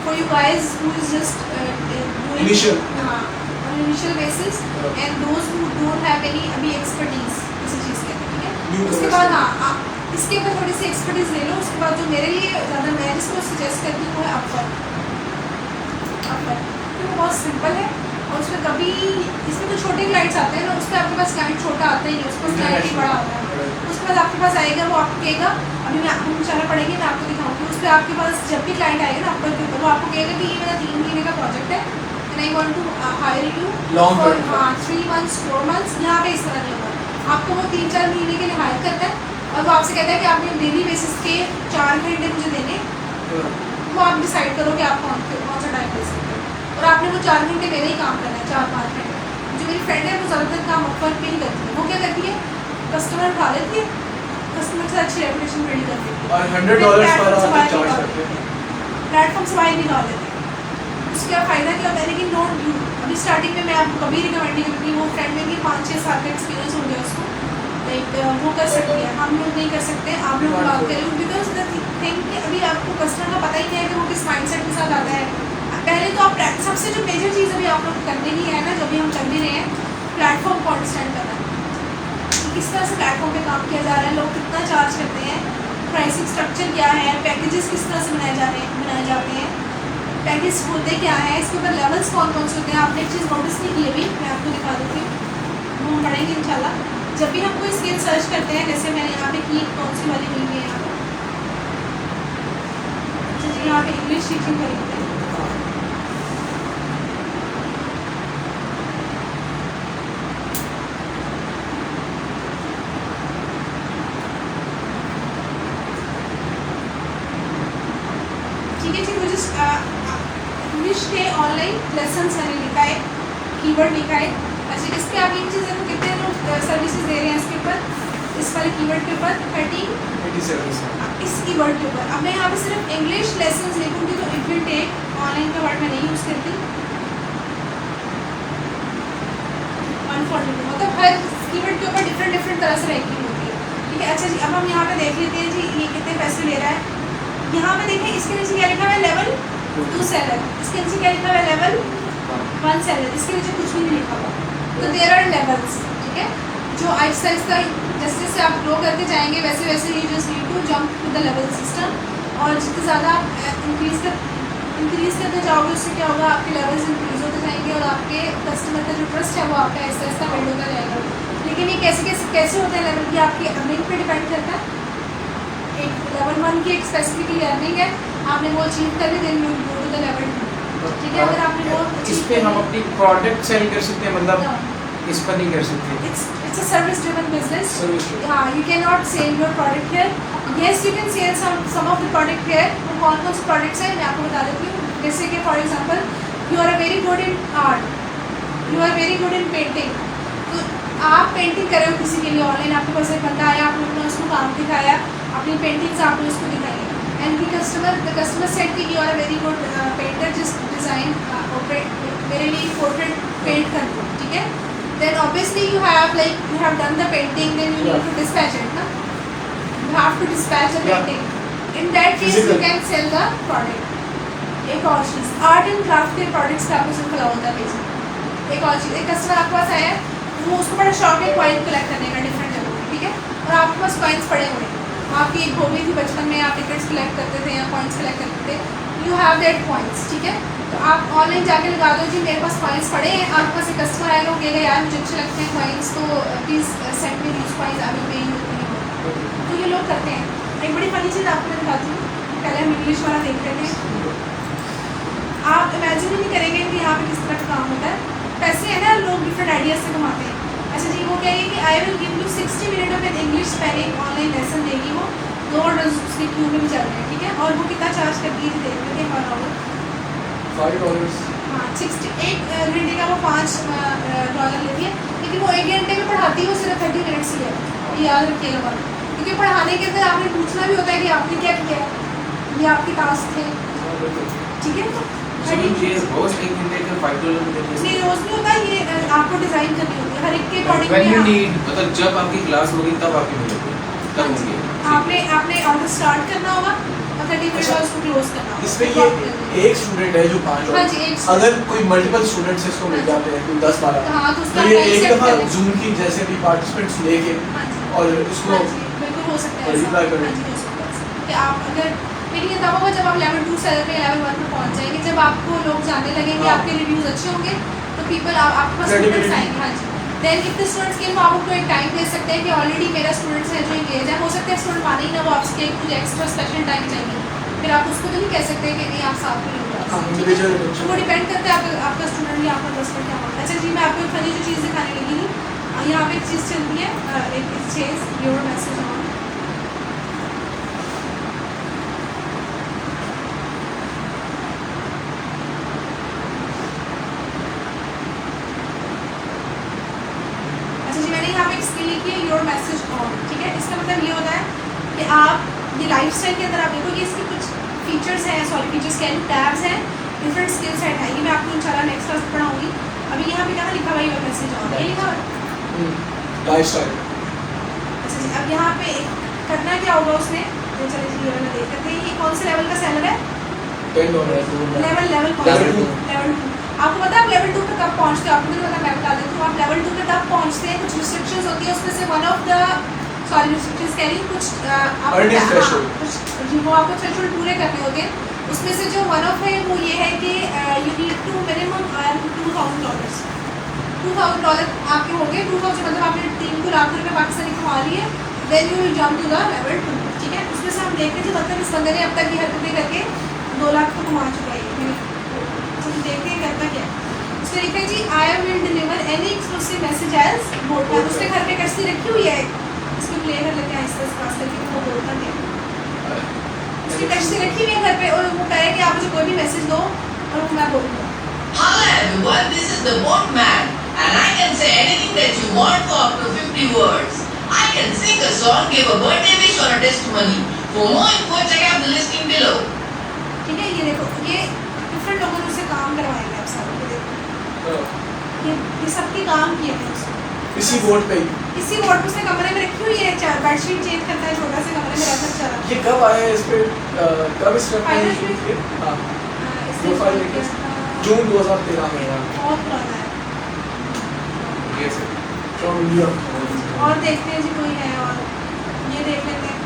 S1: For you guys who is just doing
S3: Initial.
S1: on initial basis, and those who don't have any अभी expertise किसी चीज़ के अंदर, ठीक है.
S3: Newcomers.
S1: उसके बाद हाँ, इसके ऊपर थोड़ी सी एक्सपर्टीज ले लो. उसके बाद जो मेरे लिए ज़्यादा मैं जिसको सजेस्ट करती हूँ वो है Upwork. तो वो बहुत सिंपल है और उसमें कभी इसमें तो छोटे क्लाइंट्स आते हैं ना, उस पर आपके पास क्लाइंट छोटा आता ही नहीं, उस पर क्लाइंट ही बड़ा आता है. उसके बाद आपके पास आएगा, वो आपको कहेगा, अभी हम इंशाल्लाह पढ़ेंगे, मैं आपको दिखाऊंगी. उस पर आपके पास जब भी क्लाइंट आएगा ना Upwork के ऊपर, वो आपको कहेगा कि ये मेरा 3 महीने का प्रोजेक्ट है and I want to hire you
S3: Long term.
S1: हाँ 3 months 4 months. यहाँ पे इस तरह नहीं होगा, आपको वो 3-4 महीने के लिए हायर करता है और वो आपसे कहता है कि आपने डेली बेसिस पे 4 घंटे मुझे देने, वो आप डिसाइड करो कि आप कौन सा टाइम दे सकते हो. और आपने वो 4 घंटे मेरे ही काम करना है, 4-5 घंटे. जो मेरी फ्रेंड है वो ज़्यादातर काम Upwork पे ही करती है. वो क्या करती है, कस्टमर उठा लेती है, कस्टमर से अच्छी रेपुटेशन बिल्ड कर देती है
S3: और $100 पर आप चार्ज करते हैं.
S1: प्लेटफॉर्म से बाहर निकाल देते हैं. उसका फ़ायदा क्या होता है, लेकिन डोंट डू. अभी स्टार्टिंग में मैं आपको कभी रिकमेंड नहीं करती. वो फ्रेंड मेरी 5-6 साल का एक्सपीरियंस हो गया उसको, लाइक वो कर सकती है, हम लोग नहीं कर सकते. आप लोग बात करें बिकॉज द थिंग कि अभी आपको कस्टमर का पता ही नहीं है कि वो किस माइंडसेट के साथ आता है. पहले तो आप सबसे जो मेजर चीज़ अभी आप लोग करने की है ना, जो भी हम कर भी रहे हैं, प्लेटफॉर्म को अंडरस्टैंड करना कि किस तरह से प्लेटफॉर्म पे काम किया जा रहा है, लोग कितना चार्ज करते हैं, प्राइसिंग स्ट्रक्चर क्या है, पैकेजेस किस तरह से बनाए जाते हैं, पैकेज होते क्या है, इसके ऊपर लेवल्स कौन कौन से होते हैं. आपने एक चीज़ नोटिस नहीं की अभी, मैं आपको दिखा देती हूँ, वो हम पढ़ेंगे इंशाल्लाह. जब भी हम कोई स्किल सर्च करते हैं, जैसे मैंने यहाँ पे की कौन सी वाली मिल गई है यहाँ पे, जैसे यहाँ पे इंग्लिश टीचिंग करेंगे. ठीक है जी, मुझे इंग्लिश के ऑनलाइन लेसन मैंने लिखा है, कीवर्ड लिखा है. अच्छा, इस पर आप इन चीज़ों को कितने लोग सर्विसेज दे रहे हैं इसके ऊपर, इस वाले कीवर्ड के ऊपर
S3: 87.
S1: इस कीवर्ड के ऊपर. अब मैं यहाँ पे सिर्फ इंग्लिश लेसन लिखूँगी तो इट विल टेक, ऑनलाइन का वर्ड मैं नहीं यूज़ करती, 140. मतलब हर कीवर्ड के ऊपर डिफरेंट तरह से रैंकिंग होती है. ठीक है. अच्छा जी, अब हम यहाँ पे देख लेते हैं जी ये कितने पैसे ले रहा है. यहाँ पे देखें, इसके नीचे क्या लिखा हुआ है, लेवल 2 सेलर. इसके नीचे क्या लिखा हुआ है, लेवल 1 सेलर. इसके नीचे कुछ भी नहीं लिखा हुआ. तो देयर आर लेवल्स. ठीक है, जो आहिस्ता आहिस्ता जैसे जैसे आप ग्रो करते जाएंगे वैसे वैसे you just need to jump to the level system. और जितने ज़्यादा आप इंक्रीज़ करते जाओगे उससे क्या होगा, आपके लेवल्स इंक्रीज़ होते जाएंगे और आपके कस्टमर का जो ट्रस्ट है वो आपका आहिस्ता आहिस्ता बिल्ड होता जाएगा. लेकिन ये कैसे होता है लेवल की, आपकी अर्निंग पे डिपेंड करता है. एक लेवल 1 की एक स्पेसिफिकली अर्निंग है, आपने वो अचीव कर ली, then you go to the level 2. ठीक है, अगर आपने वो
S4: इस पे हम अपनी प्रोडक्ट सेल कर सकते हैं, मतलब इस पर नहीं कर सकते।
S1: It's a service driven business.
S3: Service driven.
S1: हाँ, you cannot sell your product here. Yes, you can sell some of the product here. वो कौन से products हैं मैं आपको बता देती हूँ. जैसे कि for example, you are very good in art. You are very good in painting. तो आप पेंटिंग कर रहे हो किसी के लिए ऑनलाइन, आपके पास एक बंदा आया, आपने अपना उसको काम दिखाया, अपनी पेंटिंग्स आपने उसको दिखाई, एंड द कस्टमर सेड कि you are a very good painter, जिस डिज़ाइन मेरे लिए पोर्ट्रेट पेंट कर दो, ठीक है. Then obviously you have done the painting, then you need to dispatch it ना, you have to dispatch the painting. In that case you can sell the product. एक और चीज़, आर्ट एंड क्राफ्ट के products का आपको खुला होता है बेसिक. एक और चीज़, एक कस्टमर आपके पास आया है, वो उसको बड़ा शौक है कॉइन कलेक्ट करने का डिफरेंट जगहों में, ठीक है, और आपके पास कॉइन्स पड़े हुए हैं. आपकी एक हॉबी थी बचपन में, आप टिकट्स कलेक्ट करते थे या कॉइन्स कलेक्ट करते थे, यू हैव दैट कॉइन्स, ठीक है. तो आप ऑनलाइन जाके लगा दो जी मेरे पास कॉइन्स पड़े हैं. आपके पास एक कस्टमर आएगा, वो कहेगा यार मुझे अच्छे लगते हैं कॉइन्स, तो please send me these coins, I will pay you. तो ये लोग करते हैं. एक बड़ी फनी चीज़ आपको मैं दिखाती हूँ. पहले हम इंग्लिश वाला देख रहे थे. आप इमेजिन ही नहीं करेंगे कि यहाँ पे किस तरह का काम होता है. पैसे है ना, लोग डिफरेंट आइडियाज से कमाते हैं. अच्छा जी, वो कहेगी कि I will give you 60 minute of an English spelling online lesson देगी. वो 2 ऑर्डर्स उसके क्यू में भी चल रहे हैं, ठीक है. और वो कितना चार्ज करती है देख लेते हैं पर आवर.
S3: $5.
S1: हाँ, 61 घंटे का वो $5 लेती है. लेकिन वो 1 घंटे में पढ़ाती है, वो सिर्फ 30 मिनट्स ही है. ये याद रखिएगा बात, क्योंकि पढ़ाने के अंदर आपने पूछना भी होता है कि आपने क्या किया, ये आपके टास्क थे, ठीक है. तो
S2: ये रोज 1 घंटे का $5 में देते
S1: नहीं,
S2: हैं.
S1: रोज नहीं होता ये. आपको डिज़ाइन करनी होती है हर एक के अकॉर्डिंग.
S4: When you need,
S2: मतलब जब आपकी क्लास होगी तब आपकी मिलेगी, तब होंगे.
S1: आपने ऑर्डर स्टार्ट करना होगा और 30 मिनट बाद उसको क्लोज करना होगा.
S3: इसमें ये एक स्टूडेंट है जो 5
S1: हाँ जी, एक
S3: अगर कोई मल्टीपल स्टूडेंट्स इसको मिल जाते हैं कोई 10-12,
S1: हाँ, तो उसका
S3: तो ये
S1: price
S3: एक
S1: set
S3: दफ़ा
S1: करें.
S3: जूम की जैसे भी पार्टिसिपेंट्स लेके
S1: हाँ जी.
S3: और उसको
S1: हाँ जी, बिल्कुल हो सकता है ऐसा.
S3: Multiply करें.
S1: हाँ जी, हो सकता है ऐसा. कि आप अगर, लेकिन ये तब होगा जब आप लेवल 2 से लेवल 1 में पहुंच जाएंगे, जब आपको लोग जानने लगेंगे,
S3: हाँ.
S1: आपके रिव्यूज अच्छे होंगे, तो पीपल आपके पास स्टूडेंट्स
S3: Credibility.
S1: आएंगे. हाँ जी. देन इफ द स्टूडेंट्स के आप उनको एक टाइम दे सकते हैं कि ऑलरेडी मेरा स्टूडेंट्स है जो इंगेज है. हो सकता है स्टूडेंट माने ही ना, वो आपसे कुछ एक्स्ट्रा स्पेशल टाइम चाहिए, फिर आप उसको तो नहीं कह सकते कि नहीं आप साथ में
S3: हाँ,
S1: लोग.
S3: individual
S1: तो
S3: attention.
S1: वो डिपेंड करता है आपका स्टूडेंट या आपका कस्टमर क्या होता है. अच्छा जी, मैं आपको एक फनी जो चीज़ दिखाने लगी थी. यहाँ पे एक चीज़ चलती है, एक चेज योर मैसेज ऑन. अच्छा जी, मैंने यहाँ पे एक स्किल लिखी है योर मैसेज ऑन, ठीक है. इसका मतलब ये होता है कि आप ये लाइफस्टाइल के अंदर आप देखो कि इसके कुछ फीचर्स हैं, फीचर्स क्या टैब्स हैं, डिफरेंट स्किल सेट है. ये मैं आपको इंशाल्लाह नेक्स्ट क्लास पढ़ाऊंगी. अभी यहाँ पे कहाँ लिखा हुआ है योर मैसेज ऑन, ये लिखा हुआ है.
S3: लाइफस्टाइल.
S1: अच्छा जी, अब यहाँ पे करना क्या होगा उसने, तो चलिए जी ये वाला देख लेते हैं. ये कौन से लेवल का सेलर है?
S3: $10.
S1: लेवल कौन सा?
S3: Level 2.
S1: लेवल 2. आपको पता है आप लेवल 2 पे कब पहुँचते हो? आपको नहीं पता, मैं बता देती हूँ. आप लेवल 2 पे तब पहुँचते हैं, कुछ रिस्ट्रिक्शंस होती है, उसमें से वन ऑफ द रिस्ट्रिक्शंस कह रही कुछ
S3: Earning threshold.
S1: कुछ वो आपको थ्रेशोल्ड पूरे करने होते हैं. उसमें से जो वन ऑफ है वो ये है कि you need to minimum earn $2,000. $2,000 आपके हो गए. 2,000 मतलब आपने 3 लाख रुपये पाकिस्तानी कमा लिए. Then you will jump to the level 2, ठीक है. उसमें से हम देखते थे मतलब इस बंदे ने अब तक ये हरकतें करके 2 लाख तो कमा चुका है. तो हम देखते हैं करता क्या है. उसने लिखा है जी I will deliver any exclusive message as बोलता है. उसने घर पे कस्ती रखी हुई है, इसको प्ले कर लेते हैं आहिस्ता खास करके. वो बोलता है उसकी कस्ती रखी हुई है घर पे, और वो कह रहा है कि आप मुझे कोई भी मैसेज दो और वो मैं बोलूँगा.
S6: Hello everyone, this is the Boatman, and I can say anything that you want for up to 50 words. I can sing a song, give a birthday wish or a testimony. For more info, check out the listing below.
S1: ठीक है, ये देखो, ये different लोगों ने उससे काम करवाएंगे आप सारों को. देखो ये सबके काम किए हैं उसने
S3: इसी बोर्ड पे ही.
S1: इसी बोर्ड पे उसने कमरे में रखी हुई है. बेडशीट चेंज करता है, छोटा से कमरे में रहता चला.
S3: ये कब आया है इस पे, कब इस पे
S1: Final
S3: शुरू
S1: sheet.
S3: किया? हाँ,
S1: इसने
S3: प्रोफाइल
S1: किया
S3: लिखी.
S1: था.
S3: जून 2013 में यार.
S1: बहुत पुराना है.
S2: ये सर
S3: फ्रॉम इंडिया.
S1: और देखते हैं जी कोई है, और ये देख लेते हैं.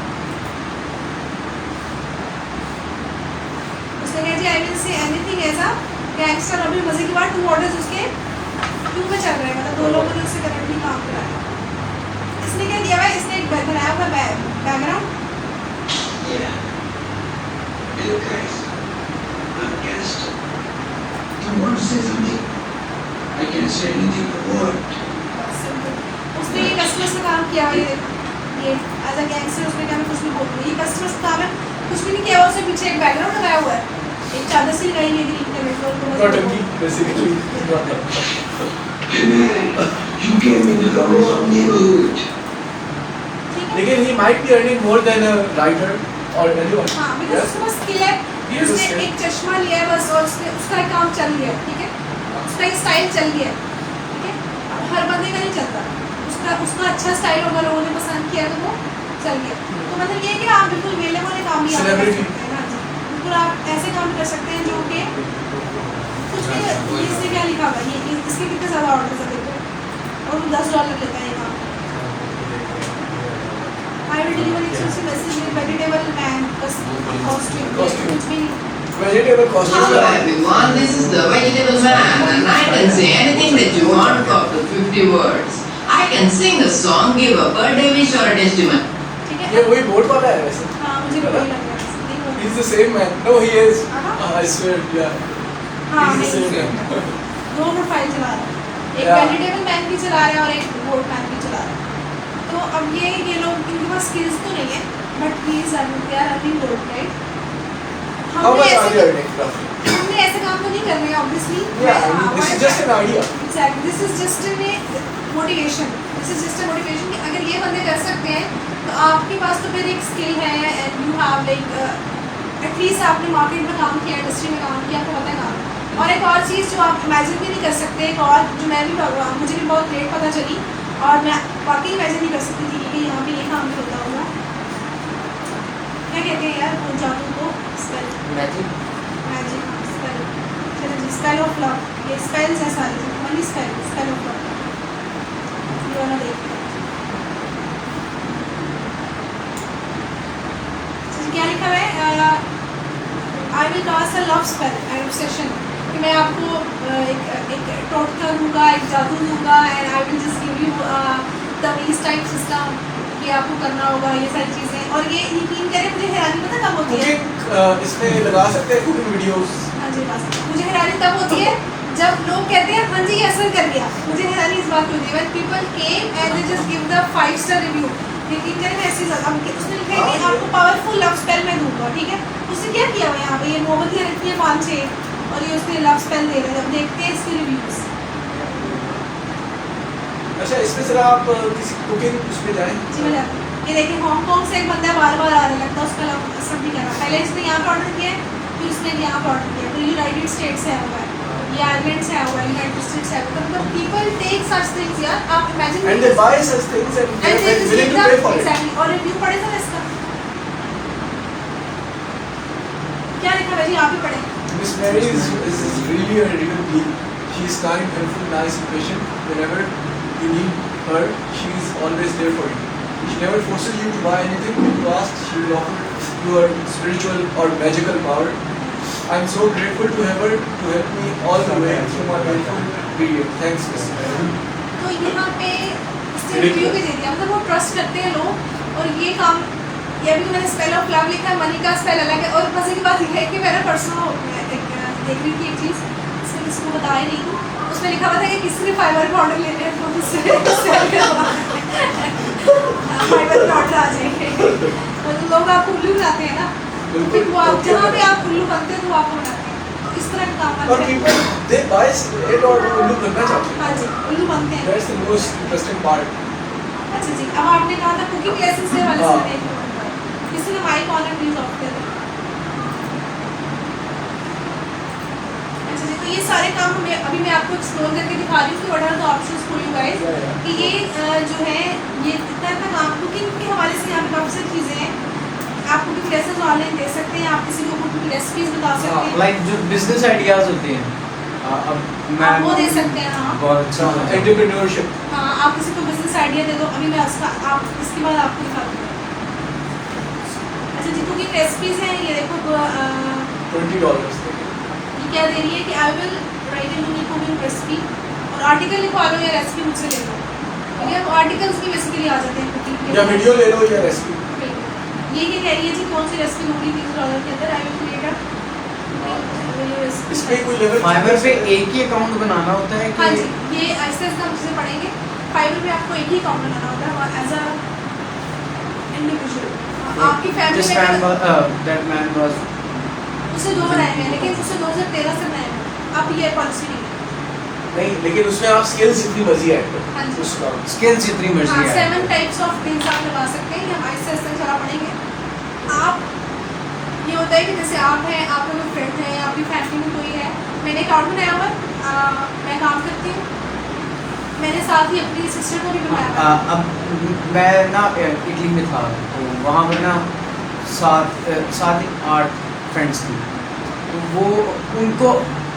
S1: उसने कहा जी आई विल से एनीथिंग ऐसा गैंगस्टर. अभी मजे की बात 2 ऑर्डर्स उसके क्यों में चल रहे हैं, मतलब 2 लोगों ने उससे करंटली काम कराया. इसने क्या दिया हुआ है, इसने एक बनाया हुआ background.
S7: Yeah. Hey, look, guys. I'm a guest. Do you want to say something? I can't say anything but word.
S1: ये कस्टमर्स का काम किया हुआ ये एज अ गैंगस्टर उसमें क्या मैं कुछ भी बोल रही हूँ, ये कस्टमर्स का काम है, कुछ भी नहीं किया हुआ, उसमें पीछे एक बैकग्राउंड लगाया हुआ है, एक चादर सी लगाई हुई है ग्रीन कलर की और
S3: Nottingham, basically.
S7: Hey man, you gave me the wrong neighborhood.
S3: लेकिन he might be earning more than a writer or anyone.
S1: हाँ, बिकॉज़
S3: Yes.
S1: उसके पास स्किल है,
S3: He has a
S1: उसने
S3: skill.
S1: एक चश्मा लिया है बस और उसका एक काम चल गया, ठीक है, उसका एक स्टाइल चल गया, ठीक है, अब हर बंदे का नहीं चलता, उसका अच्छा स्टाइल होगा, लोगों ने पसंद किया तो वो चल गया, तो मतलब ये है कि आप बिल्कुल वेले वाले काम भी आप कर
S3: Celebrity.
S1: सकते हैं, हाँ जी, बिल्कुल आप ऐसे काम कर सकते हैं जो कि कुछ भी, ये इसने क्या लिखा हुआ है, ये इसके कितने ज़्यादा ऑर्डर्स है देखो, और वो $10 लेता है ये काम। I will deliver exclusive message with vegetable and costume.
S3: Costume.
S1: कुछ भी नहीं।
S3: Vegetable costume.
S6: Hello everyone, this is the Vegetable Man and I can say anything that you want for up to 50 words. I can sing a song, give a birthday wish or a testimony.
S1: ठीक
S3: ये
S1: है?
S3: वही board वाला है वैसे.
S1: हाँ, मुझे भी वही लग रहा है। नहीं वो-
S3: He's the same man. No, he is. I swear, yeah.
S1: हाँ,
S3: He's the
S1: नहीं,
S3: same man.
S1: दो प्रोफाइल चला रहा है। एक
S3: Yeah.
S1: वेजिटेबल मैन भी चला रहा है और एक बोर्ड मैन भी चला रहा है। तो अब ये लोग इनके पास स्किल्स तो नहीं है, but please they are earning good, right?
S3: How much are you earning roughly?
S1: हमने ऐसे काम तो नहीं कर रहे हैं obviously.
S3: Yeah, I mean, this is just an idea.
S1: Exactly, this is just a motivation. This is just a motivation कि अगर ये बंदे कर सकते हैं तो आपके पास तो फिर एक स्किल है and you have like at least आपने मार्केट में काम किया, इंडस्ट्री में काम किया, आपको पता है काम। और एक और चीज़ जो आप इमेजिन भी नहीं कर सकते, एक और जो मैं भी मुझे भी बहुत लेट पता चली और मैं वाकई इमेजिन नहीं कर सकती थी कि यहाँ पे ये काम भी होता होगा। क्या कहते हैं यार वो जादू को? स्पेल
S4: मैजिक
S1: मैजिक स्पेल, चलो जी, स्पेल ऑफ लव, ये स्पेल्स है सारे, मनी स्पेल ऑफ लव, ये वाला देखते हैं। तो क्या लिखा हुआ है? I will cast a love spell and obsession, कि मैं आपको एक टोटका दूंगा, एक जादू दूंगा and I will just give you तमीज़ टाइप सिस्टम, ये आपको करना होगा, ये सारी चीज़ें। और ये यकीन करें मुझे हैरानी पता कब होती है?
S3: Cooking इसमें लगा सकते हैं cooking videos.
S1: हाँ जी, बस मुझे हैरानी तब होती है जब लोग कहते हैं हाँ जी ये असर कर गया। मुझे हैरानी इस बात की होती है when people came and they just give the 5-star review. यकीन करें मैं ऐसी अब उसने लिखा है कि आपको पावरफुल लव स्पेल मैं दूंगा, ठीक है? उसने क्या किया हुआ है यहाँ पे? ये मोमबत्तियाँ रखी है 5-6 और ये उसने लव स्पेल दे रहे हैं। अब देखते हैं इसके रिव्यूज़।
S3: अच्छा, इसमें जरा आप किसी कुकिंग उस पे जाएं.
S1: जी मैं जाती हूँ। ये देखिए हांगकांग से एक बंदा बार-बार आने लगता है, उसका लव असर नहीं कर रहा। पहले इसने यहाँ पे ऑर्डर किया है, फिर उसने यहाँ पे ऑर्डर किया, फिर यूनाइटेड स्टेट्स से आया हुआ है, ये आयरलैंड से आया हुआ है, यूनाइटेड स्टेट्स से आया हुआ है। मतलब पीपल टेक सच थिंग्स यार, आप imagine
S3: And they buy such things and they are willing to pay for it.
S1: Exactly. और रिव्यू पढ़े था इसका, क्या लिखा है जी? आप ही पढ़े।
S3: Miss Mary is really a real being. She is kind, helpful, nice, and patient. Whenever you need her, she is always there for you. She never forces you to buy anything. When you ask, she will offer you her spiritual or magical power. I am so grateful to have her to help me all the way through my painful period. Thanks, Miss Mary.
S1: तो यहाँ पे इसने review भी दे दिया, मतलब वो trust करते हैं लोग। और ये काम, ये भी मैंने स्पेल ऑफ लव लिखा है, मनी का स्पेल अलग है। और मजे की बात यह है कि मैंने परसों देख रही थी एक चीज़, इसमें किसी को बताया नहीं थी, उसमें लिखा हुआ था कि किसी ने फाइबर का ऑर्डर लेने हैं तो उससे फाइबर का ऑर्डर आ जाएंगे। तो लोग आपको उल्लू बनाते हैं ना, तो फिर वो आप जहाँ भी आप उल्लू बनते हैं तो वो आपको बनाते हैं। तो इस तरह का काम
S3: Or
S1: करते हैं।
S3: people they buy it or उल्लू बनना चाहते हैं.
S1: हाँ जी, उल्लू बनते हैं।
S3: That's the most interesting part.
S1: अच्छा जी, अब आपने कहा था कुकिंग लेसन के वाले
S3: हाँ।
S1: से नहीं होगा। किसी ने माइक ऑन है, प्लीज ऑफ कर दें। अच्छा जी, तो ये सारे काम हमें अभी मैं आपको एक्सप्लोर करके दिखा रही हूँ कि what are the options for you guys, कि ये जो है ये इतना काम कुकिंग के हवाले से यहाँ पे काफ़ी सारी चीज़ें हैं। आप कुकिंग लेसन ऑनलाइन दे सकते हैं, आप किसी को कुकिंग रेसिपीज बता सकते हैं,
S4: लाइक जो बिजनेस आइडियाज होते हैं, अब मैं
S1: आप वो दे सकते हैं। हाँ
S4: बहुत अच्छा है।
S3: Entrepreneurship.
S1: हाँ, आप किसी को बिजनेस आइडिया दे दो। अभी मैं उसका आप इसके बाद आपको दिखा दूँगी। अच्छा जी, कुकिंग रेसिपीज हैं, ये देखो
S3: $20.
S1: ये क्या दे रही है कि I will write a unique cooking recipe, और आर्टिकल लिखवा लो या रेसिपी मुझसे ले लो। ठीक है, आर्टिकल्स भी बेसिकली आ जाते हैं कुकिंग के।
S3: या वीडियो ले लो या रेसिपी.
S1: ये क्या कह रही है जी, कौन सी रेसिपी होगी $30 के अंदर? आई विल क्रिएट
S3: इस पे कोई लेवल
S4: फाइवर पे एक ही अकाउंट बनाना होता है
S1: हाँ
S4: कि
S1: जी, ये आहिस्ता आहिस्ता हम चीज़ें पढ़ेंगे। फाइवर में आपको एक ही अकाउंट बनाना होता है एज अ इंडिविजुअल। आपकी
S4: This
S1: फैमिली
S4: man
S1: में
S4: was, that man was
S1: उसे 2 बनाए हैं, लेकिन उसे 2013 से बनाए हैं। अब ये पॉलिसी नहीं है।
S3: नहीं, लेकिन उसमें आप स्किल्स जितनी मर्जी ऐड करो
S1: हाँ जी।
S3: उसका।
S4: skills जितनी मर्जी
S1: हाँ,
S4: है
S1: 7 टाइप्स ऑफ बिल्स आप लगा सकते हैं, ये हम आहिस्ते आहिस्ते चला पड़ेंगे। आप ये होता है कि जैसे आप हैं, आपका कोई फ्रेंड है, आपकी फैमिली में कोई है, मैंने अकाउंट बनाया हुआ है, मैं काम करती हूँ, मैंने साथ ही अपनी सिस्टर को भी बनाया हुआ है।
S4: अब मैं ना इटली में था, तो वहाँ पर ना 7-8 फ्रेंड्स थी, तो वो उनको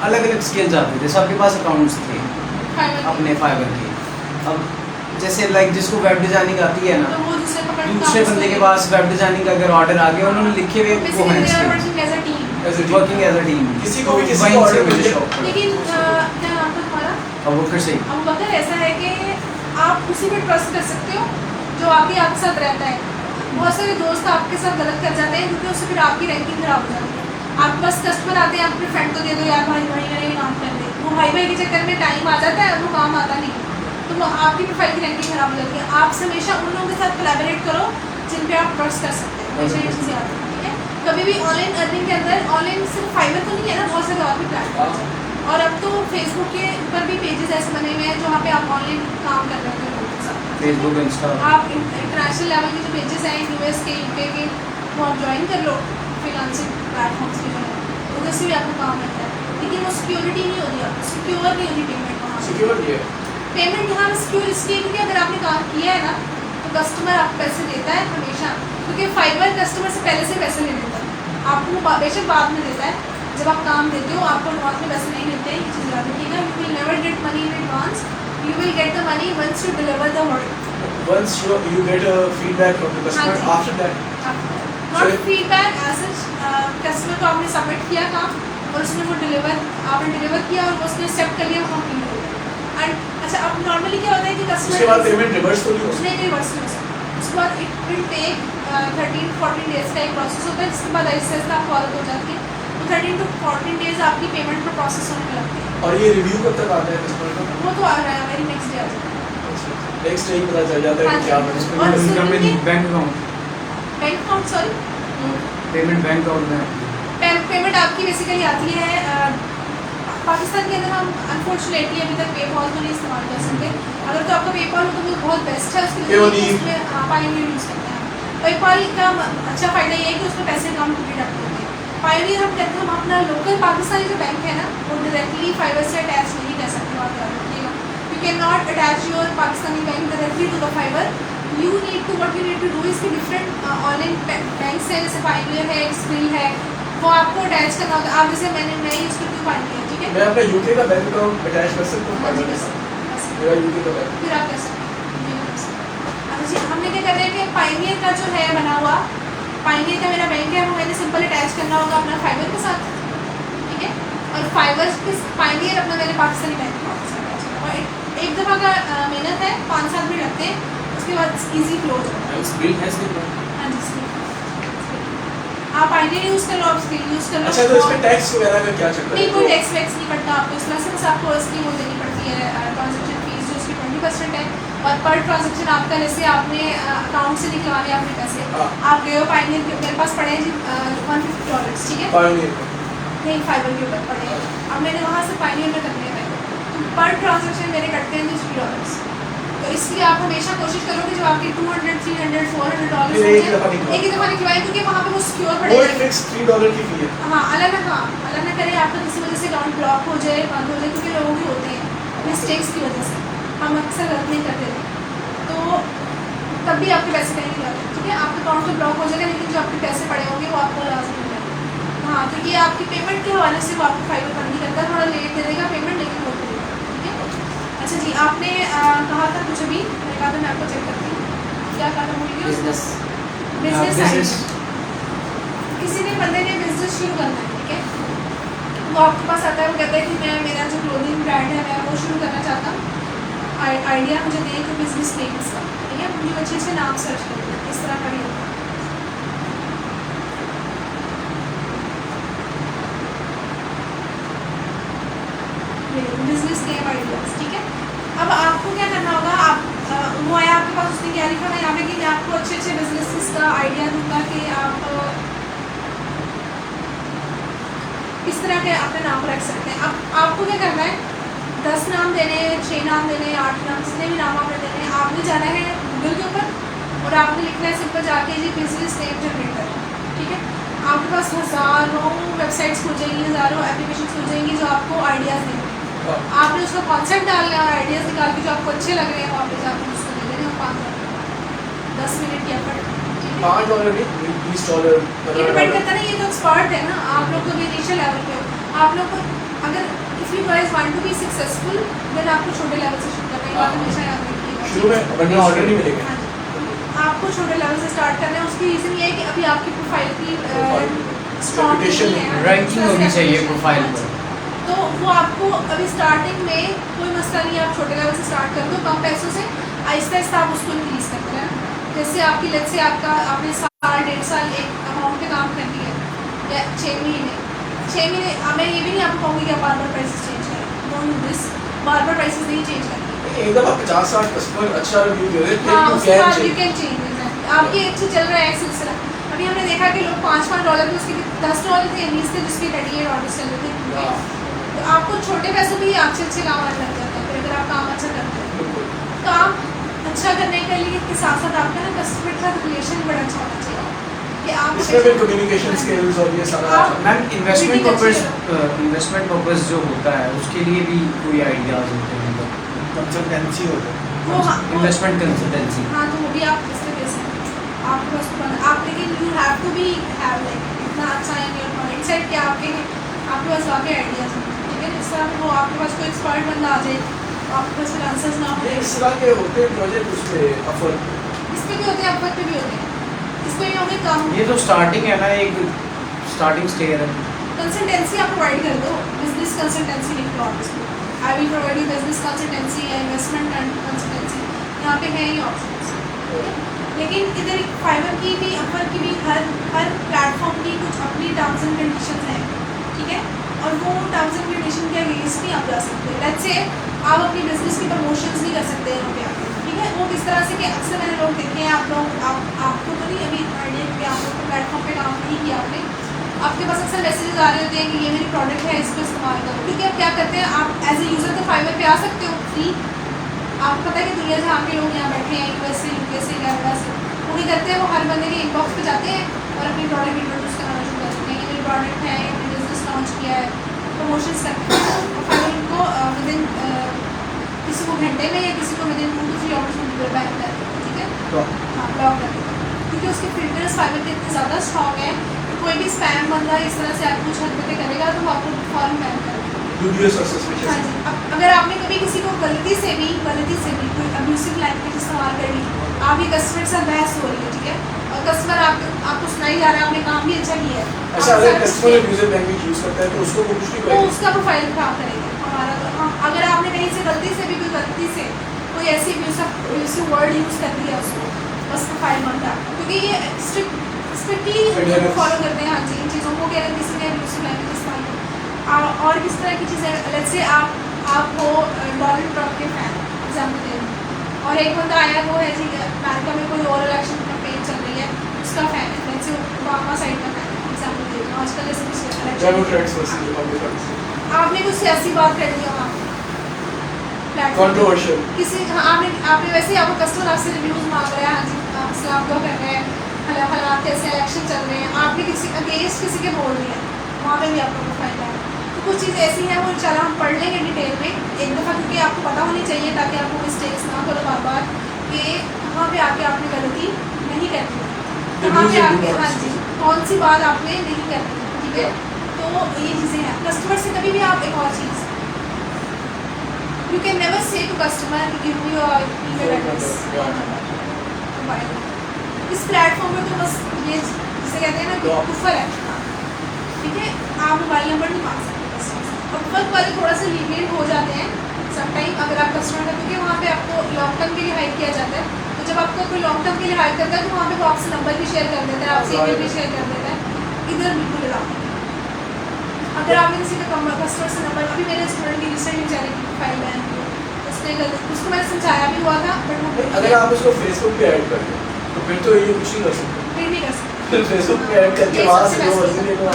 S4: अलग अलग स्किल्स आते थे, सबके पास अकाउंट्स थे
S1: फाइवर
S4: अपने फाइबर के। अब जैसे लाइक जिसको वेब डिज़ाइनिंग आती है ना,
S1: तो वो दूसरे पकड़
S4: दूसरे बंदे के पास वेब डिज़ाइनिंग का अगर ऑर्डर आ गया, उन्होंने लिखे हुए वो हैं
S1: working as a team.
S3: As a team.
S4: Working as a team,
S3: किसी को भी किसी
S4: वहीं
S3: को
S4: से
S3: order
S4: मुझे
S3: मिल
S4: शौक पड़ा।
S1: लेकिन क्या नाम था तुम्हारा?
S4: अब वो फिर से
S1: अब बकर ऐसा है कि आप उसी पर ट्रस्ट कर सकते हो जो आपके साथ रहता है। बहुत सारे दोस्त आपके साथ गलत कर जाते हैं, क्योंकि उससे फिर आपकी रैंकिंग खराब हो जाती है। आप बस कस्टमर आते हैं, आप अपने फ्रेंड को दे दो, यार भाई भाई मेरा ये काम कर दे, वो भाई भाई के चक्कर में टाइम आ जाता है, वो काम आता नहीं, तो वो आपकी प्रोफाइल की रैंकिंग खराब हो जाती है। आप हमेशा उन लोगों के साथ कोलैबोरेट करो जिन पे आप ट्रस्ट कर सकते हैं, हमेशा ये चीज़ याद रखना, ठीक है। कभी भी ऑनलाइन अर्निंग के अंदर, ऑनलाइन सिर्फ फाइवर तो नहीं है ना, बहुत सारे और भी प्लेटफॉर्म हैं, और अब तो फेसबुक के ऊपर भी पेजेस ऐसे बने हुए हैं जहाँ पे आप ऑनलाइन काम कर रहे हो लोगों के साथ।
S4: फेसबुक, इंस्टा,
S1: आप इंटरनेशनल लेवल के जो पेजेस हैं यूएस के, यूके के, वो आप ज्वाइन कर लो, फ्रीलांसिंग प्लेटफॉर्म्स के जो है, उधर से भी आपको काम मिलता है, लेकिन वो सिक्योरिटी नहीं होती, आपको सिक्योर नहीं होती पेमेंट वहाँ से।
S3: सिक्योर ये है।
S1: पेमेंट यहाँ सिक्योर इसलिए क्योंकि अगर आपने काम किया है ना, तो कस्टमर आपको पैसे देता है हमेशा, क्योंकि फाइवर कस्टमर से पहले से पैसे ले लेता है, आपको बेशक बाद में देता है। जब आप काम देते हो आपको एडवांस में पैसे नहीं मिलते हैं, ये चीज़ याद रखिएगा। You will never get money in advance, you will get the money once you deliver the order.
S3: Once you get a feedback from the customer,
S1: हाँ जी।
S3: after that,
S1: not
S3: So-
S1: feedback as such, customer को आपने submit किया काम और उसने वो आपने डिलीवर किया और वो उसने एक्सेप्ट कर लिया, वो कंप्लीट हो गया। एंड अच्छा, अब नॉर्मली क्या होता है कि कस्टमर
S3: उसके बाद पेमेंट रिवर्स तो नहीं हो सकती।
S1: उसने रिवर्स नहीं हो सकता, उसके बाद इट विल टेक 13-14 डेज का एक प्रोसेस होता है, जिसके बाद ऐसे ऐसे आपको आदत हो जाती है, तो 13 to 14 डेज आपकी पेमेंट पर प्रोसेस होने में लगते हैं।
S3: और ये रिव्यू कब तक आता है कस्टमर का?
S1: वो तो आ रहा है, मेरी नेक्स्ट डे आ जाता है।
S3: नेक्स्ट डे ही पता चल जाता है
S1: हाँ
S3: कि
S1: जी।
S3: क्या बना।
S1: और
S4: इनकम
S1: सुनिए-
S4: in bank account,
S1: bank account, sorry,
S4: payment bank account में।
S1: पेमेंट आपकी बेसिकली आती है पाकिस्तान के अंदर। हम अनफॉर्चुनेटली अभी तक पेपॉल को नहीं इस्तेमाल कर सकते, अगर तो आपका पेपॉल हो तो वो बहुत बेस्ट है, उसके
S3: Payoneer।
S1: उसमें पायोनियर यूज़ करते हैं। पेपॉल का अच्छा फ़ायदा ये है कि उसमें पैसे कम डिडक्ट होते हैं। पायोनियर हम कहते हैं, हम अपना लोकल पाकिस्तानी जो बैंक है ना, वो डायरेक्टली फाइवर से अटैच नहीं कर सकते, बात याद रखिएगा। You can not attach your Pakistani bank directly to the Fiverr, you need to what you need to do इसके डिफरेंट ऑनलाइन बैंक्स हैं, जैसे पायोनियर है, स्क्रिल है, वो आपको अटैच करना होगा। आप जैसे मैं यूज़ करती हूँ पायोनियर, ठीक है,
S3: मैं अपना यूके का बैंक अकाउंट अटैच कर सकता हूँ
S1: हाँ जी,
S3: फाइवर
S1: कर
S3: के साथ?
S1: सकते हैं।
S3: मेरा यूके का बैंक।
S1: फिर आप कर सकते हैं, ये कर सकते हैं। अच्छा जी, हमने क्या कर रहे हैं कि पायोनियर का जो है बना हुआ, पायोनियर का मेरा बैंक है, वो मैंने सिंपल अटैच करना होगा अपना फाइबर के साथ, ठीक है, और फाइबर के पायोनियर अपना मैंने पाकिस्तानी बैंक अकाउंट के साथ अटैच करना, और एक दफ़ा का मेहनत है, 5-7 मिनट लगते हैं, उसके बाद ईजी फ्लो हो जाता है।
S2: स्क्रीन है इसके
S1: हाँ जी, स्क्रीन। आप आइडिया यूज़ कर लो, आप स्क्रीन यूज़ कर लो।
S3: अच्छा, तो इसमें टैक्स वगैरह का क्या चक्कर है?
S1: नहीं, कोई टैक्स वैक्स नहीं पड़ता आपको, इसमें सिर्फ आपको इसकी वो देनी पड़ती है ट्रांजेक्शन फीस, जो उसकी 20% है, और पर ट्रांजेक्शन आपका, जैसे आपने अकाउंट से निकलवाने अपने पैसे,
S3: हाँ।
S1: आप गए हो पायोनियर के, मेरे पास पड़े हैं जी $150, ठीक है,
S3: पायोनियर का।
S1: नहीं फाइबर के ऊपर पड़े हैं, अब मैंने वहाँ से पायोनियर में करने हैं, तो पर ट्रांजेक्शन मेरे कटते हैं $3, तो इसलिए आप हमेशा कोशिश करो कि जो आपके $200, $300, $400
S3: फिर एक ही दफ़ा निकलवाओ।
S1: एक ही दफ़ा निकलवाएं, क्योंकि वहाँ पे वो सिक्योर
S3: वो
S1: पड़े
S3: एक फिक्स $3 की फी है।
S1: हाँ, अल्लाह ना करे आपका किसी वजह से अकाउंट ब्लॉक हो जाए, बंद हो जाए, क्योंकि लोगों के होते हैं मिस्टेक्स की वजह से, हम अक्सर गलतियाँ करते हैं, तो तब भी आपके पैसे कहीं नहीं जाते, ठीक है, आपका अकाउंट तो ब्लॉक हो जाएगा, लेकिन जो आपके पैसे पड़े होंगे वो आपको लाजमी मिल जाएंगे। हाँ, तो ये आपकी पेमेंट के हवाले से वो आपको फाइबर बंद नहीं करता, थोड़ा लेट दे देगा पेमेंट, लेकिन वो करेगा, ठीक है। अच्छा जी, आपने कहा था कुछ अभी, मैंने कहा था मैं आपको चेक करती हूँ, क्या कहा था, भूल गई
S4: बिजनेस
S1: बिजनेस
S4: business।
S1: किसी ने बंदे ने बिजनेस शुरू करना है, ठीक है, वो आपके पास आता है, वो कहता है कि मैं मेरा जो क्लोथिंग ब्रांड है मैं वो शुरू करना चाहता हूँ, आइडिया मुझे दें कि बिजनेस नेम इसका, ठीक है, मुझे अच्छे से नाम सर्च करें, इस तरह का ही होता है। बिजनेस नेम आइडियाज, ठीक है। अब आपको क्या करना होगा, आप सा आइडिया दूंगा कि आप इस तरह के अपने नाम रख सकते हैं। अब आपको क्या करना है, 10 नाम देने, 6 नाम देने, 8 नाम, जितने भी नाम आपने देने हैं, आपने जाना है गूगल के ऊपर और आपने लिखना है सिंपल जाके जी बिजनेस नेम जनरेटर, ठीक है। आपके पास हज़ारों वेबसाइट्स खुल जाएंगी, हज़ारों एप्लीकेशन खुल जाएंगी जो आपको आइडियाज़ देंगे। आपने उसका कॉन्सेप्ट डालना है और आइडियाज़ निकाल के जो आपको अच्छे लग रहे हैं वहाँ पे जाकर उसको दे देने और 10 मिनट की एफर्ट, ठीक है।
S3: $5 नहीं, $20
S1: ये डिपेंड करता है ना, ये तो एक्सपर्ट है ना, आप लोग तो इनिशियल लेवल पे हो। आप लोग को अगर if you guys want to be successful then आपको छोटे लेवल से शुरू करना है, ये बात हमेशा याद रखिएगा।
S3: शुरू में वरना ऑर्डर नहीं मिलेगा।
S1: हाँ जी, आपको छोटे लेवल से स्टार्ट करना है। उसकी रीज़न ये है कि अभी आपकी प्रोफाइल की स्ट्रॉन्ग
S3: Reputation,
S1: नहीं है,
S4: रैंकिंग होनी चाहिए प्रोफाइल
S1: हाँ
S4: पर।
S1: जी। तो वो आपको अभी स्टार्टिंग में कोई मसला नहीं है, आप छोटे लेवल से स्टार्ट कर दो, कम पैसों से आहिस्ता आहिस्ता आप उसको इंक्रीज़ करते रहें। जैसे आपकी लेट से आपने साल 1.5 साल एक अमाउंट पे काम कर लिया या 6 महीने, मैं ये भी नहीं आपको कहूँगी कि आप बार बार प्राइसेस चेंज करें, don't do this, bar bar prices नहीं चेंज करेंगे।
S3: एकदम आप 50-60 कस्टमर अच्छा रिव्यू दे रहे
S1: हाँ,
S3: हैं,
S1: उसके बाद यू कैन चेंज। आपकी अच्छी चल रहा है सिलसिला। अभी हमने देखा कि लोग $5 के उसके $10 थे, 20 थे, जिसके $38 चल रहे थे। तो आपको छोटे पैसों में ही अच्छे काम आने लग जाते हैं फिर अगर आप काम अच्छा करते हैं। तो आप अच्छा करने के लिए के साथ साथ आपका ना कस्टमर के साथ रिलेशन बड़ा अच्छा होना चाहिए कि आप
S3: इसमें फिर कम्युनिकेशन स्किल्स और ये सारा
S4: मैम इन्वेस्टमेंट
S1: Meeting
S4: पर्पस जो होता है उसके लिए भी कोई आइडियाज होते हैं, मतलब
S5: कंसल्टेंसी हो जाए।
S1: वो
S4: इन्वेस्टमेंट कंसल्टेंसी।
S1: हाँ, तो वो भी आप इस तरह से आपके पास आप, लेकिन you have to be have like इतना अच्छा इन योर माइंड सेट कि आपके पास वाकई आइडियाज़ हों, ठीक है। इस तरह वो आपके पास कोई एक्सपर्ट बंदा आ जाए, आपके पास फिर आंसर्स ना हो।
S3: इस तरह के होते हैं प्रोजेक्ट उस पे अफर
S1: इस पे भी होते हैं, अपवर्क पे भी होते हैं, इस पे भी होंगे कम।
S4: ये तो स्टार्टिंग है ना, एक स्टार्टिंग स्टेज है।
S1: कंसल्टेंसी आप प्रोवाइड कर दो, बिजनेस कंसल्टेंसी लिख लो आप इसमें, I will provide you business consultancy या इन्वेस्टमेंट कंसल्टेंसी, यहाँ पे है ही ऑप्शन। लेकिन इधर फाइवर की भी, अपवर्क की भी, हर प्लेटफॉर्म की कुछ अपनी टर्म्स एंड कंडीशन हैं, ठीक है। और वो टर्म्स एंड कंडीशन के अगेंस्ट नहीं आप जा सकते। लेट्स से आप अपनी बिजनेस की प्रमोशंस नहीं कर सकते यहाँ पे आके, ठीक है। वो किस तरह से कि अक्सर मैंने लोग देखे हैं, आपको तो नहीं अभी आइडिया कि आप लोग प्लेटफॉर्म पे काम नहीं किया आपने, आपके पास अक्सर मैसेजेस आ रहे होते हैं कि ये मेरी प्रोडक्ट है, इसको इस्तेमाल करो, ठीक है। आप क्या करते हैं, आप एज ए यूज़र तो फाइवर पे आ सकते हो फ्री। आपको पता है कि दुनिया जहाँ के लोग यहाँ बैठे हैं, यूएस से, यूके से, कैनेडा से, वो नहीं करते हैं, वो हर बंदे के इनबॉक्स पे जाते हैं और अपनी प्रोडक्ट इंट्रोड्यूस करना शुरू कर देते हैं कि मेरी प्रोडक्ट है, अपनी बिजनेस लॉन्च किया है, प्रमोशंस करते हैं। और फिर उनको विदिन किसी को घंटे में या किसी को विदिन 2 to 3 आवर्स में डिलीवर बैक कर देते हैं, ठीक है। हाँ, ब्लॉक कर देते हैं, क्योंकि उसके फिल्टर्स फाइवर के इतने ज़्यादा स्ट्रॉन्ग है कि कोई भी स्पैम बंदा इस तरह से आपको कुछ हरकतें करेगा तो वो आपको फॉरन बैन कर देगा।
S3: dubious और
S1: हाँ
S3: suspicious
S1: जी। अब अगर आपने कभी किसी को गलती से भी कोई अब्यूसिव लैंग्वेज इस्तेमाल कर ली, आपकी कस्टमर के साथ बहस हो रही है, ठीक है, और कस्टमर आपको सुनाई जा रहा है, आपने काम भी अच्छा किया है,
S3: अच्छा अगर कस्टमर अब्यूजिव लैंग्वेज यूज करता है तो उसको वो कुछ नहीं
S1: तो
S3: करेगा।
S1: उसका प्रोफाइल खराब करेगा हमारा। तो हम अगर आपने कहीं से गलती से कोई ऐसी अब्यूसिव वर्ड यूज़ कर दिया उसको, बस प्रोफाइल बन रहा, क्योंकि ये स्ट्रिक्टली फॉलो करते हैं, हाँ जी, इन चीज़ों को कि अगर किसी ने अब्यूसिव लैंग्वेज इस्तेमाल की। और किस तरह की चीज़ें, लेट्स से आप हो डोनाल्ड ट्रम्प के फैन, एग्जाम्पल दे रही हूँ, और एक बंदा आया वो है जी अमेरिका में कोई और इलेक्शन कैंपेन चल रही है, उसका फैन है, लेट्स से ओबामा साइड का फैन है, एग्जाम्पल दे रही हूँ। आजकल जैसे कुछ
S3: डेमोक्रेट्स वर्सेस रिपब्लिकन्स,
S1: आपने कुछ सियासी बात कर दी वहाँ प्लेटफॉर्म,
S3: कंट्रोवर्शियल,
S1: किसी आपने वैसे ही आपको कस्टमर आपसे रिव्यूज़ मांग रहा है, हाँ जी, आप सलाम दुआ कर रहे हैं, हालांकि कैसे इलेक्शन चल रहे हैं, आपने किसी अगेंस्ट किसी के बोल दिया, वहाँ पे भी आपको प्रोफाइल है। तो कुछ चीज़ ऐसी हैं, वो चला हम पढ़ लेंगे डिटेल में एक दफ़ा, क्योंकि आपको पता होनी चाहिए ताकि आपको मिस्टेक्स ना करो बार बार, कि कहाँ पे आके आपने गलती नहीं करनी, कहाँ पे आके, हाँ जी, कौन सी बात आपने नहीं करनी, ठीक है। तो ये चीज़ें हैं। कस्टमर से कभी भी आप एक और चीज़, you can never say to customer give me your email address, इस प्लेटफॉर्म पर तो बस ये जिसे कहते हैं ना कि कुफर है, ठीक है। आप मोबाइल नंबर नहीं मांग सकते कस्टमर से। अपवर्क वाले थोड़ा सा लीनियंट हो जाते हैं समटाइम अगर आप कस्टमर का, क्योंकि वहाँ पे आपको लॉन्ग टर्म के लिए हायर किया जाता है, तो जब आपको कोई लॉन्ग टर्म के लिए हायर करता है तो वहाँ पे वो आपसे नंबर भी शेयर कर देता है, आपसे ईमेल भी शेयर कर देता है। इधर बिल्कुल अलाउ नहीं। अगर आपने किसी का कस्टमर से नंबर, अभी मेरे स्टूडेंट की रिसेंटली बेचारे की प्रोफाइल बैन की, उसको मैंने समझाया भी हुआ था, बट वो
S3: अगर आप उसको फेसबुक पे ऐड कर दें तो फिर तो ये कुछ नहीं कर सकते। फेसबुक पे ऐड करके वहाँ से जो मर्जी ले लो।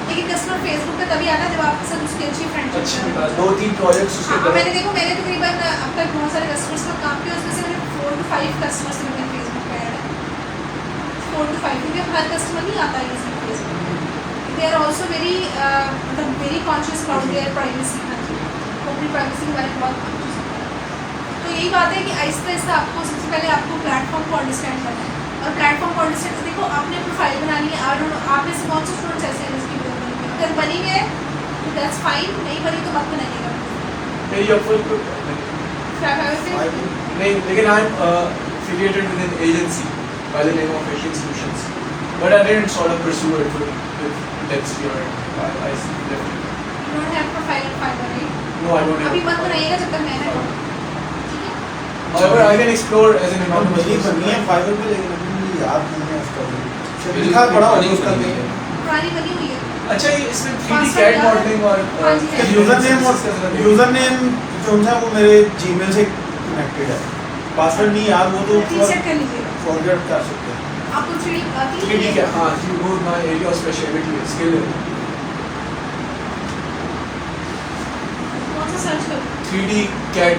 S1: लेकिन कस्टमर फेसबुक पे तभी आता है जब आपके साथ उसकी अच्छी फ्रेंडशिप
S3: अच्छी बात, 2-3 प्रोजेक्ट्स उसके
S1: हाँ,
S3: तरफ।
S1: मैंने देखो मैंने तकरीबन अब तक बहुत सारे कस्टमर्स का काम किया, उसमें से मैंने 4 to 5 कस्टमर्स मेरे फेसबुक पे ऐड है, 4 to 5, क्योंकि हर कस्टमर नहीं आता है इसी Facebook. They are also very मतलब very conscious about their privacy, अपनी प्राइवेसी के बारे में बहुत कॉन्शियस होता है। तो यही बात है कि आहिस्ता आहिस्ता आपको सबसे पहले आपको प्लेटफॉर्म को अंडरस्टैंड करना है, और प्लेटफॉर्म को अंडरस्टैंड देखो आपने प्रोफाइल बना ली है, और आप में से बहुत से स्टूडेंट्स ऐसे हैं जिसकी अगर बनी है तो दैट्स फाइन, नहीं बनी तो मत बनाइएगा।
S3: मेरी अफल को नहीं, लेकिन I am affiliated with an agency by the name of Asian Solutions, but I didn't sort of pursue it with depth here. I left it.
S1: You don't have profile on Fiverr, right?
S3: No, I don't
S1: अभी
S3: have.
S1: मत बनाइएगा जब तक मैं ना करूँ, ठीक है?
S3: However, I can explore as an
S5: और
S3: anonymous
S5: मेरी बनी है
S3: person.
S5: फाइबर पे, लेकिन अभी मुझे याद नहीं है उसका
S2: मेरी
S5: लिखा पड़ा
S2: पुरानी
S5: होगा उसका
S2: बनी
S5: नहीं।
S2: है।
S1: पुरानी बनी हुई है।
S3: अच्छा, ये इसमें 3D
S1: Password
S3: CAD
S1: याद है?
S3: मॉडलिंग और
S1: हाँ जी, हाँ जी।
S5: यूजर नेम और यूजर नेम जो था वो मेरे जीमेल से कनेक्टेड है, पासवर्ड नहीं याद, वो तो
S1: रीसेट कर लीजिएगा।
S5: फॉरगेट कर सकते हैं।
S1: आपको 3D आती है?
S3: 3D CAD, हाँ, you know my area of specialty is skill.
S1: कौन सा सर्च करूँ?
S3: 3D CAD,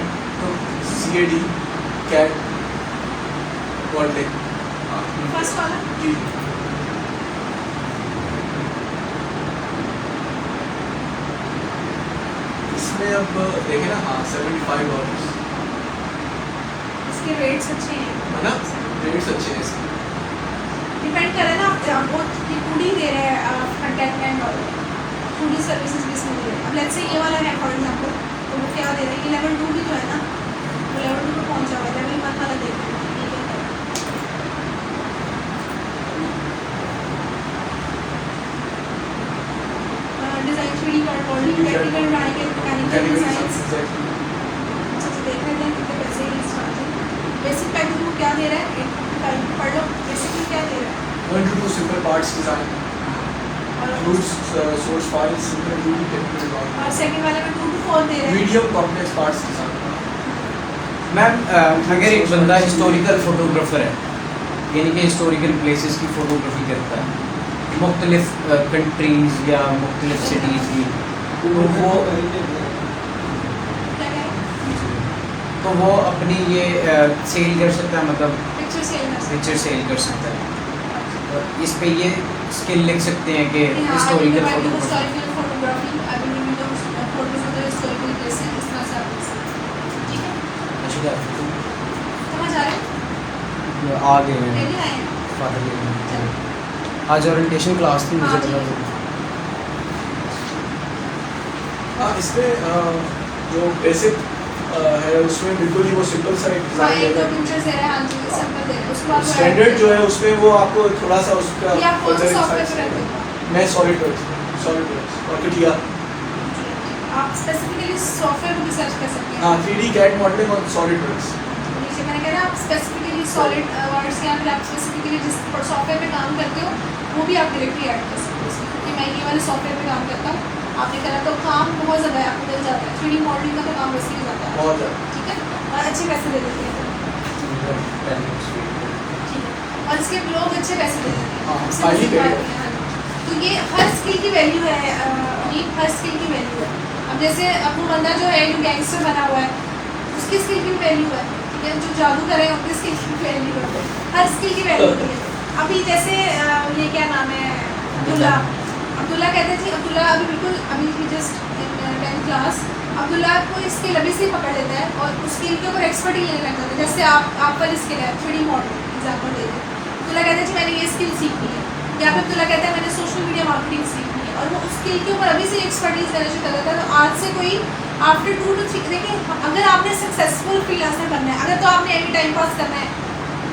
S3: CAD, CAD modelling.
S1: First वाला?
S3: जी। इसमें अब देखें ना, हाँ, $75
S1: इसके रेट्स अच्छे हैं,
S3: है ना, रेट्स अच्छे हैं इसके।
S1: डिपेंड करे ना आपको 2D दे रहे हैं फ्रंट एंड और 2D सर्विसेज भी इसमें दे रहे हैं। अब लेट्स से ये वाला है फॉर एग्जांपल, तो वो क्या दे रहे हैं, ये लेवल 2 भी तो है ना, वो लेवल 2 पे पहुंच जाओगे, लेवल 1 वाला देख रहे हैं। Design 3D card modelling, technical drawing and mechanical designs. अच्छा तो देख रहे हैं कितने पैसे हैं इस स्टार्टिंग। बेसिक पैकेज वो क्या दे रहा है, पढ़ लो बेसिकली क्या दे रहा है।
S3: 1 to 2 simple parts design
S1: और
S3: includes source files, simple 2D technical drawing.
S1: और सेकंड वाले में 2 to 4 दे रहे हैं।
S3: Medium complex parts design.
S4: Ma'am अगर एक बंदा हिस्टोरिकल फोटोग्राफर है, यानी कि हिस्टोरिकल प्लेसेस की फ़ोटोग्राफी करता है मुख्तलिफ कंट्रीज़ या मुख्तलिफ सिटीज़ की, तो वो अपनी ये सेल कर सकता है, मतलब
S1: पिक्चर सेल में से।
S4: पिक्चर सेल कर सकता है। और इस पे ये स्किल लिख सकते हैं कि
S1: हाँ,
S4: historical
S1: historical
S4: photography.
S1: Photography, I will give you the photos of the historical places, इस तरह से आप लिख सकते हैं। ठीक है,
S4: अच्छा
S1: समझ आ रहा है?
S4: आ गए हैं
S1: रेडी आए हैं?
S4: फादर। आज ओरिएंटेशन क्लास थी, मुझे
S1: हाँ,
S4: पता
S1: जी।
S4: था।
S3: हाँ, इसमें जो बेसिक है उसमें बिल्कुल ही वो सिंपल सा एक
S1: हाँ,
S3: डिजाइन
S1: एक दो
S3: है।
S1: पिक्चर्स दे रहे हैं, हाँ जी, सिंपल दे रहे हैं। उसके बाद वो
S3: स्टैंडर्ड
S1: add
S3: जो है उसमें वो आपको थोड़ा सा उसका
S1: ये आप कौन सा
S3: further
S1: सॉफ्टवेयर
S3: insights
S1: पे रहते
S3: देगा।
S1: हो?
S3: मैं सॉलिडवर्क्स और कटिया।
S1: आप स्पेसिफिकली सॉफ्टवेयर को भी सर्च कर सकते हैं।
S3: हाँ, 3D CAD मॉडलिंग और सॉलिडवर्क्स।
S1: नीचे मैंने कहा ना, आप स्पेसिफिकली सॉलिड वर्ड्स या फिर आप स्पेसिफिकली जिस सॉफ्टवेयर पे काम करते हो वो भी आप डायरेक्टली ऐड कर सकते हो उसमें। क्योंकि मैं ये वाले सॉफ्टवेयर पे काम करता हूँ, आपने करा तो काम बहुत ज़्यादा है, आपको मिल जाता है। 3D मॉडलिंग का तो काम वैसे ही जाता है,
S3: बहुत ज़्यादा।
S1: ठीक है, और अच्छे पैसे दे देते हैं, ठीक है, और इसके लोग अच्छे पैसे दे देते हैं।
S3: हाँ,
S1: आपसे
S3: highly
S1: बस बात
S3: paid।
S1: है, हाँ। तो ये हर स्किल की वैल्यू है, ये हर स्किल की वैल्यू है। अब जैसे अब वो बंदा जो है जो गैंगस्टर बना हुआ है, उसकी स्किल की वैल्यू है, ठीक है, जो जादू करे उनकी स्किल की वैल्यू है, हर स्किल की वैल्यू है। अभी जैसे ये क्या नाम है, अब्दुल्ला कहते थे, अब्दुल्ला अभी बिल्कुल अभी just in 10th class, Abdullah को स्किल अभी से ही पकड़ लेता है और उस स्किल के ऊपर एक्सपर्ट ही लेने लग जाता है। जैसे आप पर स्किल है 3D मॉडल एग्जाम्पल दे दें, अब्दुल्ला कहते हैं मैंने ये स्किल सीखनी है, या फिर अब्दुल्ला कहता है मैंने सोशल मीडिया मार्केटिंग सीखनी है, और वो उस स्किल के ऊपर अभी से एक्सपर्टीज लेना शुरू कर देता है। तो आज से कोई आफ्टर 2 to 3 देखिए, अगर आपने सक्सेसफुल फ्रीलांसर बनना है, अगर तो आपने अभी टाइम पास करना है,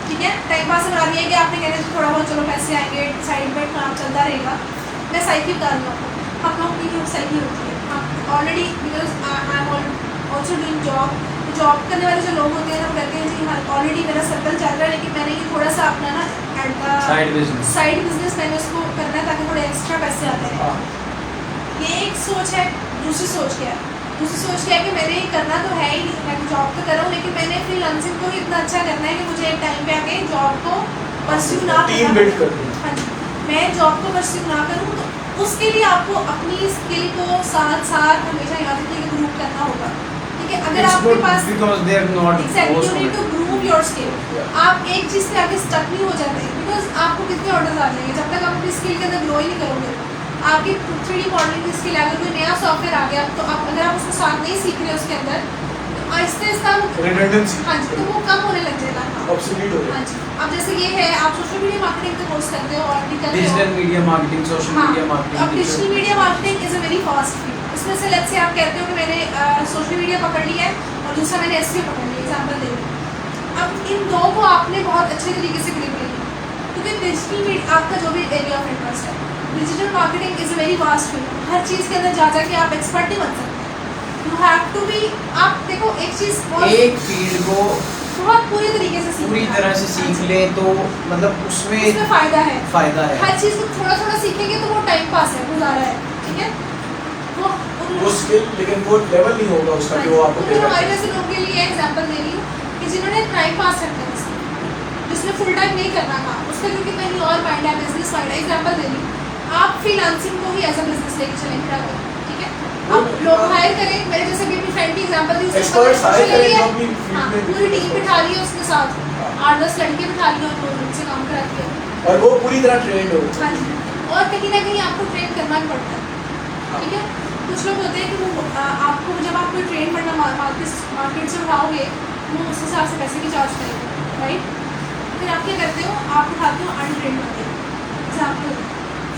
S1: ठीक है, टाइम पास बना दिया कि आपने कहना थोड़ा बहुत चलो पैसे आएंगे, साइड बाई काम चलता रहेगा। मैं साइकिल बता दूँ आपको, हम लोग की जो साइकिल होती है, हम already because I am also doing job, तो जॉब करने वाले जो लोग होते हैं ना वो कहते हैं जी हाँ ऑलरेडी मेरा सर्कल चल रहा है, लेकिन मैंने ये थोड़ा सा अपना ना एट द साइड बिजनेस मैंने उसको करना है ताकि थोड़े एक्स्ट्रा पैसे आते हैं। ये एक सोच है। दूसरी सोच क्या है? दूसरी सोच क्या है कि मैंने ये करना तो है ही, मैं जॉब तो कर रहा हूँ, लेकिन मैंने फ्रीलांसिंग को इतना अच्छा करना है कि मुझे एक टाइम पे आके जॉब को परस्यू ना
S3: टीम बिल्ड करनी है।
S1: हाँ जी, मैं जॉब को परस्यू ना करूँ तो उसके लिए आपको अपनी स्किल को साथ साथ हमेशा याद रखिए कि ग्रूव करना होगा, ठीक है। अगर
S4: It's
S1: आपके
S4: good
S1: pass
S4: because they are not
S1: Exactly,
S4: forced
S1: you
S4: on
S1: need to
S4: it.
S1: groove your skill. आप एक चीज़ पे आगे स्टक नहीं हो जाते, बिकॉज आपको कितने ऑर्डर्स आ जाएंगे जब तक आप अपनी स्किल के अंदर ग्रो ही नहीं करोगे। आपकी 3D मॉडलिंग की स्किल, अगर कोई नया सॉफ्टवेयर आ गया तो आप अगर आप उसको साथ नहीं सीख रहे उसके अंदर, तो आहिस्ता आहिस्ता
S3: Redundancy.
S1: हाँ जी, तो वो कम होने लग जाएगा।
S3: Obsolete हो
S1: हाँ
S3: जाएगा।
S1: जी, अब जैसे ये है, आप सोशल मीडिया मार्केटिंग का कोर्स करते हो और भी करते हो।
S4: Digital media marketing, social
S1: हाँ,
S4: media
S1: अब
S4: marketing.
S1: Digital media marketing is a very fast field. उसमें से लेट्स से आप कहते हो कि मैंने सोशल मीडिया पकड़ लिया है और दूसरा मैंने एसईओ पकड़ लिया, एग्जांपल दे रही हूँ। अब इन दो को आपने बहुत अच्छे तरीके से ग्रिप ले लिया, क्योंकि डिजिटल मीडिया आपका जो भी एरिया ऑफ इंटरेस्ट है, digital marketing is a very vast field. हर चीज़ के अंदर जा जाके आप एक्सपर्ट नहीं बन सकते। यू हैव टू बी, आप देखो एक चीज़
S4: एक फील्ड को
S1: बहुत पूरी तरीके से सीखना
S4: पूरी
S1: है।
S4: तरह से सीख ले तो मतलब उसमें
S1: उसमें फ़ायदा है।
S4: फायदा है।
S1: हर चीज़ को थोड़ा थोड़ा सीखेंगे तो वो टाइम पास है, गुजारा है, ठीक है।
S3: वो स्किल लेकिन वो लेवल नहीं होगा उसका कि वो आपको
S1: तो
S3: दे
S1: हमारे
S3: रहा है।
S1: जैसे लोगों के लिए एग्जांपल दे रही हूँ कि जिन्होंने टाइम पास रखना है इसमें, जिसमें फुल टाइम नहीं करना था, उसका क्योंकि कहीं और माइंड है, बिजनेस माइंड है। एग्जांपल दे रही हूँ, आप फ्रीलांसिंग को ही एज अ बिजनेस लेके चलेंगे, ठीक है। आप लोग हायर करें, मेरे जैसे भी अपनी फ्रेंड की एग्जांपल दी, उसने
S3: Experts hire
S1: ले लिया,
S3: करें जो अपनी field
S1: हाँ,
S3: में
S1: पूरी टीम बिठा ली है उसके साथ,
S3: हाँ।
S1: 8-10 लड़के बिठा लिए और वो उनसे काम कराती है।
S3: और वो पूरी तरह ट्रेंड हो।
S1: हाँ जी, और कहीं ना कहीं आपको ट्रेन करना भी पड़ता है, ठीक है। कुछ लोग होते हैं कि वो आपको जब आप कोई ट्रेन पढ़ना मार्केट से उठाओगे, वो उस हिसाब से पैसे की चार्ज करेंगे, राइट। फिर आप क्या करते हो, आप उठाते हो अनट्रेन बंदे, एग्जाम्पल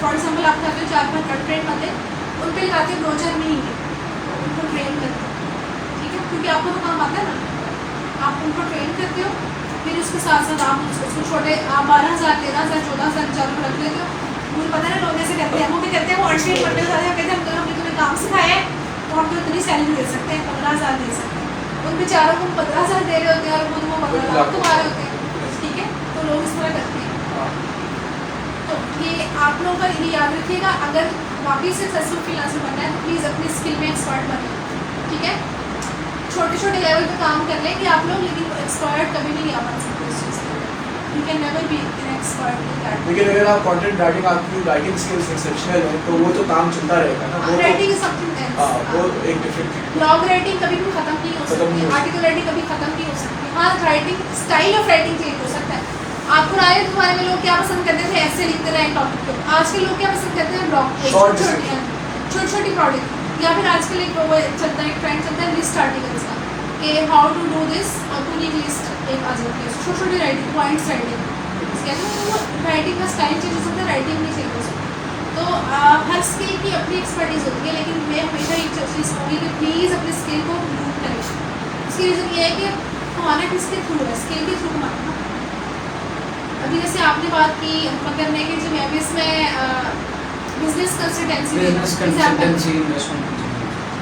S1: फॉर एग्जाम्पल आप उठाते हो 4-5 अनट्रेन बंदे, उन पर लगाते हो 2-4 महीने, उनको ट्रेन करते हो, ठीक है, क्योंकि आपको तो काम आता है ना। आप उनको ट्रेन करते हो, फिर उसके साथ साथ आप उसको छोटे आप 12,000, 13,000, 14,000 चालू रख लेते हो। मुझे पता है ना लोग ऐसे करते हैं, वो भी करते हैं, वो अनट्रेन बंदे के साथ कहते हैं हमने तुम्हें काम सिखाया है तो हम तो इतनी सैलरी दे सकते हैं, 15,000 दे सकते हैं। उन बेचारों को 15,000 दे रहे होते हैं और खुद वो 15 लाख कमा रहे होते हैं, ठीक है। तो लोग इस तरह करते हैं। तो ये आप लोगों का ये याद रखिएगा, अगर वाकई सक्सेसफुल फ्रीलांसर बनना है तो प्लीज़ अपनी स्किल में एक्सपर्ट बने, ठीक है। छोटे छोटे लेवल पे काम कर लेंगे आप लोग, लेकिन एक्सपर्ट कभी भी नहीं आ बन सकते इस चीज़ के। You can never be an expert in that.
S3: लेकिन अगर आप कंटेंट राइटिंग, आपकी राइटिंग स्किल्स एक्सेप्शनल है तो वो तो काम चलता रहेगा ना। वो
S1: राइटिंग इज समथिंग एल्स।
S3: हाँ, वो एक डिफरेंट थिंग।
S1: ब्लॉग राइटिंग कभी भी खत्म नहीं हो
S3: खत्म नहीं
S1: सकती,
S3: हो
S1: आर्टिकल राइटिंग कभी खत्म नहीं हो सकती। हाँ, writing style of writing change हो सकता है। आपको आए तुम्हारे में लोग क्या पसंद करते थे, ऐसे लिखते रहे टॉपिक पे। आजकल लोग क्या पसंद करते हैं, ब्लॉग
S3: Short
S1: छोटी छोटी प्रोडक्ट, या फिर आजकल एक वो चलता है, एक ट्रेंड चलता है लिस्ट आर्टिकल्स का, कि हाउ टू डू दिस और यूनिक लिस्ट एक आ जाती है, छोटी छोटी राइटिंग, पॉइंट्स राइटिंग, कहते हैं वो राइटिंग का स्टाइल चेंज हो सकता है, राइटिंग नहीं चेंज हो सकती। तो हर स्किल की अपनी एक्सपर्टीज होती है, लेकिन मैं हमेशा एक चीज़ कहूँगी कि प्लीज़ अपनी स्किल को इम्प्रूव करें। इसकी रीज़न ये है कि हमारा किसके थ्रू है, स्किल के थ्रू हमारा। अभी जैसे आपने बात की करने की, जो मैं भी इसमें बिजनेस कंसल्टेंसी
S4: इन्वेस्टमेंट।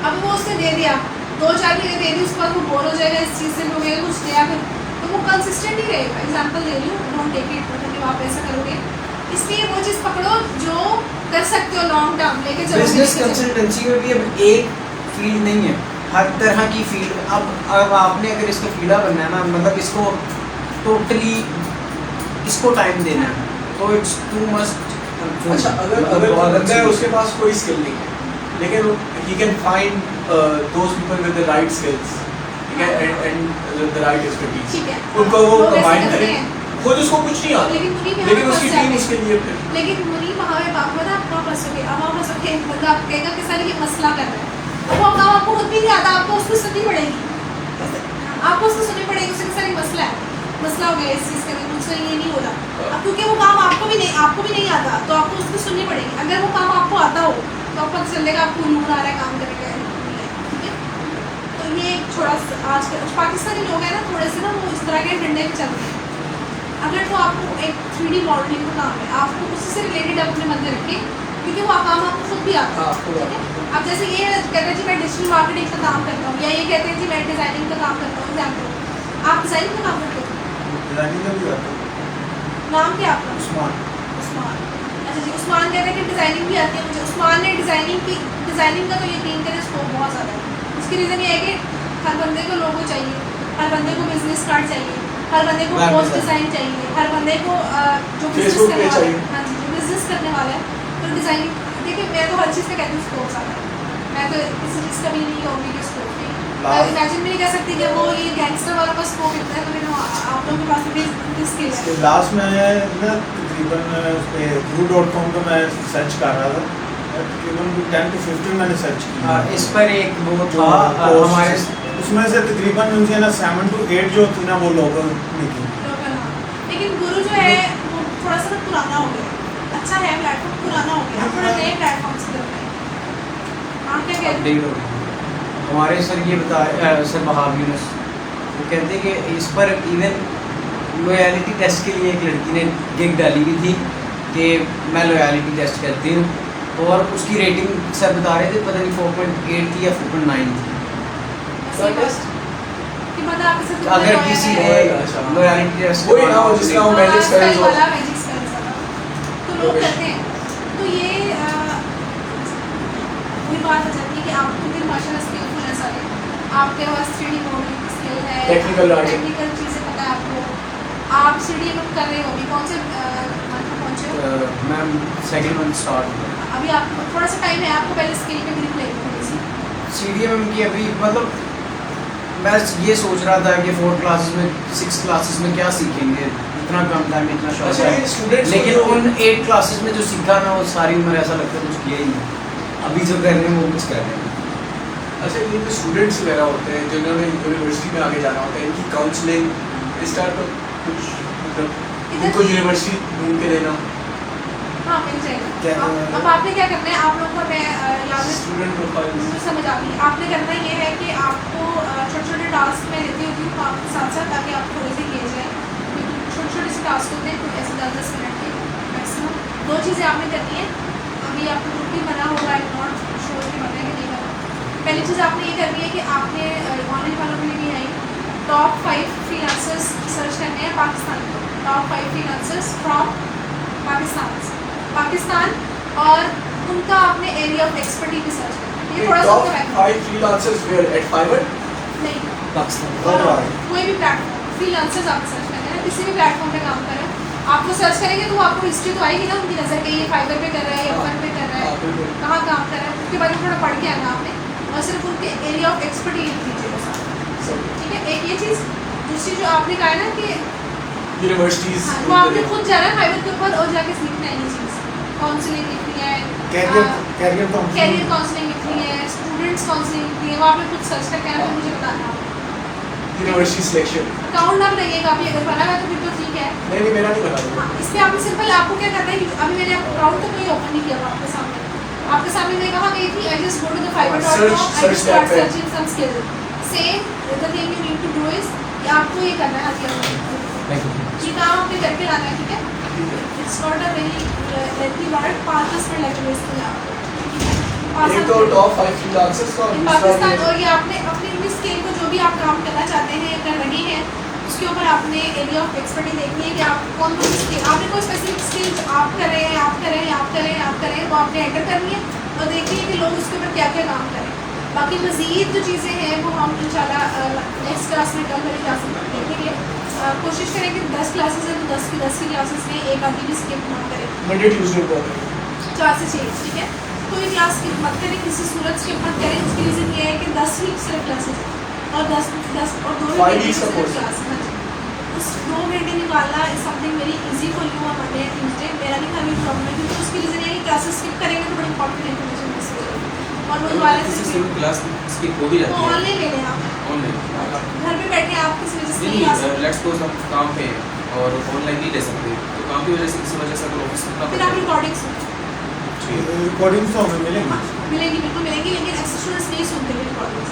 S1: अब वो उसने दे दिया, 2-4 महीने दे दी, उसके बाद वो बोर हो जाएगा, इस चीज़ से हो गया कुछ नया, फिर तो वो कंसिस्टेंट ही रहेगा। एग्जांपल दे रही हूँ, डोंट टेक इट मतलब आप ऐसा करोगे, इसलिए वो चीज़ पकड़ो जो कर सकते हो लॉन्ग टर्म लेके चलो।
S4: बिजनेस कंसल्टेंसी में भी अब एक फील्ड नहीं है, हर तरह की फील्ड। अब आपने अगर इसका फील्डा बनना है ना, मतलब इसको टोटली इसको टाइम देना है, तो इट्स टू मच।
S3: अच्छा, अगर बंदा है उसके पास कोई स्किल नहीं है, लेकिन he can find those people with the right skills, ठीक है, and the right expertise,
S1: ठीक है,
S3: उनको वो
S1: लोग ऐसे
S3: कंबाइन
S1: करते
S3: करें।
S1: हैं।
S3: खुद उसको कुछ नहीं आता,
S1: लेकिन मुनीब यहाँ
S3: लेकिन
S1: पे
S3: उसकी
S1: फंस
S3: टीम
S1: जाते
S3: उसके
S1: हैं।
S3: लिए फिर
S1: लेकिन मुनीब वहाँ पे आप पता आप कहाँ फंसोगे, अब आप फंसोगे, बंदा आप कहेगा कि सर ये मसला कर रहा है, अब वो काम आपको खुद भी नहीं आता, आपको उसको सुननी पड़ेगी, आपको उसको सुननी पड़ेगी, उसके सर एक मसला है, मसला हो गया इस चीज़ के अंदर, मुझसे ये नहीं हो रहा। अब क्योंकि वो काम आपको भी नहीं आता, तो आपको उसको सुननी पड़ेगी। अगर वो काम आपको आता हो तो आपको पता चलेगा आपको लूर आ रहा है काम करने का, ठीक है। तो ये एक थोड़ा आज पाकिस्तानी लोग हैं ना, थोड़े से ना वो इस तरह के डंडे पे चलते हैं। अगर तो आपको एक 3D मॉडलिंग का काम है, आपको उसी से रिलेटेड अपने मन में रखें, क्योंकि वो काम आपको खुद भी आता है, ठीक है। अब जैसे ये कहते हैं जी मैं डिजिटल मार्केटिंग का काम करता हूँ, या ये कहते हैं जी मैं डिज़ाइनिंग का काम करता हूँ, एग्जाम्पल आप डिज़ाइनिंग का काम करते हो,
S5: डिजाइनिंग का भी आता है।
S1: नाम क्या आपका?
S5: उस्मान।
S1: उस्मान। अच्छा जी, उस्मान कहते हैं कि डिज़ाइनिंग भी आती है मुझे। उस्मान ने डिज़ाइनिंग का तो यकीन करें स्कोप बहुत ज़्यादा है। उसकी रीज़न ये है कि हर बंदे को लोगो चाहिए, हर बंदे को बिजनेस कार्ड चाहिए, हर बंदे को
S4: Web
S1: पोस्ट
S4: design.
S1: डिज़ाइन चाहिए, हर बंदे को जो बिजनेस
S3: Facebook
S1: करने
S3: पे
S1: वाला है,
S3: चाहिए।
S1: हाँ जी, जो बिजनेस करने वाला है तो डिज़ाइनिंग, देखिए मैं तो हर चीज़ पे कहती हूँ स्कोप आता है, मैं तो किसी चीज़ का भी नहीं कहूँगी कि स्कोप नहीं, मैं इमेजिन भी नहीं कर सकती कि वो ये गैंगस्टर वालों का स्कोप इतना है, तो फिर आप लोगों के पास भी स्किल है।
S5: लास्ट में ना तकरीबन उस पे guru.com पे मैं सर्च कर रहा था, तकरीबन 10 to 15 मैंने सर्च किया।
S4: इस पर एक वो
S5: जो
S4: था
S5: post-
S4: हमारे
S5: उसमें से तकरीबन मुझे ना 7 to 8 जो थी ना वो लोगों निकली।
S1: लोकल, हाँ। लेकिन गुरु जो है वो थोड़ा सा पुराना हो गया, अच्छा है प्लेटफॉर्म, पुराना हो गया, थोड़ा नए प्लेटफॉर्म से करना है। आप क्या कह रहे
S4: अपडेट हो गई। हमारे सर ये बता सर बहाब यूनुस वो कहते हैं कि इस पर इवन लॉयलिटी टेस्ट के लिए एक लड़की ने गिग डाली हुई थी कि मैं लॉयलिटी टेस्ट करती हूँ, और उसकी रेटिंग सर बता रहे थे पता नहीं 4.8 थी या 4.9 थी।
S1: सही बात कि मतलब आप इसे
S4: अगर किसी ने
S3: अच्छा।
S4: लॉयलिटी टेस्ट
S3: वही ना, वो जिसका वो मैजिक स्पेल्स हो।
S1: मैजिक स्पेल्स वाला तो लोग करते हैं, तो ये वही बात आ जाती है कि आपको भी माशाल्लाह स्किलफुल है सारे, आपके पास 3D मॉडलिंग स्किल है,
S3: Technical writing.
S1: टेक्निकल चीज़ें पता है आपको, आप CDM कर रहे हो अभी, कौन से मंथ में पहुँचे हो?
S4: मैम सेकेंड मंथ स्टार्ट
S1: अभी आपको थोड़ा सा टाइम है, आपको पहले स्किल पे ब्रीफ लेनी थोड़ी सी।
S4: CDM की अभी मतलब मैं ये सोच रहा था कि 4 क्लासेस में 6 क्लासेस में क्या सीखेंगे, इतना कम टाइम इतना शॉर्ट
S3: अच्छा, ये
S4: टाइम,
S3: students
S4: लेकिन
S3: को जो-
S4: उन 8 क्लासेस में जो सीखा ना वो सारी उम्र ऐसा लगता है कुछ किया ही नहीं, अभी जो कर रहे हैं वो कुछ कर रहे हैं।
S3: अच्छा, ये जो स्टूडेंट्स वगैरह होते हैं जिन्होंने यूनिवर्सिटी में आगे जाना होता है, इनकी काउंसलिंग इस टाइप का कुछ मतलब उनको यूनिवर्सिटी ढूंढ के देना,
S1: हाँ मिल जाएगा।
S5: क्या-
S1: अब आपने क्या करना है, आप लोगों को मैं याद है,
S3: स्टूडेंट प्रोफाइल।
S1: मुझे समझ आ गई, आपने करना ये है कि आपको छोटे छोटे टास्क मैं लेती होती हूँ आपके साथ साथ, ताकि आप थोड़े से किए जाए, छोटे छोटे से टास्क होते हैं, तो ऐसे 10-10 मिनट के मैक्सिमम। 2 चीज़ें आपने करनी है, अभी आपको ग्रुप भी बना होगा, आई नॉट श्योर कि बना है कि नहीं बना। पहली चीज़ आपने ये करनी है कि आपने ऑनलाइन वालों के लिए भी आई टॉप 5 फ्रीलांसर्स सर्च करने हैं पाकिस्तान को, टॉप 5 फ्रीलांसर्स फ्रॉम पाकिस्तान, और उनका आपने एरिया ऑफ एक्सपर्टीज भी सर्च करना है। ये थोड़ा सा
S3: टॉप
S1: आपको background-
S3: 5 freelancers where at Fiverr.
S1: नहीं,
S4: पाकिस्तान
S1: कोई भी प्लेटफॉर्म फ्रीलांसर्स आप सर्च करना है, किसी भी प्लेटफॉर्म पे काम कर रहे हैं, आपको सर्च करेंगे तो आपको हिस्ट्री तो आएगी ना उनकी नज़र के, ये फाइवर पे कर रहा है या वन पे कर रहा है, कहाँ काम कर रहा है, उसके बारे में थोड़ा पढ़ के आना आपने, और सिर्फ उनके एरिया ऑफ एक्सपर्टीज लिख लीजिएगा साथ, ठीक है। एक ये चीज़, दूसरी जो आपने कहा है ना कि
S3: यूनिवर्सिटीज
S1: हाँ, वो आपने खुद जाना है फाइवर के ऊपर और जाके सीखना है ये चीज़, काउंसलिंग लिखनी है,
S5: कैरियर
S1: कैरियर
S5: काउंसलिंग
S1: काउंसलिंग लिखनी है, स्टूडेंट्स काउंसलिंग लिखनी है, वो आपने खुद सर्च करके आना, फिर मुझे बताना है।
S3: University selection.
S1: अकाउंट ना बनाइएगा अभी, अगर बना हुआ है तो फिर तो ठीक है।
S3: नहीं मेरा नहीं बना।
S1: हाँ, इस पे आपने सिंपल आपको क्या करना है, अभी मैंने अकाउंट तो कोई ओपन नहीं किया हुआ आपके सामने मैं कहा गई थी, I just go to the fiverr.com, I
S3: search
S1: start
S3: tab पे।
S1: Searching some skill, same the thing you need to do is कि आपको ये करना है, ये काम आपने करके लाना है, ठीक है। It's not a very lengthy work, 5-10 minute लगेंगे इसके लिए आपको।
S3: एक तो टॉप 5 फ्रीलांसर्स का, और
S1: इन
S3: दूसरा
S1: पाकिस्तान,
S3: ये-
S1: और ये आपने अपनी इंग्लिश स्किल को जो भी आप काम करना चाहते हैं, कर रहे हैं, उसके ऊपर आपने एरिया ऑफ एक्सपर्टीज देखनी है कि आप कौन सी स्किल, आपने कोई स्पेसिफिक स्किल आप कर रहे हैं, आप कर रहे हैं, आप कर रहे हैं, आप कर रहे हैं, वो आपने एंटर करनी है और देखनी है कि लोग उसके ऊपर क्या क्या काम करें। बाकी मज़ीद जो चीज़ें हैं वो हम इंशाल्लाह नेक्स्ट क्लास में, कल वाली क्लास में देखेंगे। कोशिश करें कि 10 क्लासेस हैं तो 10 की क्लासेस में एक आधी भी स्किप ना करें,
S3: मंडे ट्यूसडे को
S1: 4 से 6, ठीक है। कोई क्लास स्किप मत करें, किसी सूरत स्किप मत करें, उसकी रीज़न ये है कि 10 वीक सिर्फ क्लासेस हैं और 10 और 2
S3: 5
S1: घंटे
S3: weeks का
S1: सिर्फ
S3: course है।
S1: क्लास है। उस 2 घंटे निकालना is something very easy for you on Monday and Tuesday, मेरा नहीं खाली प्रॉब्लम है, क्योंकि उसकी रीज़न ये है कि क्लासेस स्किप करेंगे तो बड़ी इंपॉर्टेंट इन्फॉर्मेशन मिस हो जाएगी, और वो दोबारा
S2: किसी
S1: से
S2: से क्लास स्किप हो भी
S1: तो
S2: जाती है
S1: ऑनलाइन ले लें आप,
S2: ऑनलाइन।
S1: घर पे बैठे आप किसी वजह से नहीं आ सकते,
S2: लेट्स सपोज हम काम पे हैं और ऑनलाइन नहीं ले सकते, तो काम की वजह से किसी वजह से अगर ऑफिस में
S1: फिर आप रिकॉर्डिंग सुन
S5: रिकॉर्डिंग तो हमें मिलेंगी।
S1: मिलेगी, बिल्कुल मिलेगी, लेकिन एक्स्ट्रा स्टूडेंट्स नहीं सुनते रिकॉर्डिंग्स,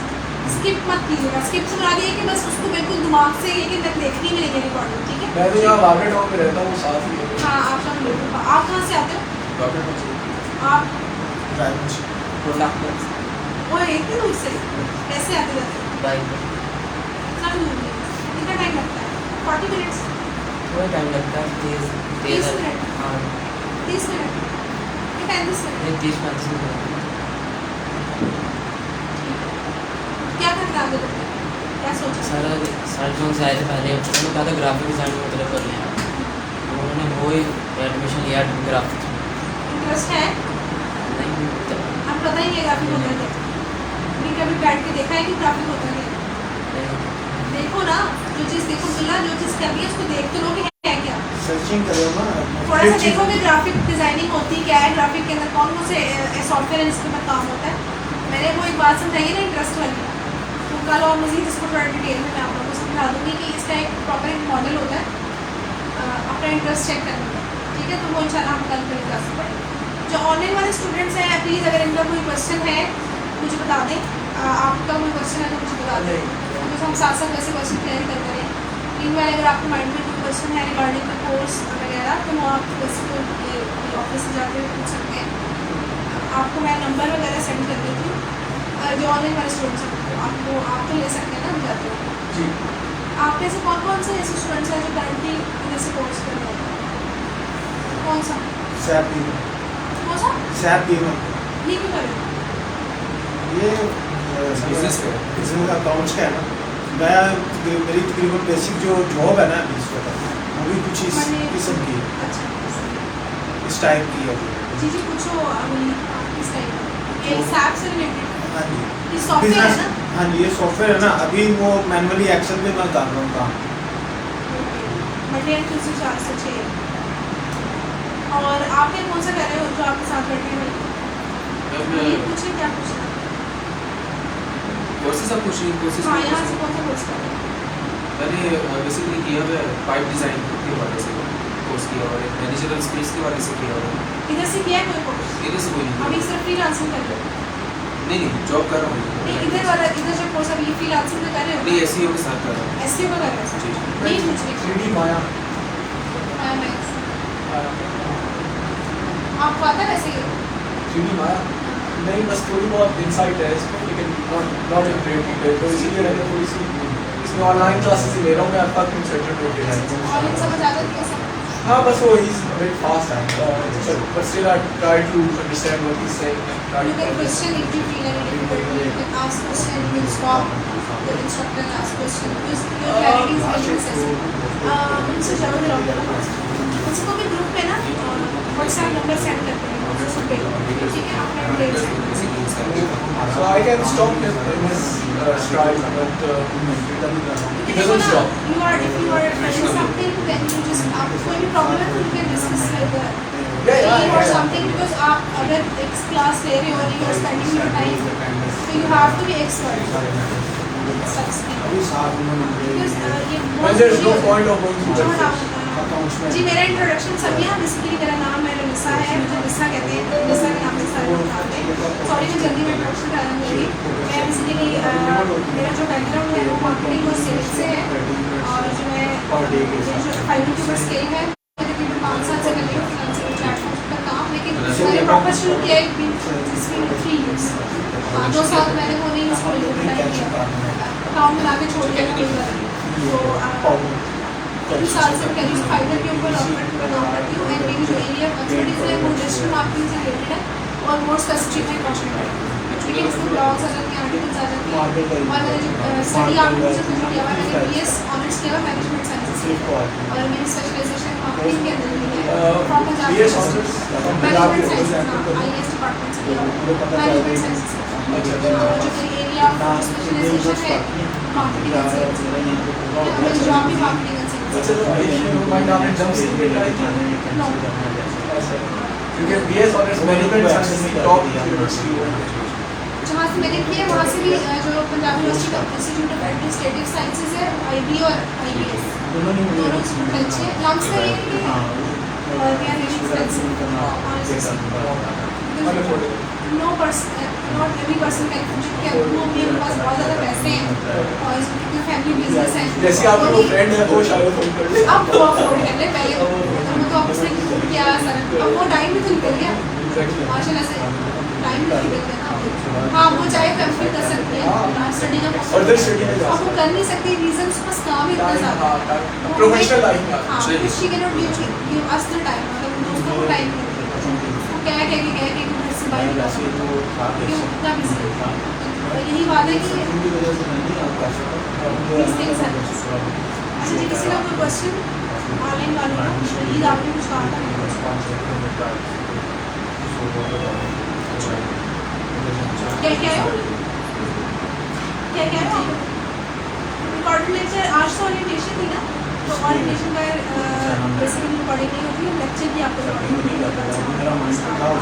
S1: स्किप मत कीजिएगा। स्किप से मुराद ये है कि बस उसको बिल्कुल दिमाग से लेकिन तक देखनी मिलेगी रिकॉर्डिंग, ठीक है।
S3: मैं तो यहाँ वाटर टाउन में रहता हूँ, साथ ही है।
S1: हाँ, आप सब बिल्कुल, आप कहाँ से आते हो? आप वो इतनी दूर से कैसे आते जाते हो? इतना दूर नहीं, कितना टाइम लगता है? 40 मिनट्स,
S8: थोड़ा टाइम लगता है,
S1: 30 मिनट,
S8: हाँ
S1: 30 मिनट, 35 मिनट,
S8: 30-35 मिनट।
S1: क्या करते हैं आगे लोग? क्या सोचा?
S8: सर जो से आए थे पहले उन्होंने कहा था ग्राफिक डिज़ाइन में मतलब कर लें उन्होंने वो ही एडमिशन लिया ग्राफिक्स में।
S1: इंटरेस्ट है?
S8: नहीं
S1: आप पता ही नहीं ग्राफिक होता है नहीं, कभी बैठ के देखा है कि ग्राफिक होता है? देखो ना, जो चीज़ देखो मिला, जो चीज़ करनी है उसको देख तो लो कि है क्या।
S5: सर्चिंग करो ना,
S1: थोड़ा सा देखो कि ग्राफिक डिजाइनिंग होती क्या है, ग्राफिक के अंदर कौन कौन से सॉफ्टवेयर है जिसके ऊपर काम होता है। मैंने वो एक बात समझाई है ना इंटरेस्ट वाली, तो कल और मज़ीद इसको थोड़ा डिटेल में मैं आप लोगों को समझा दूँगी कि इसका एक प्रॉपर एक मॉडल होता है अपना इंटरेस्ट चेक करने का, ठीक है। तो वो इंशाल्लाह हम कल करें क्लास में। जो ऑनलाइन वाले स्टूडेंट्स हैं प्लीज़ अगर इनका कोई क्वेश्चन है मुझे बता दें, आपका कोई क्वेश्चन है तो मुझे बता दें, तो हम साथ साथ वैसे क्वेश्चन क्लियर करते हैं। मीनवाइल अगर आपके माइंड में कोई क्वेश्चन है रिगार्डिंग द कोर्स वगैरह तो वो आप वैसे तो ऑफिस से जाकर पूछ सकते हैं। आपको मैं नंबर वगैरह सेंड कर देती हूँ, जो ऑनलाइन वाले स्टूडेंट्स हैं आपको आप तो ले सकते हैं ना, हम जाते हो
S3: जी।
S1: आप में से कौन से ऐसे स्टूडेंट्स हैं जो करंटली जैसे कोर्स कर रहे हैं? कौन सा?
S5: सैप
S1: कौन सा? ये क्यों कर रहे हो?
S5: ये
S2: बिजनेस का
S5: बिजनेस अकाउंट्स का है ना। मैं मेरी तकरीबन बेसिक जो जॉब है ना अभी इस वक्त वो भी कुछ इस किस्म की है,
S1: अच्छा
S5: इस टाइप की है।
S1: जी जी पूछो अभी किस टाइप ये सैप से रिलेटेड
S5: हाँ जी,
S1: ये सॉफ्टवेयर है
S5: बिजनेस,
S1: ना?
S5: हाँ जी ये सॉफ्टवेयर है ना। अभी वो मैनुअली एक्सेल पे मैं कर रहा हूँ काम।
S1: मंडे एंड ट्यूसडे 4 से 6। और आप ये कौन सा कर रहे हो जो आपके साथ बैठे हैं? ये पूछिए क्या पूछना है?
S2: कोर्सेज आप पूछ रही हैं? कोर्सेज
S1: हाँ यहाँ से कौन सा कोर्स कर रहे हो?
S2: मैंने बेसिकली किया हुआ है पाइप डिज़ाइन के हवाले से कोर्स किया हुआ है, मैनेजरल स्किल्स के हवाले से किया हुआ है।
S1: इधर से किया है कोई कोर्स?
S2: इधर से कोई
S1: अभी
S2: नहीं,
S1: सिर्फ फ्रीलांसिंग कर रहे हो?
S2: नहीं जॉब कर रहा
S1: नहीं
S2: हूँ।
S1: इधर वाला इधर जो कोर्स अभी फ्रीलांसिंग में कर रहे हो?
S2: नहीं SEO के साथ कर रहा हूँ।
S1: SEO का कर रहे हो?
S2: जी
S1: नहीं पूछ रही
S3: 3D माया।
S1: आपको आता है वैसे ये?
S3: 3D माया नहीं, बस थोड़ी बहुत इंसाइट है इसमें, लेकिन नॉट इन ग्रेट डिटेल। तो इसीलिए मैंने थोड़ी सी इसमें ऑनलाइन क्लासेस ही ले रहा हूँ मैं अब तक कंसंट्रेट होते
S1: और इन
S3: हैं।
S1: समझ आता है कैसे?
S3: हाँ बस वो इज वेरी फास्ट है, but still I try to understand what he's saying and try
S1: You
S3: to
S1: can question if you feel any difficulty. You can ask question. You can stop the instructor and ask question because your clarity is very necessary. उनसे जरूर log उनसे को भी group में ना WhatsApp number send करते हैं WhatsApp पे, ठीक है? आपने अपडेट सेंड
S2: बेसिकली यूज़ करके
S3: So I can stop him in his stride, but he
S1: देखो
S3: doesn't
S1: ना,
S3: stop.
S1: you are if you are finding something then you just आप कोई भी प्रॉब्लम है तो you can discuss with the team or something because आप अगर एक क्लास ले रहे हो और you are spending your time so you have to be expert.
S5: अभी साथ में
S1: Because ये
S3: Well, there's no point of going through that first.
S5: Accounts
S1: जी
S5: में
S1: मेरा इंट्रोडक्शन समिया, बेसिकली मेरा नाम है रमिसा है, मुझे रमिसा कहते हैं, रमिसा के नाम से सारे लोग जानते हैं। सॉरी मैं जल्दी में इंट्रोडक्शन करा दूँगी। मैं बेसिकली मेरा जो बैकग्राउंड है वो मार्केटिंग और सेल्स से है और जो मैं जो फाइनल यूट्यूबर स्केल है तकरीबन 5 साल से कर रही हूँ फ्रीलांसिंग प्लेटफॉर्म पर काम, लेकिन मैंने प्रॉपर शुरू किया है 3 years। 2 साल मैंने वो नहीं उसको टाइम किया, अकाउंट बना के छोड़ दिया। तो 3 साल से मैं करीब फाइनल के ऊपर डॉक्यूमेंट पर काम करती हूँ एंड मेरी जो एरिया ऑफ एक्सपर्टीज है वो डिजिटल मार्केटिंग से रिलेटेड है और मोर स्पेसिफिक है कंटेंट राइटिंग, ठीक है? इसमें ब्लॉग्स आ जाते हैं, आर्टिकल्स आ जाते हैं और मैंने जो स्टडी आपने मुझे जो किया हुआ है मैंने BS ऑनर्स किया हुआ मैनेजमेंट साइंसेस से और मेरी स्पेशलाइजेशन मार्केटिंग के अंदर ही है from Punjab
S3: BS honors from Punjab
S1: management
S3: University.
S1: Sciences IAS department से किया हुआ मैनेजमेंट साइंसेस और जो मेरी एरिया ऑफ स्पेशलाइजेशन है मार्केटिंग एंड सेल्स, मेरी जॉब भी मार्केटिंग एंड
S3: अच्छा, तो if you might have been jump seat में try किया?
S1: नो
S3: ऐसा है। क्योंकि BS honors management sciences की top university है।
S1: जहाँ से मैंने किया वहाँ से भी जो पंजाब यूनिवर्सिटी का इंस्टीट्यूट ऑफ एडमिनिस्ट्रेटिव साइंसेज है IB और IBS दोनों इंस्टीट्यूट अच्छे हैं। नाम से ये नहीं है और we are really expensive. No person not every person can जिनके उनके पास बहुत ज़्यादा पैसे हैं और जिनकी फैमिली बिजनेस है
S3: जैसे आपका वो फ्रेंड है वो शायद फोन कर ले।
S1: अब वो अफोर्ड कर ले, पहले वो तो आपसे क्या सर अब वो टाइम भी तो निकल गया माशाल्लाह से, टाइम भी निकल गया ना। हाँ वो चाहे कंप्लीट कर सकती है स्टडी का
S3: Further study में जा
S1: अब वो कर नहीं सकती रीजन उसके पास काम ही इतना ज़्यादा है।
S3: प्रोफेशनल लाइफ में
S1: हाँ she can not give us the time, मतलब उन दोस्तों को टाइम नहीं, वो क्या कह के घर से बाहर निकल उतना बिजी है यही बात है कि
S5: उनकी वजह से मैं नहीं आ पाता।
S1: these things happen. अच्छा जी, किसी का कोई क्वेश्चन ऑनलाइन वालों का? ईद आपने कुछ कहा था? क्या क्या है? क्या क्या है? रिकॉर्डेड लेक्चर आज तो ओरिएंटेशन थी ना, तो ओरिएंटेशन का बेसिकली रिकॉर्डिंग नहीं होती है, लेक्चर भी आपको रिकॉर्डिंग होती है।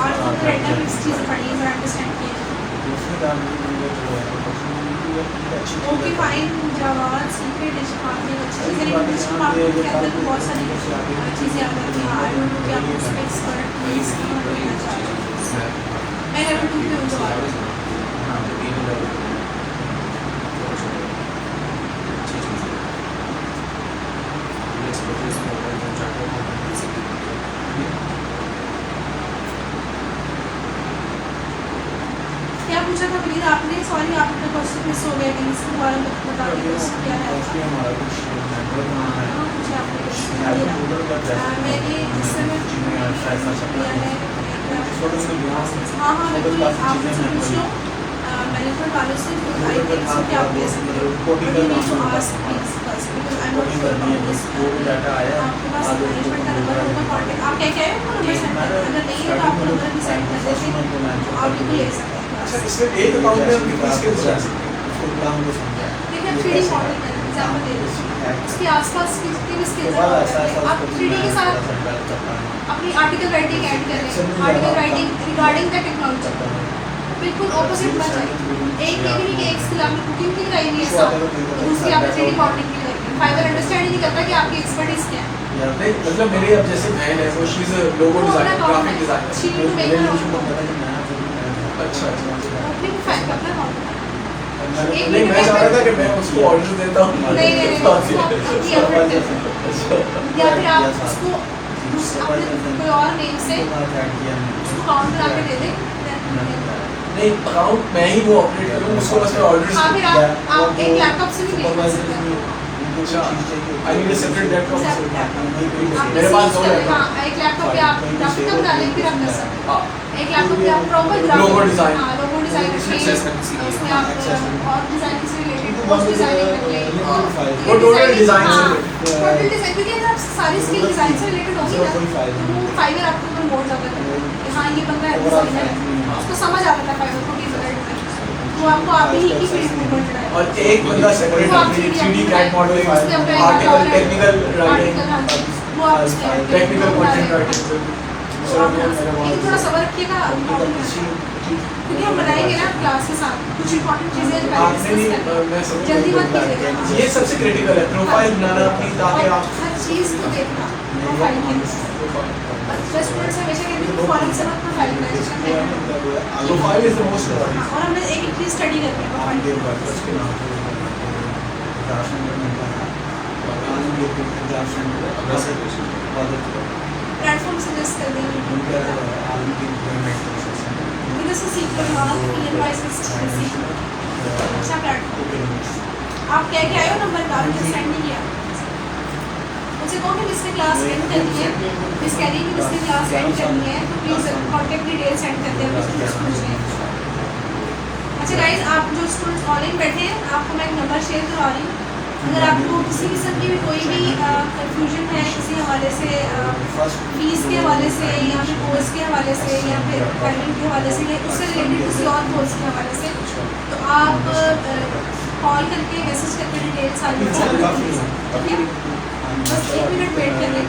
S1: आज तो रेंडम चीज़ें पढ़ी हैं, अंडरस्टैंड किए। ओके फाइन, जवाब सीक्रेट डिश आपने अच्छी चीज़ें, लेकिन डिश मार्केट के अंदर तो बहुत सारी चीज़ें आ जाती हैं। आई डोंट नो कि आप उस पर एक्सपर्ट प्लीज कहना चाह रहे हैं। मैं लेवल 2 पे हूँ जवाब। क्या पूछा था प्लीज आपने? सॉरी आपका क्वेश्चन मिस हो गया, इसके बारे में बता दीजिए क्या है। हाँ, पूछा आपने क्वेश्चन। मैंने इस समय किया है। हाँ हाँ बिल्कुल, आप मुझसे पूछ लो मैनेजमेंट वालों से, आई थिंक सो कि आप ले सकते हो। But you need to ask please first, because I am not sure about this. आपके पास मैनेजमेंट का नंबर होगा, कॉन्टैक्ट आप क्या कह रहे हो नंबर सेंड कर, अगर नहीं है तो आप नंबर भी सेंड कर देते हैं, आप बिल्कुल ले सकते हैं।
S3: अच्छा, इसमें एक अकाउंट में हम कितनी स्किल्स जा सकते हैं?
S1: देखिए 3D मॉडल का एग्जाम्पल दे रही हूँ, उसके आसपास कितनी भी स्किल्स आप 3D के साथ अपनी आर्टिकल राइटिंग ऐड कर रहे हैं, article writing regarding the technology, बिल्कुल ऑपोजिट होना चाहिए। एक नहीं कि एक स्किल आपने कुकिंग की लगाई नहीं है साथ, दूसरी आपने 3D मॉडलिंग की लगाई है। फाइवर अंडरस्टैंड ही नहीं करता कि आपकी एक्सपर्टीज क्या है।
S3: नहीं, मतलब मेरे अब जैसे बहन है, वो she is a logo designer, graphic designer. अच्छा अच्छा।
S1: ओपनिंग फाइल का अपना अकाउंट
S3: नहीं, मैं चाह रहा था कि मैं उसको ऑर्डर देता हूँ।
S1: नहीं उसको अपनी effort देते हैं। या फिर आप उसको अपने कोई और नेम से उसको काउंट करा के दे दें।
S3: नहीं, अकाउंट मैं ही वो ऑपरेट करूँ, उसको बस मैं ऑर्डर।
S1: हाँ, फिर आप एक लैपटॉप से भी मेल कर सकते हैं।
S3: अच्छा, I need a separate laptop.
S1: मेरे पास दो लैपटॉप। हाँ, एक लैपटॉप पे आप ग्राफिक का बना लें, फिर आप कर सकते हैं। एक लैपटॉप पे आप प्रॉपर ग्राफिक
S3: लोगो डिजाइन।
S1: हाँ, लोगो डिजाइन उसमें आप और डिजाइन से रिलेटेड पोस्ट डिजाइनिंग कर लें।
S3: वो टोटल डिजाइन से
S1: टोटल डिजाइन, क्योंकि अगर आप सारी स्किल डिजाइन से रिलेटेड होगी ना, तो वो फाइवर आपको ऊपर मोड़ जाता है कि हाँ ये बंदा डिजाइनर है, उसको समझ आता था फाइवर को कि डिजाइन वो आपको आप ही की फील्ड में बढ़ रहा है।
S3: और एक बंदा सेपरेट अपनी 3D CAD modelling, article, technical writing,
S1: वो आप
S3: टेक्निकल कंटेंट राइटिंग।
S1: थोड़ा सबर रखिएगा, क्योंकि हम बनाएंगे ना क्लास के साथ कुछ इंपॉर्टेंट चीजें जल्दी मत कीजिएगा।
S3: ये सबसे क्रिटिकल है, प्रोफाइल बनाना अपनी, ताकि आप
S1: हर चीज को देखना प्रोफाइल के स्टूडेंट्स हमेशा कहते हैं कि फॉरन से मत प्रोफाइल बनाइए,
S3: profile is the most important.
S1: और हमें एक चीज स्टडी करनी है प्रोफाइल प्लेटफॉर्म सजेस्ट कर देंगे से सीख कर अच्छा प्लेटफॉर्म। आप क्या क्या आए हो नंबर का मुझे सेंड नहीं किया, मुझे कहो कि किसने क्लास एंड करनी है, मिस कह रही है कि किसने क्लास एंड करनी है, तो प्लीज़ कॉन्टैक्ट डिटेल सेंड कर दें अपने स्टूडेंट्स में। अच्छा गाइस, आप जो स्टूडेंट्स ऑनलाइन बैठे हैं आपको मैं एक नंबर शेयर करवा रही हूँ, अगर आपको किसी किस्म की भी कोई भी कंफ्यूजन है किसी हवाले से, फीस के हवाले से या फिर कोर्स के हवाले से या फिर पेमेंट के हवाले से या उससे रिलेटेड किसी और कोर्स के हवाले से, तो आप कॉल करके मैसेज करके डिटेल्स सारी ठीक है, बस 1 मिनट वेट कर लें,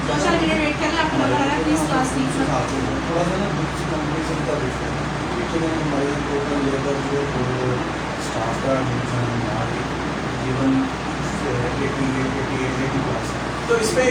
S1: 2-4 मिनट वेट कर लें, आपको नंबर आ रहा है, प्लीज़ क्लास लीजिए।
S5: स्टाफ का जीवन 88
S3: तो इसमें